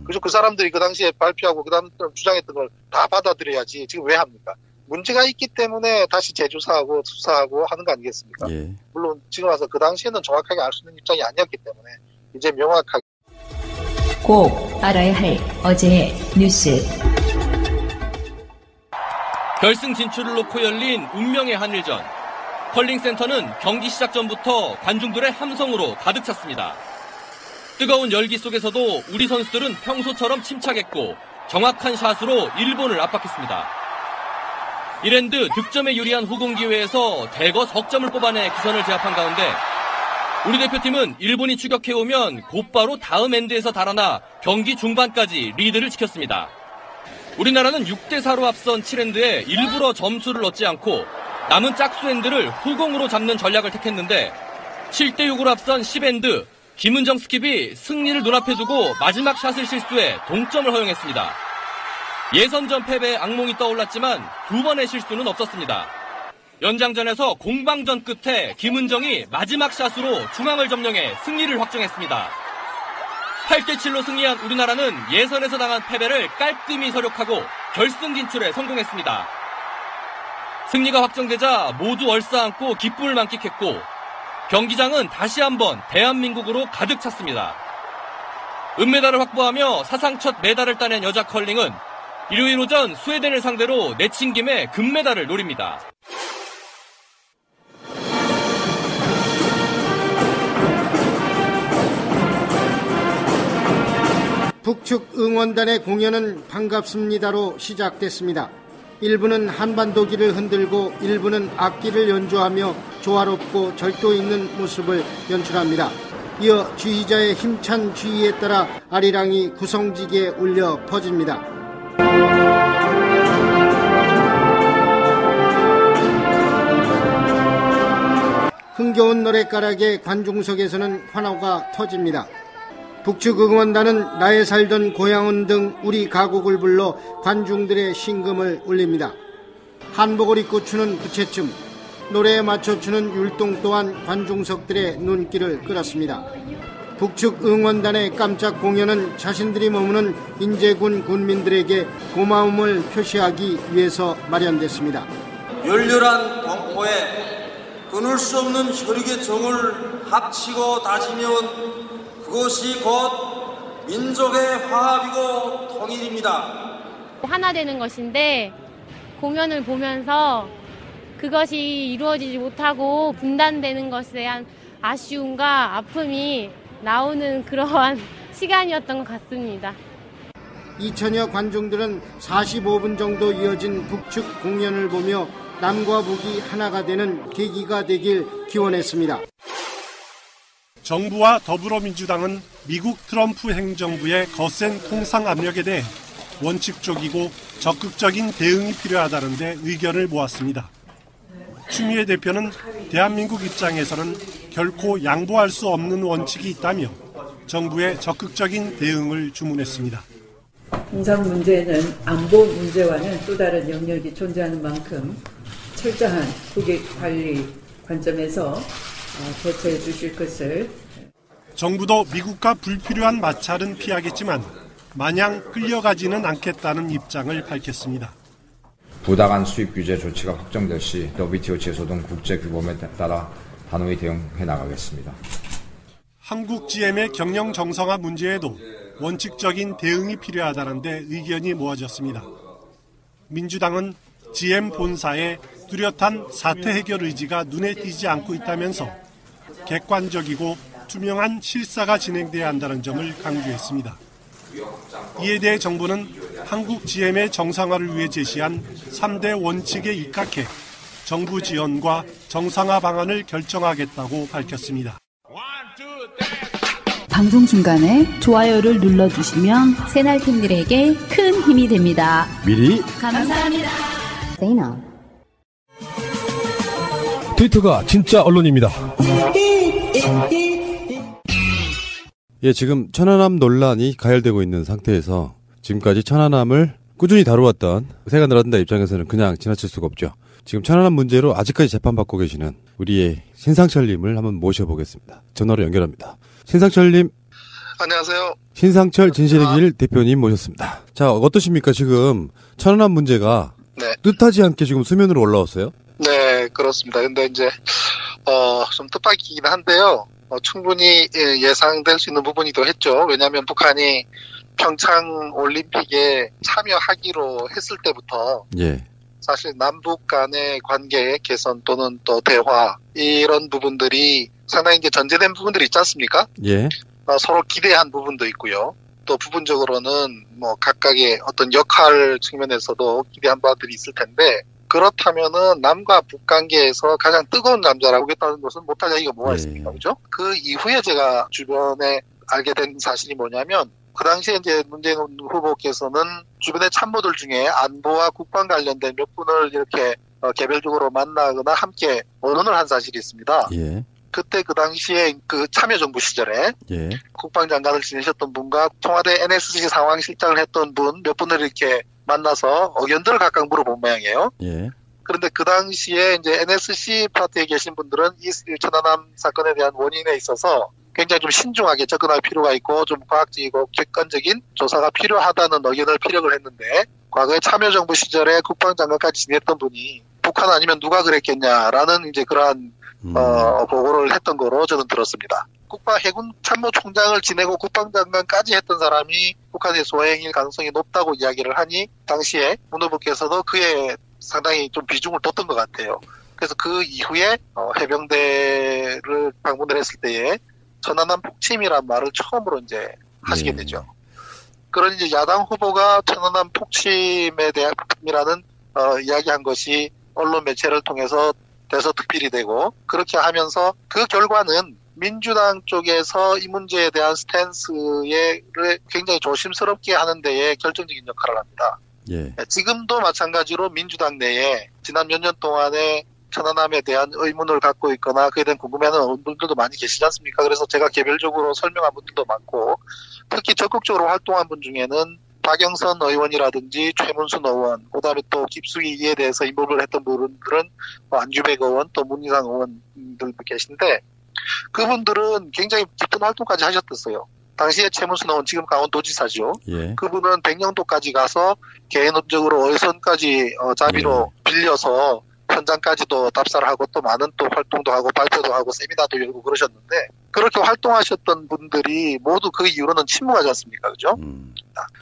그죠? 그 사람들이 그 당시에 발표하고 그 다음 주장했던 걸 다 받아들여야지 지금 왜 합니까? 문제가 있기 때문에 다시 재조사하고 수사하고 하는 거 아니겠습니까? 예. 물론 지금 와서 그 당시에는 정확하게 알 수 있는 입장이 아니었기 때문에 이제 명확하게 꼭 알아야 할 어제의 뉴스. 결승 진출을 놓고 열린 운명의 한일전. 컬링센터는 경기 시작 전부터 관중들의 함성으로 가득 찼습니다. 뜨거운 열기 속에서도 우리 선수들은 평소처럼 침착했고 정확한 샷으로 일본을 압박했습니다. 1엔드 득점에 유리한 후공 기회에서 대거 석점을 뽑아내 기선을 제압한 가운데 우리 대표팀은 일본이 추격해오면 곧바로 다음 엔드에서 달아나 경기 중반까지 리드를 지켰습니다. 우리나라는 6대4로 앞선 7엔드에 일부러 점수를 얻지 않고 남은 짝수 엔드를 후공으로 잡는 전략을 택했는데 7대6으로 앞선 10엔드 김은정 스킵이 승리를 눈앞에 두고 마지막 샷을 실수해 동점을 허용했습니다. 예선전 패배의 악몽이 떠올랐지만 두 번의 실수는 없었습니다. 연장전에서 공방전 끝에 김은정이 마지막 샷으로 중앙을 점령해 승리를 확정했습니다. 8대7로 승리한 우리나라는 예선에서 당한 패배를 깔끔히 서력하고 결승 진출에 성공했습니다. 승리가 확정되자 모두 얼싸안고 기쁨을 만끽했고 경기장은 다시 한번 대한민국으로 가득 찼습니다. 은메달을 확보하며 사상 첫 메달을 따낸 여자 컬링은 일요일 오전 스웨덴을 상대로 내친김에 금메달을 노립니다. 북측 응원단의 공연은 반갑습니다로 시작됐습니다. 일부는 한반도기를 흔들고 일부는 악기를 연주하며 조화롭고 절도 있는 모습을 연출합니다. 이어 지휘자의 힘찬 지휘에 따라 아리랑이 구성지게 울려 퍼집니다. 흥겨운 노랫가락에 관중석에서는 환호가 터집니다. 북측 응원단은 나의 살던 고향은 등 우리 가곡을 불러 관중들의 심금을 울립니다. 한복을 입고 추는 부채춤, 노래에 맞춰 추는 율동 또한 관중석들의 눈길을 끌었습니다. 북측 응원단의 깜짝 공연은 자신들이 머무는 인제군 군민들에게 고마움을 표시하기 위해서 마련됐습니다. 열렬한 동포에 끊을 수 없는 혈육의 정을 합치고 다지면 그것이 곧 민족의 화합이고 통일입니다. 하나 되는 것인데 공연을 보면서 그것이 이루어지지 못하고 분단되는 것에 대한 아쉬움과 아픔이 나오는 그러한 시간이었던 것 같습니다. 2천여 관중들은 45분 정도 이어진 북측 공연을 보며 남과 북이 하나가 되는 계기가 되길 기원했습니다. 정부와 더불어민주당은 미국 트럼프 행정부의 거센 통상 압력에 대해 원칙적이고 적극적인 대응이 필요하다는 데 의견을 모았습니다. 추미애 대표는 대한민국 입장에서는 결코 양보할 수 없는 원칙이 있다며 정부의 적극적인 대응을 주문했습니다. 인상 문제는 안보 문제와는 또 다른 영역이 존재하는 만큼 철저한 국익 관리 관점에서 대처해 주실 것을. 정부도 미국과 불필요한 마찰은 피하겠지만 마냥 끌려가지는 않겠다는 입장을 밝혔습니다. 부당한 수입 규제 조치가 확정될 시 WTO 제소 등 국제 규범에 따라 단호히 대응해 나가겠습니다. 한국 GM의 경영 정상화 문제에도 원칙적인 대응이 필요하다는 데 의견이 모아졌습니다. 민주당은 GM 본사의 뚜렷한 사태 해결 의지가 눈에 띄지 않고 있다면서 객관적이고 투명한 실사가 진행돼야 한다는 점을 강조했습니다. 이에 대해 정부는 한국 GM의 정상화를 위해 제시한 3대 원칙에 입각해 정부 지원과 정상화 방안을 결정하겠다고 밝혔습니다. 방송 중간에 좋아요를 눌러주시면 새날팀들에게 큰 힘이 됩니다. 미리 감사합니다. 트위터가 진짜 언론입니다. 예, 지금 천안함 논란이 가열되고 있는 상태에서 지금까지 천안함을 꾸준히 다루었던 세간으로든다 입장에서는 그냥 지나칠 수가 없죠. 지금 천안함 문제로 아직까지 재판받고 계시는 우리의 신상철님을 한번 모셔보겠습니다. 전화로 연결합니다. 신상철님. 안녕하세요. 신상철 진실의 길 대표님 모셨습니다. 자, 어떠십니까? 지금 천안함 문제가 뜻하지 않게 지금 수면으로 올라왔어요? 네, 그렇습니다. 근데 이제 좀 뜻밖이긴 한데요. 충분히 예상될 수 있는 부분이기도 했죠. 왜냐하면 북한이 평창 올림픽에 참여하기로 했을 때부터 사실 남북 간의 관계의 개선 또는 또 대화 이런 부분들이 상당히 이제 전제된 부분들이 있지 않습니까? 서로 기대한 부분도 있고요. 또 부분적으로는 뭐 각각의 어떤 역할 측면에서도 기대한 바들이 있을 텐데 그렇다면은 남과 북 관계에서 가장 뜨거운 감자라고 하겠다는 것은 못할 얘기가 뭐가 있습니까? 그죠? 그 이후에 제가 주변에 알게 된 사실이 뭐냐면 그 당시에 이제 문재인 후보께서는 주변의 참모들 중에 안보와 국방 관련된 몇 분을 이렇게 개별적으로 만나거나 함께 언론을 한 사실이 있습니다. 그때 그 당시에 그 참여정부 시절에 국방장관을 지내셨던 분과 청와대 NSC 상황실장을 했던 분 몇 분을 이렇게 만나서 의견들을 각각 물어본 모양이에요. 그런데 그 당시에 이제 NSC 파트에 계신 분들은 이 천안함 사건에 대한 원인에 있어서 굉장히 좀 신중하게 접근할 필요가 있고 좀 과학적이고 객관적인 조사가 필요하다는 의견을 피력을 했는데 과거에 참여정부 시절에 국방장관까지 지냈던 분이 북한 아니면 누가 그랬겠냐라는 이제 그러한 보고를 했던 거로 저는 들었습니다. 해군 참모총장을 지내고 국방장관까지 했던 사람이 북한의 소행일 가능성이 높다고 이야기를 하니 당시에 문 후보께서도 그에 상당히 좀 비중을 뒀던 것 같아요. 그래서 그 이후에 해병대를 방문을 했을 때에 천안함 폭침이란 말을 처음으로 이제 하시게 되죠. 그런 이제 야당 후보가 천안함 폭침에 대한이라는 이야기한 것이 언론 매체를 통해서 대서특필이 되고 그렇게 하면서 그 결과는 민주당 쪽에서 이 문제에 대한 스탠스를 굉장히 조심스럽게 하는 데에 결정적인 역할을 합니다. 예. 지금도 마찬가지로 민주당 내에 지난 몇 년 동안에 천안함에 대한 의문을 갖고 있거나 그에 대한 궁금해하는 분들도 많이 계시지 않습니까? 그래서 제가 개별적으로 설명한 분들도 많고 특히 적극적으로 활동한 분 중에는 박영선 의원이라든지 최문순 의원, 그다음에 또 깊숙이에 대해서 인볼브를 했던 분들은 안규백 의원, 또 문희상 의원들도 계신데 그분들은 굉장히 깊은 활동까지 하셨었어요. 당시에 최문순 의원 지금 강원도지사죠. 예. 그분은 백령도까지 가서 개인적으로 어선까지 자비로 빌려서 현장까지도 답사를 하고 또 많은 또 활동도 하고 발표도 하고 세미나도 열고 그러셨는데 그렇게 활동하셨던 분들이 모두 그 이후로는 침묵하지 않습니까? 그죠?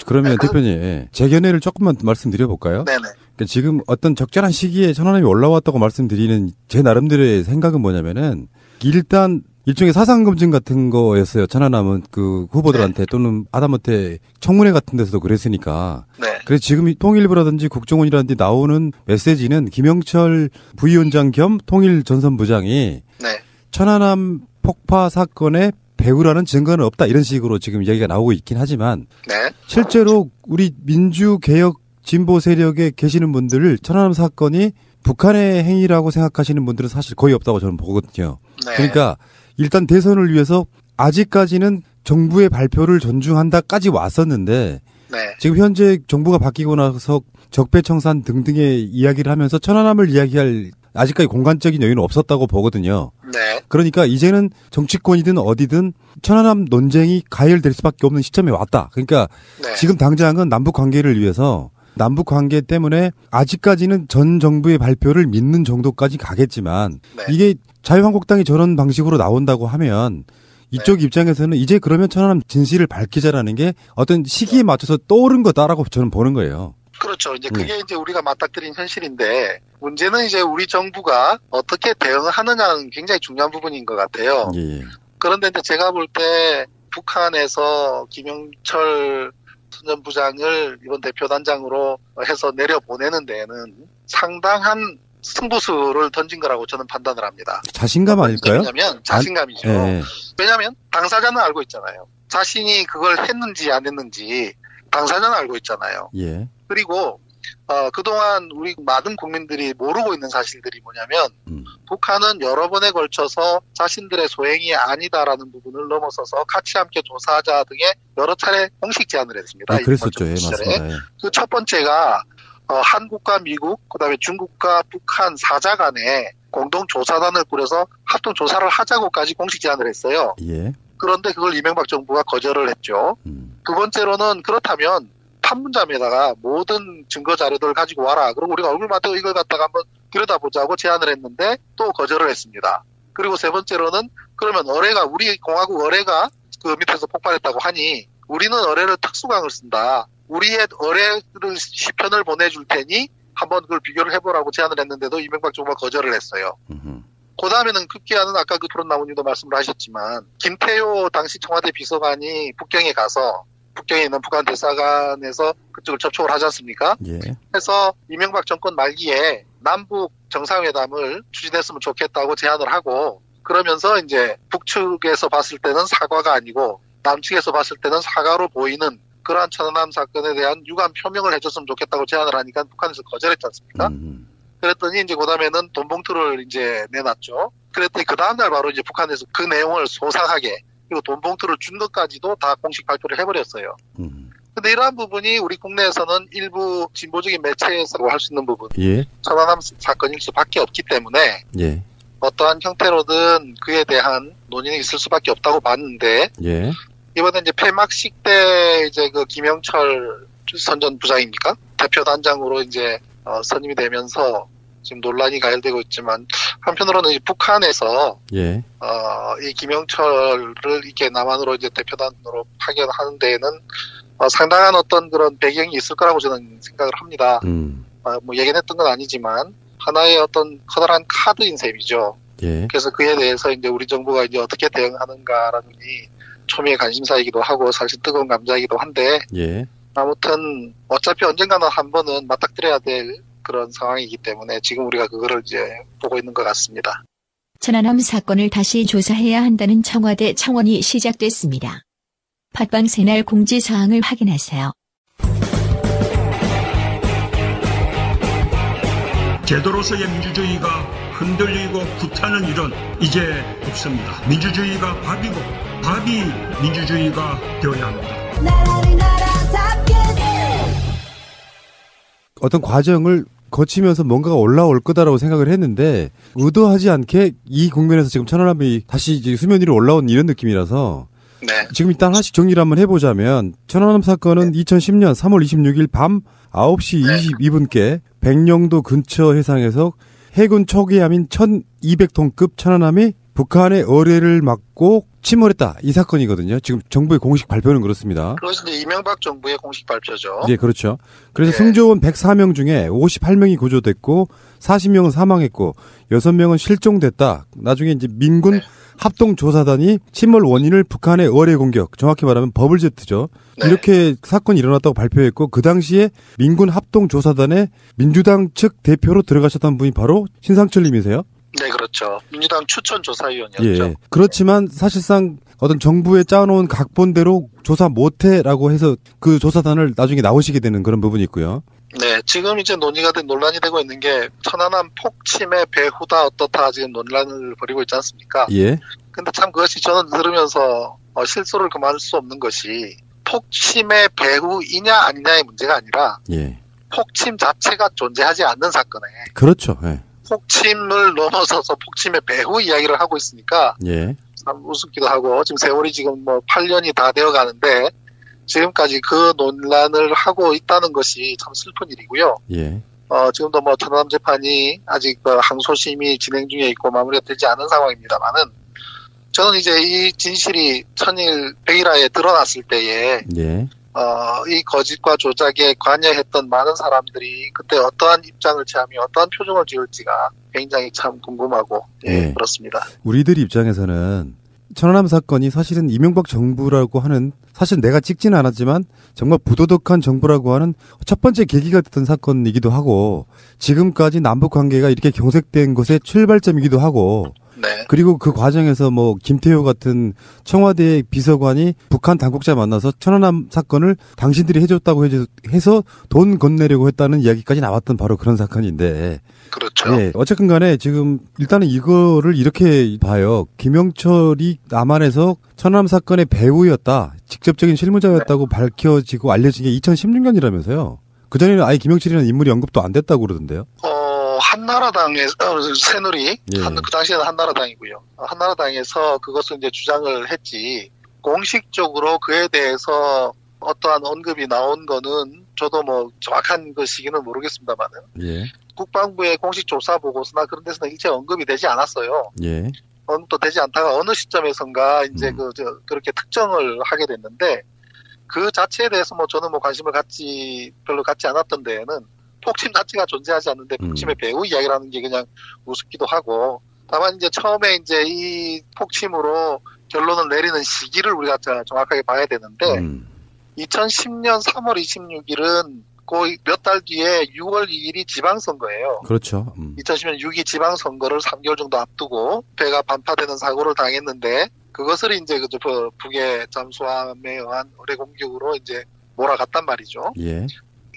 그러면 대표님, 재견해를 조금만 말씀드려볼까요? 네네. 그러니까 지금 어떤 적절한 시기에 천안함이 올라왔다고 말씀드리는 제 나름대로의 생각은 뭐냐면은 일단 일종의 사상검증 같은 거였어요. 천안함은 그 후보들한테 또는 하다못해 청문회 같은 데서도 그랬으니까. 네. 그래서 지금 통일부라든지 국정원이라든지 나오는 메시지는 김영철 부위원장 겸 통일전선부장이 네. 천안함 폭파 사건의 배후라는 증거는 없다 이런 식으로 지금 이야기가 나오고 있긴 하지만 네. 실제로 우리 민주개혁 진보 세력에 계시는 분들을 천안함 사건이 북한의 행위라고 생각하시는 분들은 사실 거의 없다고 저는 보거든요. 네. 그러니까 일단 대선을 위해서 아직까지는 정부의 발표를 존중한다까지 왔었는데 네. 지금 현재 정부가 바뀌고 나서 적폐청산 등등의 이야기를 하면서 천안함을 이야기할 아직까지 공간적인 여유는 없었다고 보거든요. 네. 그러니까 이제는 정치권이든 어디든 천안함 논쟁이 가열될 수밖에 없는 시점에 왔다. 그러니까 네. 지금 당장은 남북 관계를 위해서 남북 관계 때문에 아직까지는 전 정부의 발표를 믿는 정도까지 가겠지만 네. 이게 자유한국당이 저런 방식으로 나온다고 하면 이쪽 입장에서는 이제 그러면 천안함 진실을 밝히자라는 게 어떤 시기에 맞춰서 떠오른 거다라고 저는 보는 거예요. 그렇죠. 이제 그게 이제 우리가 맞닥뜨린 현실인데 문제는 이제 우리 정부가 어떻게 대응하느냐는 굉장히 중요한 부분인 것 같아요. 예. 그런데 이제 제가 볼 때 북한에서 김영철 전 부장을 이번 대표단장으로 해서 내려보내는 데에는 상당한 승부수를 던진 거라고 저는 판단을 합니다. 자신감 아닐까요? 왜냐하면 자신감이죠. 예. 왜냐하면 당사자는 알고 있잖아요. 자신이 그걸 했는지 안 했는지 당사자는 알고 있잖아요. 예. 그리고 그동안 우리 많은 국민들이 모르고 있는 사실들이 뭐냐면 북한은 여러 번에 걸쳐서 자신들의 소행이 아니다라는 부분을 넘어서서 같이 함께 조사하자 등의 여러 차례 공식 제안을 했습니다. 아, 그랬었죠. 예, 맞습니다. 예. 그 첫 번째가 한국과 미국, 그다음에 중국과 북한 사자 간에 공동조사단을 꾸려서 합동조사를 하자고까지 공식 제안을 했어요. 예. 그런데 그걸 이명박 정부가 거절을 했죠. 두 번째로는 그렇다면 판문점에다가 모든 증거 자료들을 가지고 와라. 그리고 우리가 얼굴 맞대고 이걸 갖다가 한번 들여다보자고 제안을 했는데 또 거절을 했습니다. 그리고 세 번째로는 그러면 우리 공화국 어뢰가 그 밑에서 폭발했다고 하니 우리는 어뢰를 특수강을 쓴다. 우리의 어뢰를 10편을 보내줄 테니 한번 그걸 비교를 해보라고 제안을 했는데도 이명박 정부가 거절을 했어요. 그 다음에는 급기야는 아까 그 토론나무님도 말씀을 하셨지만 김태효 당시 청와대 비서관이 북경에 가서 북경에 있는 북한 대사관에서 그쪽을 접촉을 하지 않습니까? 예. 해서 이명박 정권 말기에 남북 정상회담을 추진했으면 좋겠다고 제안을 하고 그러면서 이제 북측에서 봤을 때는 사과가 아니고 남측에서 봤을 때는 사과로 보이는 그러한 천안함 사건에 대한 유감 표명을 해줬으면 좋겠다고 제안을 하니까 북한에서 거절했지 않습니까? 그랬더니 이제 그다음에는 돈봉투를 이제 내놨죠. 그랬더니 그 다음날 바로 이제 북한에서 그 내용을 소상하게 그리고 돈봉투를 준 것까지도 다 공식 발표를 해버렸어요. 근데 이러한 부분이 우리 국내에서는 일부 진보적인 매체에서 할 수 있는 부분, 예. 천안함 사건일 수밖에 없기 때문에 예. 어떠한 형태로든 그에 대한 논의는 있을 수밖에 없다고 봤는데 예. 이번에 이제 폐막식 때 이제 그 김영철 선 전 부장입니까? 대표 단장으로 이제 선임이 되면서 지금 논란이 가열되고 있지만 한편으로는 이 북한에서 예. 이 김영철을 이렇게 남한으로 이제 대표단으로 파견하는 데에는 상당한 어떤 그런 배경이 있을 거라고 저는 생각을 합니다. 뭐 예견했던 건 아니지만 하나의 어떤 커다란 카드인 셈이죠. 예. 그래서 그에 대해서 이제 우리 정부가 이제 어떻게 대응하는가라는 이 초미의 관심사이기도 하고 사실 뜨거운 감자이기도 한데 예. 아무튼 어차피 언젠가는 한 번은 맞닥뜨려야 될 그런 상황이기 때문에 지금 우리가 그거를 이제 보고 있는 것 같습니다. 천안함 사건을 다시 조사해야 한다는 청와대 청원이 시작됐습니다. 팟빵 새날 공지사항을 확인하세요. 제도로서의 민주주의가 흔들리고 구타는 일은 이제 없습니다. 민주주의가 밥이고 밥이 민주주의가 되어야 합니다. 어떤 과정을 거치면서 뭔가가 올라올 거다라고 생각을 했는데 의도하지 않게 이 국면에서 지금 천안함이 다시 이제 수면 위로 올라온 이런 느낌이라서 네. 지금 일단 하나씩 정리를 한번 해보자면 천안함 사건은 2010년 3월 26일 밤 9시 22분께 백령도 근처 해상에서 해군 초기함인 1200톤급 천안함이 북한의 어뢰를 막고 침몰했다. 이 사건이거든요. 지금 정부의 공식 발표는 그렇습니다. 그것이 이제 이명박 정부의 공식 발표죠. 네, 그렇죠. 그래서 승조원 104명 중에 58명이 구조됐고 40명은 사망했고 6명은 실종됐다. 나중에 이제 민군 합동조사단이 침몰 원인을 북한의 어뢰 공격, 정확히 말하면 버블제트죠. 이렇게 사건이 일어났다고 발표했고 그 당시에 민군 합동조사단의 민주당 측 대표로 들어가셨던 분이 바로 신상철 님이세요. 네, 그렇죠. 민주당 추천조사위원이었죠. 예. 그렇지만 사실상 어떤 정부에 짜놓은 각본대로 조사 못해라고 해서 그 조사단을 나중에 나오시게 되는 그런 부분이 있고요. 네, 지금 이제 논란이 되고 있는 게 천안함 폭침의 배후다 어떻다 지금 논란을 벌이고 있지 않습니까? 예. 근데 참 그것이 저는 들으면서 실소를 금할 수 없는 것이 폭침의 배후이냐 아니냐의 문제가 아니라 예. 폭침 자체가 존재하지 않는 사건에 그렇죠. 예. 폭침을 넘어서서 폭침의 배후 이야기를 하고 있으니까 예. 참 우습기도 하고 지금 세월이 지금 뭐 8년이 다 되어 가는데 지금까지 그 논란을 하고 있다는 것이 참 슬픈 일이고요. 예. 지금도 뭐 천안함 재판이 아직 항소심이 진행 중에 있고 마무리가 되지 않은 상황입니다만은 저는 이제 이 진실이 천일 백일하에 드러났을 때에 예. 이 거짓과 조작에 관여했던 많은 사람들이 그때 어떠한 입장을 취하며 어떠한 표정을 지을지가 굉장히 참 궁금하고 예. 그렇습니다. 우리들 입장에서는 천안함 사건이 사실은 이명박 정부라고 하는 사실 내가 찍지는 않았지만 정말 부도덕한 정부라고 하는 첫 번째 계기가 됐던 사건이기도 하고 지금까지 남북 관계가 이렇게 경색된 것의 출발점이기도 하고 네. 그리고 그 과정에서 뭐 김태효 같은 청와대 비서관이 북한 당국자 만나서 천안함 사건을 당신들이 해줬다고 해서 돈 건네려고 했다는 이야기까지 나왔던 바로 그런 사건인데. 그렇죠. 네, 어쨌든 간에 지금 일단은 이거를 이렇게 봐요. 김영철이 남한에서 천안함 사건의 배우였다. 직접적인 실무자였다고 밝혀지고 알려진 게 2016년이라면서요. 그전에는 아예 김영철이라는 인물이 언급도 안 됐다고 그러던데요. 한나라당의 새누리, 예. 그 당시에는 한나라당이고요. 한나라당에서 그것을 이제 주장을 했지 공식적으로 그에 대해서 어떠한 언급이 나온 거는 저도 뭐 정확한 그 시기는 모르겠습니다만은 예. 국방부의 공식 조사 보고서나 그런 데서는 일체 언급이 되지 않았어요. 예. 언급도 되지 않다가 어느 시점에선가 이제 그렇게 특정을 하게 됐는데 그 자체에 대해서 뭐 저는 뭐 관심을 별로 갖지 않았던 데에는 폭침 자체가 존재하지 않는데 폭침의 배후 이야기라는 게 그냥 우습기도 하고 다만 이제 처음에 이제 이 폭침으로 결론을 내리는 시기를 우리가 정확하게 봐야 되는데 2010년 3월 26일은 거의 몇 달 뒤에 6월 2일이 지방선거예요. 그렇죠. 2010년 6.2 지방선거를 3개월 정도 앞두고 배가 반파되는 사고를 당했는데 그것을 이제 북의 잠수함에 의한 어뢰 공격으로 이제 몰아갔단 말이죠. 예.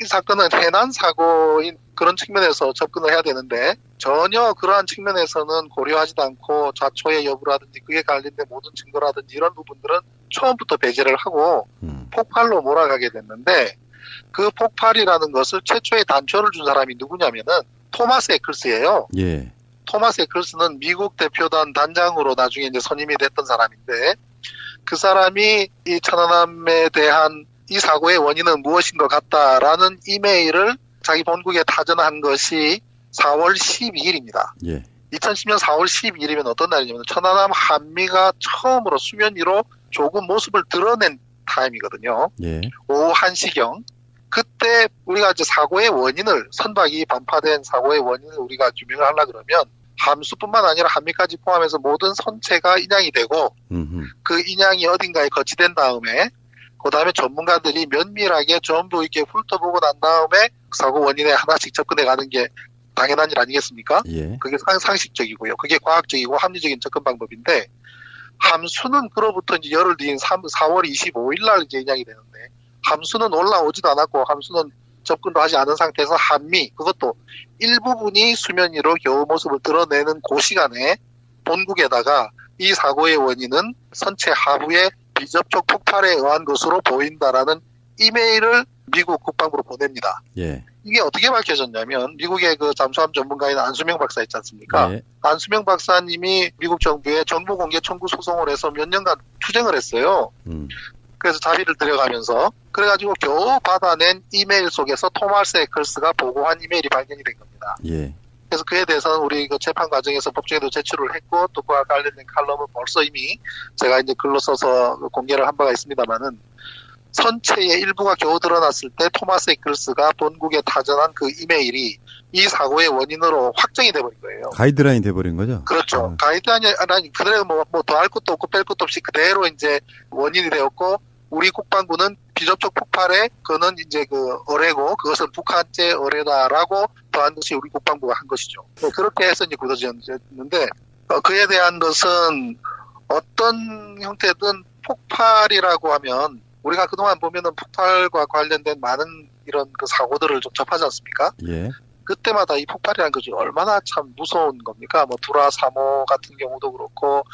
이 사건은 해난 사고인 그런 측면에서 접근을 해야 되는데 전혀 그러한 측면에서는 고려하지도 않고 좌초의 여부라든지 그에 관련된 모든 증거라든지 이런 부분들은 처음부터 배제를 하고 폭발로 몰아가게 됐는데 그 폭발이라는 것을 최초의 단초를 준 사람이 누구냐면은 토마스 에클스예요. 예. 토마스 에클스는 미국 대표단 단장으로 나중에 이제 선임이 됐던 사람인데 그 사람이 이 천안함에 대한 이 사고의 원인은 무엇인 것 같다라는 이메일을 자기 본국에 타전한 것이 4월 12일입니다. 예. 2010년 4월 12일이면 어떤 날이냐면 천안함 한미가 처음으로 수면 위로 조금 모습을 드러낸 타임이거든요. 예. 오후 1시경. 그때 우리가 이제 사고의 원인을, 선박이 반파된 사고의 원인을 우리가 규명을 하려 그러면 함수뿐만 아니라 한미까지 포함해서 모든 선체가 인양이 되고 그 인양이 어딘가에 거치된 다음에 그 다음에 전문가들이 면밀하게 전부 이렇게 훑어보고 난 다음에 사고 원인에 하나씩 접근해 가는 게 당연한 일 아니겠습니까? 예. 그게 상식적이고요. 그게 과학적이고 합리적인 접근 방법인데 함수는 그로부터 이제 열흘 뒤인 4월 25일 날 이제 인양이 되는데 함수는 올라오지도 않았고 함수는 접근도 하지 않은 상태에서 한미 그것도 일부분이 수면 위로 겨우 모습을 드러내는 그 시간에 본국에다가 이 사고의 원인은 선체 하부의 비접촉 폭발에 의한 것으로 보인다라는 이메일을 미국 국방부로 보냅니다. 예. 이게 어떻게 밝혀졌냐면 미국의 그 잠수함 전문가인 안수명 박사 있지 않습니까? 예. 안수명 박사님이 미국 정부에 정보 공개 청구 소송을 해서 몇 년간 투쟁을 했어요. 그래서 자비를 들여가면서 그래가지고 겨우 받아낸 이메일 속에서 토마스 에클스가 보고한 이메일이 발견이 된 겁니다. 예. 그래서 그에 대해서는 우리 그 재판 과정에서 법정에도 제출을 했고 또 그와 관련된 칼럼은 벌써 이미 제가 이제 글로 써서 공개를 한 바가 있습니다만은 선체의 일부가 겨우 드러났을 때 토마스 에클스가 본국에 타전한 그 이메일이 이 사고의 원인으로 확정이 돼버린 거예요. 가이드라인 돼버린 거죠? 그렇죠. 가이드라인이 아니 그대로 뭐 더 할 것도 없고 뺄 것도 없이 그대로 이제 원인이 되었고 우리 국방부는 비접촉 폭발에 그는 이제 그 어뢰고 그것은 북한제 어뢰다라고 더한 것이 우리 국방부가 한 것이죠. 그렇게 해서 이제 굳어졌는데 그에 대한 것은 어떤 형태든 폭발이라고 하면 우리가 그동안 보면은 폭발과 관련된 많은 이런 그 사고들을 좀 접하지 않습니까? 예. 그때마다 이 폭발이라는 것이 얼마나 참 무서운 겁니까? 뭐 두라 3호 같은 경우도 그렇고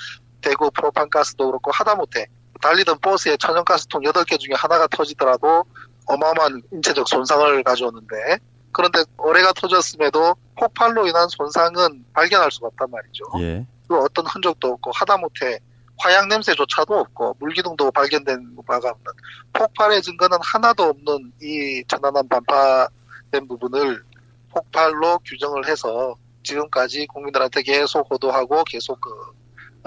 대구 프로판가스도 그렇고 하다못해 달리던 버스에 천연가스통 8개 중에 하나가 터지더라도 어마어마한 인체적 손상을 가져오는데 그런데 어뢰가 터졌음에도 폭발로 인한 손상은 발견할 수가 없단 말이죠. 예. 그 어떤 흔적도 없고 하다못해 화약 냄새조차도 없고 물기둥도 발견된 바가 없는 폭발의 증거는 하나도 없는 이 천안함 반파된 부분을 폭발로 규정을 해서 지금까지 국민들한테 계속 호도하고 계속 그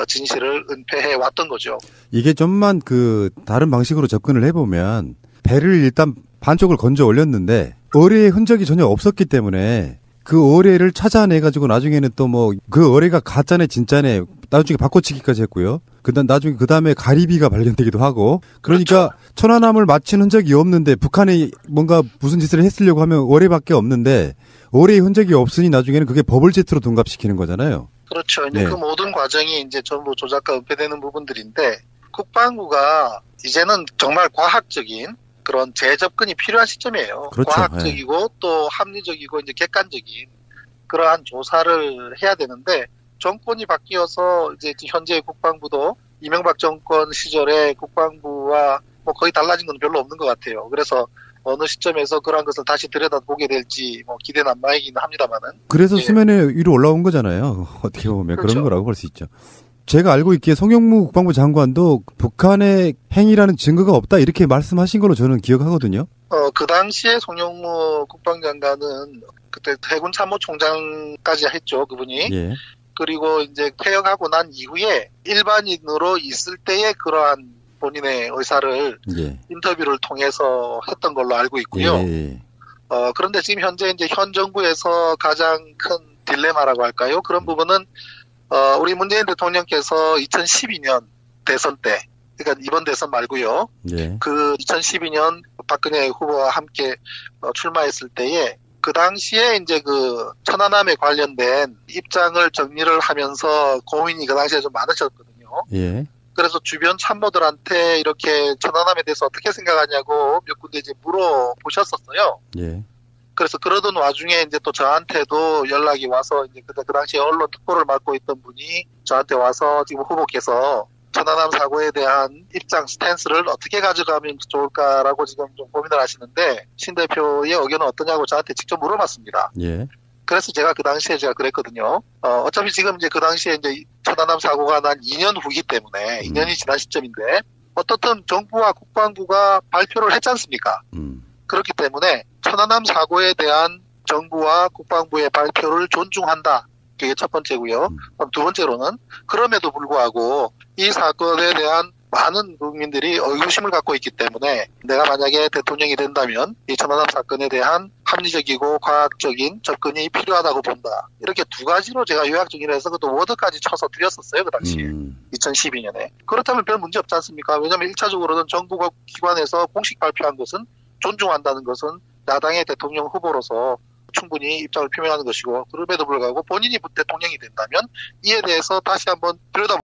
진실을 은폐해 왔던 거죠. 이게 좀만 그 다른 방식으로 접근을 해보면 배를 일단 반쪽을 건져 올렸는데 어뢰의 흔적이 전혀 없었기 때문에 그 어뢰를 찾아내가지고 나중에는 또 뭐 그 어뢰가 가짜네 진짜네 나중에 바꿔치기까지 했고요. 나중에 그 다음에 가리비가 발견되기도 하고 그러니까 그렇죠. 천안함을 맞춘 흔적이 없는데 북한이 뭔가 무슨 짓을 했으려고 하면 어뢰밖에 없는데 어뢰의 흔적이 없으니 나중에는 그게 버블제트로 둔갑시키는 거잖아요. 그렇죠. 이제 그 모든 과정이 이제 전부 조작과 은폐되는 부분들인데 국방부가 이제는 정말 과학적인 그런 재접근이 필요한 시점이에요. 그렇죠. 과학적이고 또 합리적이고 이제 객관적인 그러한 조사를 해야 되는데 정권이 바뀌어서 이제 현재 국방부도 이명박 정권 시절에 국방부와 뭐 거의 달라진 건 별로 없는 것 같아요. 그래서 어느 시점에서 그러한 것을 다시 들여다보게 될지 뭐 기대 난마이기는 합니다만은. 그래서 수면에 위로 올라온 거잖아요. 어떻게 보면 그렇죠. 그런 거라고 볼 수 있죠. 제가 알고 있기에 송영무 국방부 장관도 북한의 행위라는 증거가 없다 이렇게 말씀하신 걸로 저는 기억하거든요. 그 당시에 송영무 국방장관은 그때 해군 참모총장까지 했죠, 그분이. 예. 그리고 이제 퇴역하고 난 이후에 일반인으로 있을 때의 그러한 본인의 의사를 인터뷰를 통해서 했던 걸로 알고 있고요. 예. 그런데 지금 현재 이제 현 정부에서 가장 큰 딜레마라고 할까요? 그런 부분은 우리 문재인 대통령께서 2012년 대선 때, 그러니까 이번 대선 말고요. 예. 그 2012년 박근혜 후보와 함께 출마했을 때에 그 당시에 이제 그 천안함에 관련된 입장을 정리를 하면서 고민이 그 당시에 좀 많으셨거든요. 예. 그래서 주변 참모들한테 이렇게 천안함에 대해서 어떻게 생각하냐고 몇 군데 이제 물어보셨었어요. 예. 그래서 그러던 와중에 이제 또 저한테도 연락이 와서 이제 그 당시에 언론 특보를 맡고 있던 분이 저한테 와서 지금 후보께서 천안함 사고에 대한 입장 스탠스를 어떻게 가져가면 좋을까라고 지금 좀 고민을 하시는데 신 대표의 의견은 어떠냐고 저한테 직접 물어봤습니다. 예. 그래서 제가 그 당시에 제가 그랬거든요. 어차피 지금 이제 그 당시에 이제 천안함 사고가 난 2년 후기 때문에 2년이 지난 시점인데 어떻든 정부와 국방부가 발표를 했지 않습니까? 그렇기 때문에 천안함 사고에 대한 정부와 국방부의 발표를 존중한다. 그게 첫 번째고요. 두 번째로는 그럼에도 불구하고 이 사건에 대한 많은 국민들이 의구심을 갖고 있기 때문에 내가 만약에 대통령이 된다면 이 천안함 사건에 대한 합리적이고 과학적인 접근이 필요하다고 본다. 이렇게 두 가지로 제가 요약 정리를 해서 그것도 워드까지 쳐서 드렸었어요. 그 당시에. 2012년에. 그렇다면 별 문제 없지 않습니까? 왜냐하면 1차적으로는 정부가 기관에서 공식 발표한 것은 존중한다는 것은 야당의 대통령 후보로서 충분히 입장을 표명하는 것이고 그럼에도 불구하고 본인이 대통령이 된다면 이에 대해서 다시 한번 들여다보고